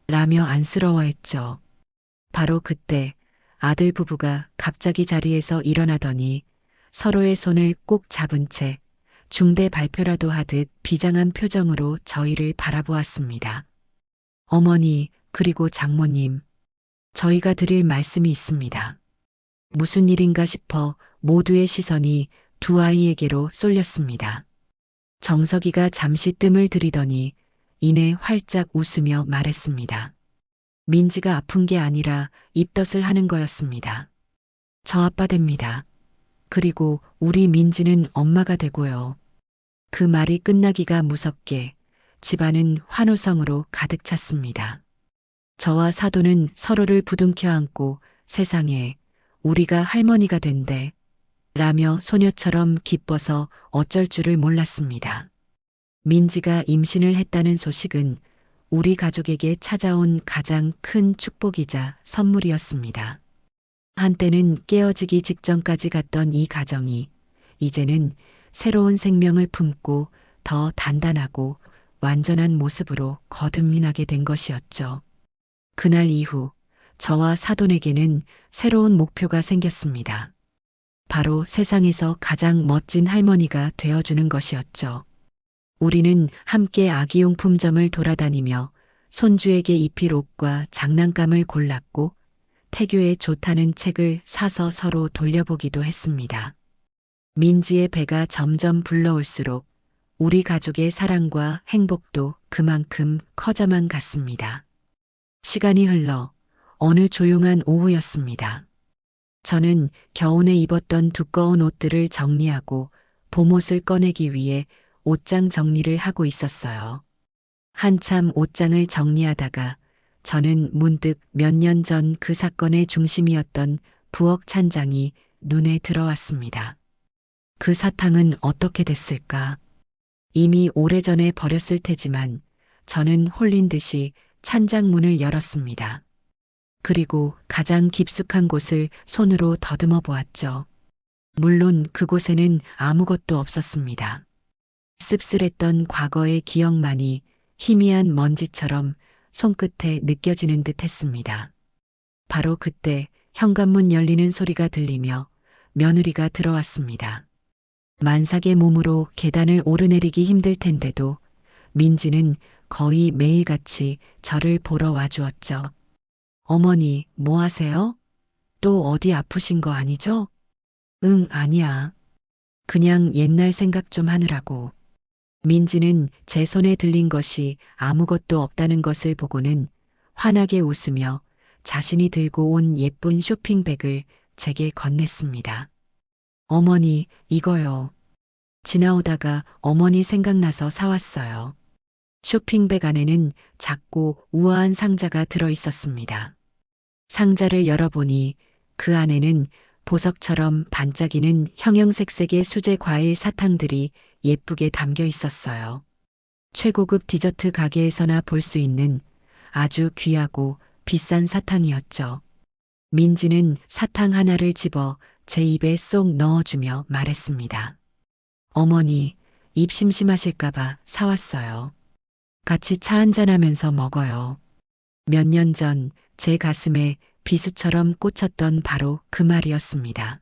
라며 안쓰러워했죠. 바로 그때 아들 부부가 갑자기 자리에서 일어나더니 서로의 손을 꼭 잡은 채 중대 발표라도 하듯 비장한 표정으로 저희를 바라보았습니다. 어머니, 그리고 장모님, 저희가 드릴 말씀이 있습니다. 무슨 일인가 싶어 모두의 시선이 두 아이에게로 쏠렸습니다. 정석이가 잠시 뜸을 들이더니 이내 활짝 웃으며 말했습니다. 민지가 아픈 게 아니라 입덧을 하는 거였습니다. 저 아빠 됩니다. 그리고 우리 민지는 엄마가 되고요. 그 말이 끝나기가 무섭게 집안은 환호성으로 가득 찼습니다. 저와 사돈은 서로를 부둥켜 안고 세상에 우리가 할머니가 된대 라며 소녀처럼 기뻐서 어쩔 줄을 몰랐습니다. 민지가 임신을 했다는 소식은 우리 가족에게 찾아온 가장 큰 축복이자 선물이었습니다. 한때는 깨어지기 직전까지 갔던 이 가정이 이제는 새로운 생명을 품고 더 단단하고 완전한 모습으로 거듭나게 된 것이었죠. 그날 이후 저와 사돈에게는 새로운 목표가 생겼습니다. 바로 세상에서 가장 멋진 할머니가 되어주는 것이었죠. 우리는 함께 아기용품점을 돌아다니며 손주에게 입힐 옷과 장난감을 골랐고 태교에 좋다는 책을 사서 서로 돌려보기도 했습니다. 민지의 배가 점점 불러올수록 우리 가족의 사랑과 행복도 그만큼 커져만 갔습니다. 시간이 흘러 어느 조용한 오후였습니다. 저는 겨우내 입었던 두꺼운 옷들을 정리하고 봄옷을 꺼내기 위해 옷장 정리를 하고 있었어요. 한참 옷장을 정리하다가 저는 문득 몇 년 전 그 사건의 중심이었던 부엌 찬장이 눈에 들어왔습니다. 그 사탕은 어떻게 됐을까? 이미 오래전에 버렸을 테지만 저는 홀린 듯이 찬장 문을 열었습니다. 그리고 가장 깊숙한 곳을 손으로 더듬어 보았죠. 물론 그곳에는 아무것도 없었습니다. 씁쓸했던 과거의 기억만이 희미한 먼지처럼 손끝에 느껴지는 듯 했습니다. 바로 그때 현관문 열리는 소리가 들리며 며느리가 들어왔습니다. 만삭의 몸으로 계단을 오르내리기 힘들 텐데도 민지는 거의 매일같이 저를 보러 와주었죠. 어머니, 뭐 하세요? 또 어디 아프신 거 아니죠? 응, 아니야. 그냥 옛날 생각 좀 하느라고. 민지는 제 손에 들린 것이 아무것도 없다는 것을 보고는 환하게 웃으며 자신이 들고 온 예쁜 쇼핑백을 제게 건넸습니다. 어머니, 이거요. 지나오다가 어머니 생각나서 사왔어요. 쇼핑백 안에는 작고 우아한 상자가 들어 있었습니다. 상자를 열어보니 그 안에는 보석처럼 반짝이는 형형색색의 수제 과일 사탕들이 예쁘게 담겨 있었어요. 최고급 디저트 가게에서나 볼 수 있는 아주 귀하고 비싼 사탕이었죠. 민지는 사탕 하나를 집어 제 입에 쏙 넣어주며 말했습니다. 어머니, 입 심심하실까봐 사왔어요. 같이 차 한잔하면서 먹어요. 몇 년 전 제 가슴에 비수처럼 꽂혔던 바로 그 말이었습니다.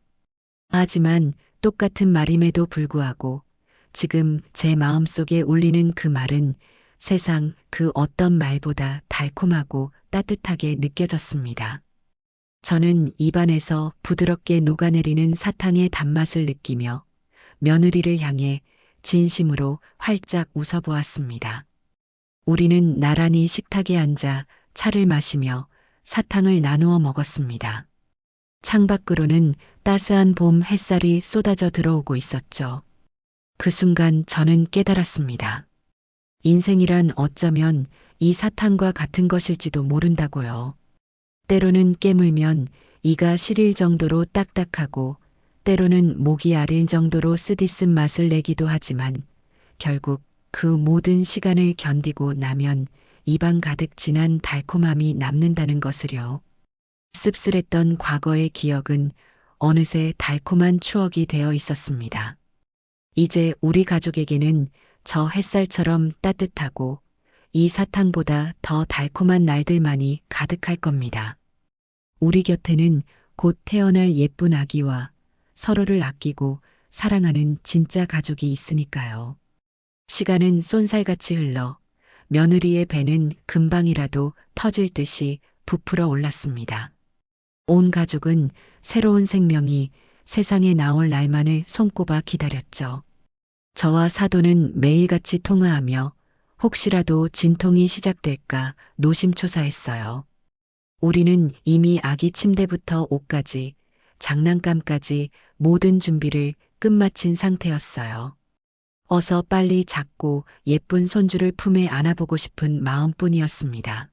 하지만 똑같은 말임에도 불구하고 지금 제 마음속에 울리는 그 말은 세상 그 어떤 말보다 달콤하고 따뜻하게 느껴졌습니다. 저는 입안에서 부드럽게 녹아내리는 사탕의 단맛을 느끼며 며느리를 향해 진심으로 활짝 웃어보았습니다. 우리는 나란히 식탁에 앉아 차를 마시며 사탕을 나누어 먹었습니다. 창밖으로는 따스한 봄 햇살이 쏟아져 들어오고 있었죠. 그 순간 저는 깨달았습니다. 인생이란 어쩌면 이 사탕과 같은 것일지도 모른다고요. 때로는 깨물면 이가 시릴 정도로 딱딱하고 때로는 목이 아릴 정도로 쓰디쓴 맛을 내기도 하지만 결국 그 모든 시간을 견디고 나면 입안 가득 진한 달콤함이 남는다는 것을요. 씁쓸했던 과거의 기억은 어느새 달콤한 추억이 되어 있었습니다. 이제 우리 가족에게는 저 햇살처럼 따뜻하고 이 사탕보다 더 달콤한 날들만이 가득할 겁니다. 우리 곁에는 곧 태어날 예쁜 아기와 서로를 아끼고 사랑하는 진짜 가족이 있으니까요. 시간은 쏜살같이 흘러 며느리의 배는 금방이라도 터질 듯이 부풀어 올랐습니다. 온 가족은 새로운 생명이 세상에 나올 날만을 손꼽아 기다렸죠. 저와 사돈은 매일같이 통화하며 혹시라도 진통이 시작될까 노심초사했어요. 우리는 이미 아기 침대부터 옷까지 장난감까지 모든 준비를 끝마친 상태였어요. 어서 빨리 작고 예쁜 손주를 품에 안아보고 싶은 마음뿐이었습니다.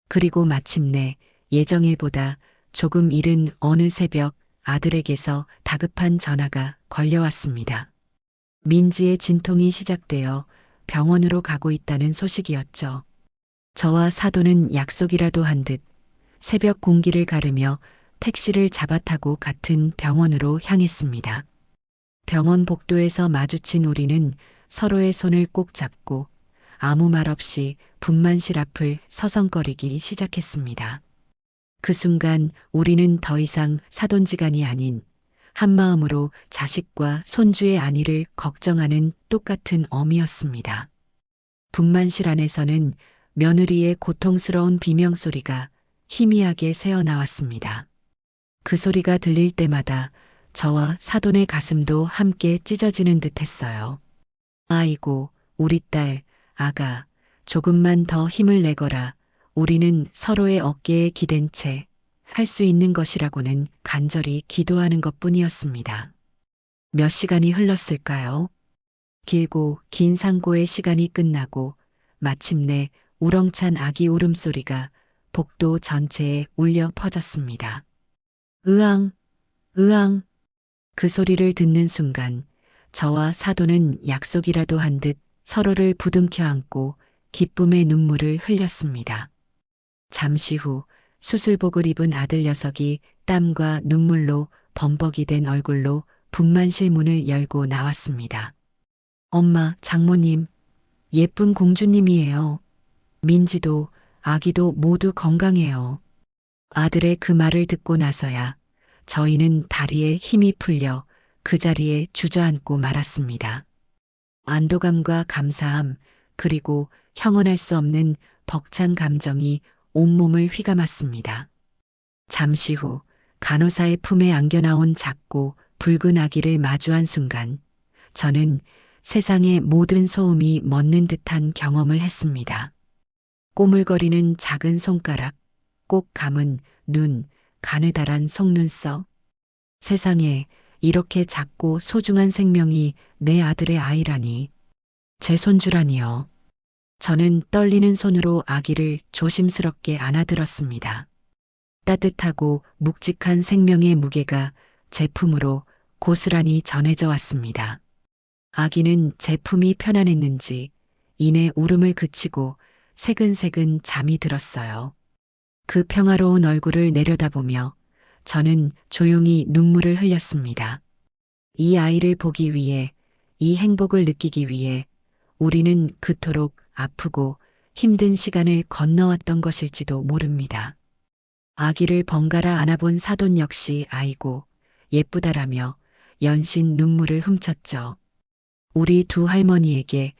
그리고 마침내 예정일보다 조금 이른 어느 새벽 아들에게서 다급한 전화가 걸려왔습니다. 민지의 진통이 시작되어 병원으로 가고 있다는 소식이었죠. 저와 사돈은 약속이라도 한 듯 새벽 공기를 가르며 택시를 잡아 타고 같은 병원으로 향했습니다. 병원 복도에서 마주친 우리는 서로의 손을 꼭 잡고 아무 말 없이 분만실 앞을 서성거리기 시작했습니다. 그 순간 우리는 더 이상 사돈지간이 아닌 한마음으로 자식과 손주의 안위를 걱정하는 똑같은 어미였습니다. 분만실 안에서는 며느리의 고통스러운 비명소리가 희미하게 새어나왔습니다. 그 소리가 들릴 때마다 저와 사돈의 가슴도 함께 찢어지는 듯 했어요. 아이고, 우리 딸, 아가, 조금만 더 힘을 내거라. 우리는 서로의 어깨에 기댄 채 할 수 있는 것이라고는 간절히 기도하는 것뿐이었습니다. 몇 시간이 흘렀을까요? 길고 긴 상고의 시간이 끝나고 마침내 우렁찬 아기 울음소리가 복도 전체에 울려 퍼졌습니다. 으앙, 으앙. 그 소리를 듣는 순간 저와 사돈은 약속이라도 한 듯 서로를 부둥켜 안고 기쁨의 눈물을 흘렸습니다. 잠시 후 수술복을 입은 아들 녀석이 땀과 눈물로 범벅이 된 얼굴로 분만실 문을 열고 나왔습니다. 엄마, 장모님, 예쁜 공주님이에요. 민지도 아기도 모두 건강해요. 아들의 그 말을 듣고 나서야 저희는 다리에 힘이 풀려 그 자리에 주저앉고 말았습니다. 안도감과 감사함, 그리고 형언할 수 없는 벅찬 감정이 온몸을 휘감았습니다. 잠시 후 간호사의 품에 안겨나온 작고 붉은 아기를 마주한 순간 저는 세상의 모든 소음이 멎는 듯한 경험을 했습니다. 꼬물거리는 작은 손가락, 꼭 감은 눈, 가느다란 속눈썹. 세상에 이렇게 작고 소중한 생명이 내 아들의 아이라니. 제 손주라니요. 저는 떨리는 손으로 아기를 조심스럽게 안아들었습니다. 따뜻하고 묵직한 생명의 무게가 제 품으로 고스란히 전해져 왔습니다. 아기는 제 품이 편안했는지 이내 울음을 그치고 새근새근 잠이 들었어요. 그 평화로운 얼굴을 내려다보며 저는 조용히 눈물을 흘렸습니다. 이 아이를 보기 위해, 이 행복을 느끼기 위해 우리는 그토록 아프고 힘든 시간을 건너왔던 것일지도 모릅니다. 아기를 번갈아 안아본 사돈 역시 아이고 예쁘다라며 연신 눈물을 훔쳤죠. 우리 두 할머니에게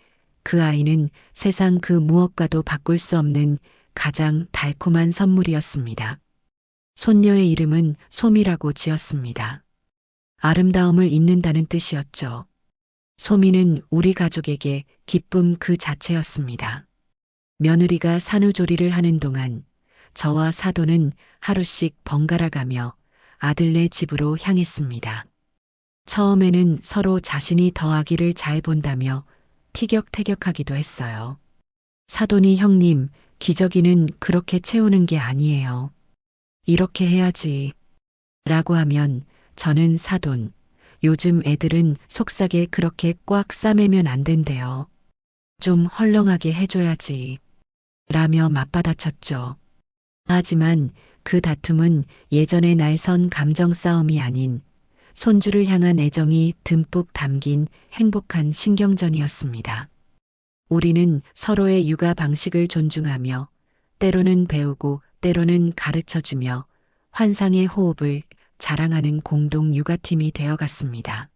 그 아이는 세상 그 무엇과도 바꿀 수 없는 가장 달콤한 선물이었습니다. 손녀의 이름은 소미라고 지었습니다. 아름다움을 잇는다는 뜻이었죠. 소미는 우리 가족에게 기쁨 그 자체였습니다. 며느리가 산후조리를 하는 동안 저와 사돈은 하루씩 번갈아 가며 아들네 집으로 향했습니다. 처음에는 서로 자신이 더 아기를 잘 본다며 티격태격하기도 했어요. 사돈이 형님, 기저귀는 그렇게 채우는 게 아니에요. 이렇게 해야지. 라고 하면 저는 사돈, 요즘 애들은 속삭에 그렇게 꽉 싸매면 안 된대요. 좀 헐렁하게 해줘야지. 라며 맞받아쳤죠. 하지만 그 다툼은 예전의 날선 감정 싸움이 아닌 손주를 향한 애정이 듬뿍 담긴 행복한 신경전이었습니다. 우리는 서로의 육아 방식을 존중하며 때로는 배우고 때로는 가르쳐주며 환상의 호흡을 자랑하는 공동 육아팀이 되어갔습니다.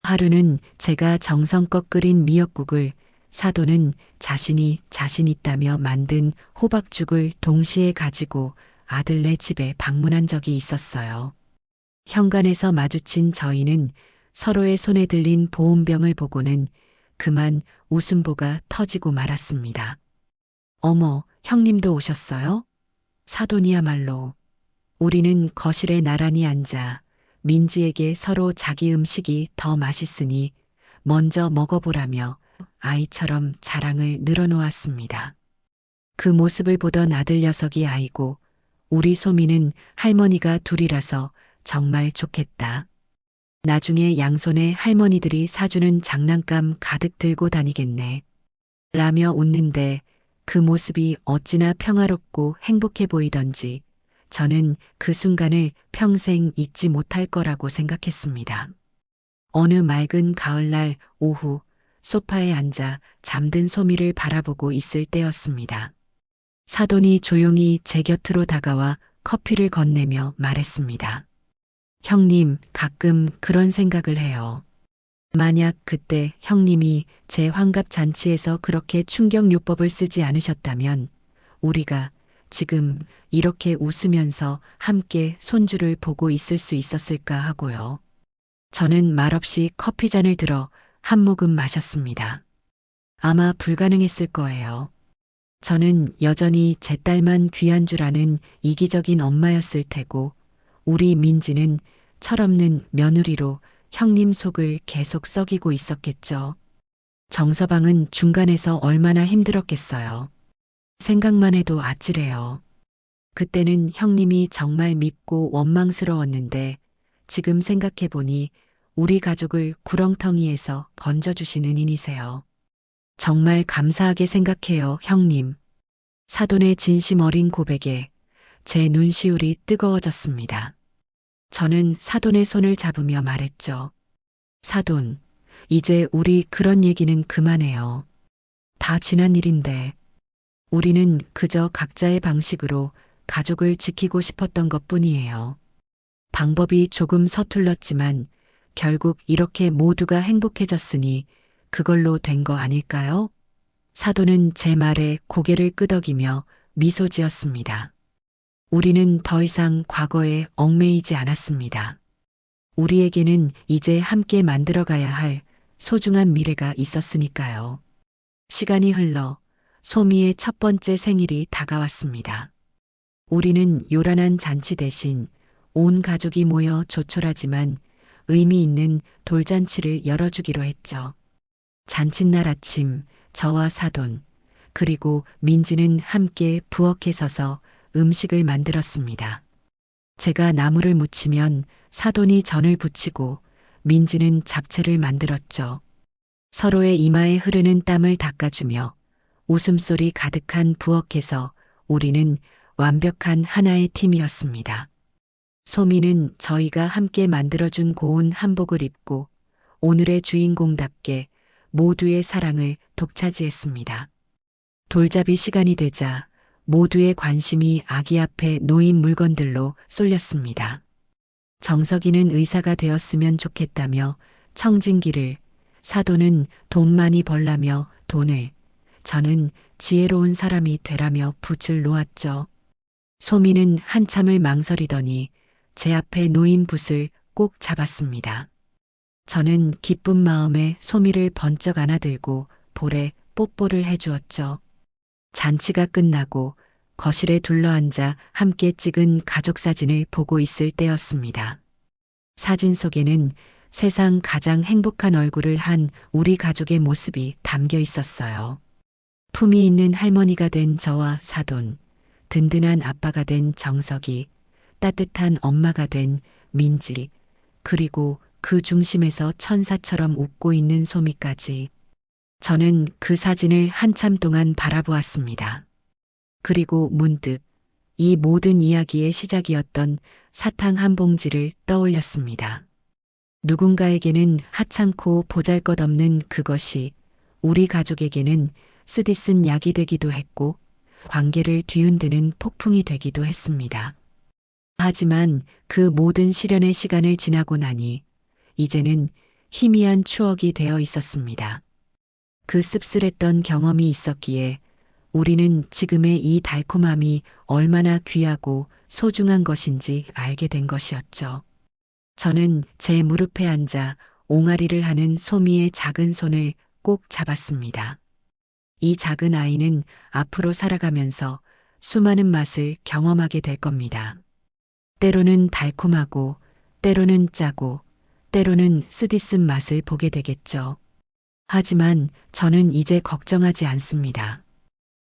하루는 제가 정성껏 끓인 미역국을, 사돈은 자신이 자신 있다며 만든 호박죽을 동시에 가지고 아들네 집에 방문한 적이 있었어요. 현관에서 마주친 저희는 서로의 손에 들린 보온병을 보고는 그만 웃음보가 터지고 말았습니다. 어머, 형님도 오셨어요? 사돈이야말로. 우리는 거실에 나란히 앉아 민지에게 서로 자기 음식이 더 맛있으니 먼저 먹어보라며 아이처럼 자랑을 늘어놓았습니다. 그 모습을 보던 아들 녀석이 아이고 우리 소미는 할머니가 둘이라서 정말 좋겠다. 나중에 양손에 할머니들이 사주는 장난감 가득 들고 다니겠네. 라며 웃는데 그 모습이 어찌나 평화롭고 행복해 보이던지 저는 그 순간을 평생 잊지 못할 거라고 생각했습니다. 어느 맑은 가을날 오후 소파에 앉아 잠든 소미를 바라보고 있을 때였습니다. 사돈이 조용히 제 곁으로 다가와 커피를 건네며 말했습니다. 형님, 가끔 그런 생각을 해요. 만약 그때 형님이 제 환갑 잔치에서 그렇게 충격요법을 쓰지 않으셨다면 우리가 지금 이렇게 웃으면서 함께 손주를 보고 있을 수 있었을까 하고요. 저는 말없이 커피잔을 들어 한 모금 마셨습니다. 아마 불가능했을 거예요. 저는 여전히 제 딸만 귀한 줄 아는 이기적인 엄마였을 테고 우리 민지는 철없는 며느리로 형님 속을 계속 썩이고 있었겠죠. 정서방은 중간에서 얼마나 힘들었겠어요. 생각만 해도 아찔해요. 그때는 형님이 정말 밉고 원망스러웠는데 지금 생각해보니 우리 가족을 구렁텅이에서 건져주신 은인이세요. 정말 감사하게 생각해요, 형님. 사돈의 진심 어린 고백에 제 눈시울이 뜨거워졌습니다. 저는 사돈의 손을 잡으며 말했죠. 사돈, 이제 우리 그런 얘기는 그만해요. 다 지난 일인데 우리는 그저 각자의 방식으로 가족을 지키고 싶었던 것 뿐이에요. 방법이 조금 서툴렀지만 결국 이렇게 모두가 행복해졌으니 그걸로 된 거 아닐까요? 사돈은 제 말에 고개를 끄덕이며 미소 지었습니다. 우리는 더 이상 과거에 얽매이지 않았습니다. 우리에게는 이제 함께 만들어가야 할 소중한 미래가 있었으니까요. 시간이 흘러 소미의 첫 번째 생일이 다가왔습니다. 우리는 요란한 잔치 대신 온 가족이 모여 조촐하지만 의미 있는 돌잔치를 열어주기로 했죠. 잔칫날 아침 저와 사돈 그리고 민지는 함께 부엌에 서서 음식을 만들었습니다. 제가 나물을 무치면 사돈이 전을 부치고 민지는 잡채를 만들었죠. 서로의 이마에 흐르는 땀을 닦아주며 웃음소리 가득한 부엌에서 우리는 완벽한 하나의 팀이었습니다. 소미는 저희가 함께 만들어준 고운 한복을 입고 오늘의 주인공답게 모두의 사랑을 독차지했습니다. 돌잡이 시간이 되자 모두의 관심이 아기 앞에 놓인 물건들로 쏠렸습니다. 정석이는 의사가 되었으면 좋겠다며 청진기를, 사돈은 돈 많이 벌라며 돈을, 저는 지혜로운 사람이 되라며 붓을 놓았죠. 소미는 한참을 망설이더니 제 앞에 놓인 붓을 꼭 잡았습니다. 저는 기쁜 마음에 소미를 번쩍 안아들고 볼에 뽀뽀를 해주었죠. 잔치가 끝나고 거실에 둘러앉아 함께 찍은 가족 사진을 보고 있을 때였습니다. 사진 속에는 세상 가장 행복한 얼굴을 한 우리 가족의 모습이 담겨 있었어요. 품이 있는 할머니가 된 저와 사돈, 든든한 아빠가 된 정석이, 따뜻한 엄마가 된 민지, 그리고 그 중심에서 천사처럼 웃고 있는 소미까지. 저는 그 사진을 한참 동안 바라보았습니다. 그리고 문득 이 모든 이야기의 시작이었던 사탕 한 봉지를 떠올렸습니다. 누군가에게는 하찮고 보잘것없는 그것이 우리 가족에게는 쓰디쓴 약이 되기도 했고 관계를 뒤흔드는 폭풍이 되기도 했습니다. 하지만 그 모든 시련의 시간을 지나고 나니 이제는 희미한 추억이 되어 있었습니다. 그 씁쓸했던 경험이 있었기에 우리는 지금의 이 달콤함이 얼마나 귀하고 소중한 것인지 알게 된 것이었죠. 저는 제 무릎에 앉아 옹알이를 하는 소미의 작은 손을 꼭 잡았습니다. 이 작은 아이는 앞으로 살아가면서 수많은 맛을 경험하게 될 겁니다. 때로는 달콤하고, 때로는 짜고, 때로는 쓰디쓴 맛을 보게 되겠죠. 하지만 저는 이제 걱정하지 않습니다.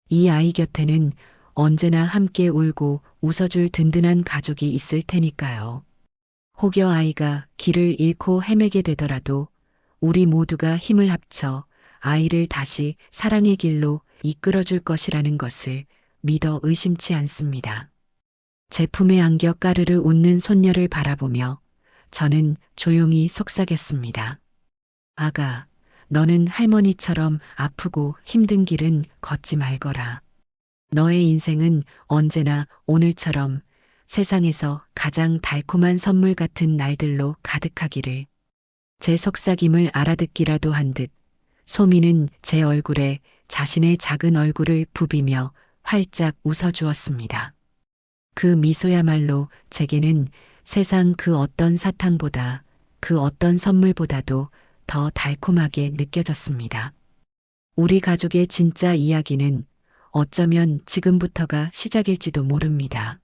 이 아이 곁에는 언제나 함께 울고 웃어줄 든든한 가족이 있을 테니까요. 혹여 아이가 길을 잃고 헤매게 되더라도 우리 모두가 힘을 합쳐 아이를 다시 사랑의 길로 이끌어줄 것이라는 것을 믿어 의심치 않습니다. 제 품에 안겨 까르르 웃는 손녀를 바라보며 저는 조용히 속삭였습니다. 아가, 너는 할머니처럼 아프고 힘든 길은 걷지 말거라. 너의 인생은 언제나 오늘처럼 세상에서 가장 달콤한 선물 같은 날들로 가득하기를. 제 속삭임을 알아듣기라도 한 듯 소미는 제 얼굴에 자신의 작은 얼굴을 부비며 활짝 웃어주었습니다. 그 미소야말로 제게는 세상 그 어떤 사탕보다 그 어떤 선물보다도 더 달콤하게 느껴졌습니다. 우리 가족의 진짜 이야기는 어쩌면 지금부터가 시작일지도 모릅니다.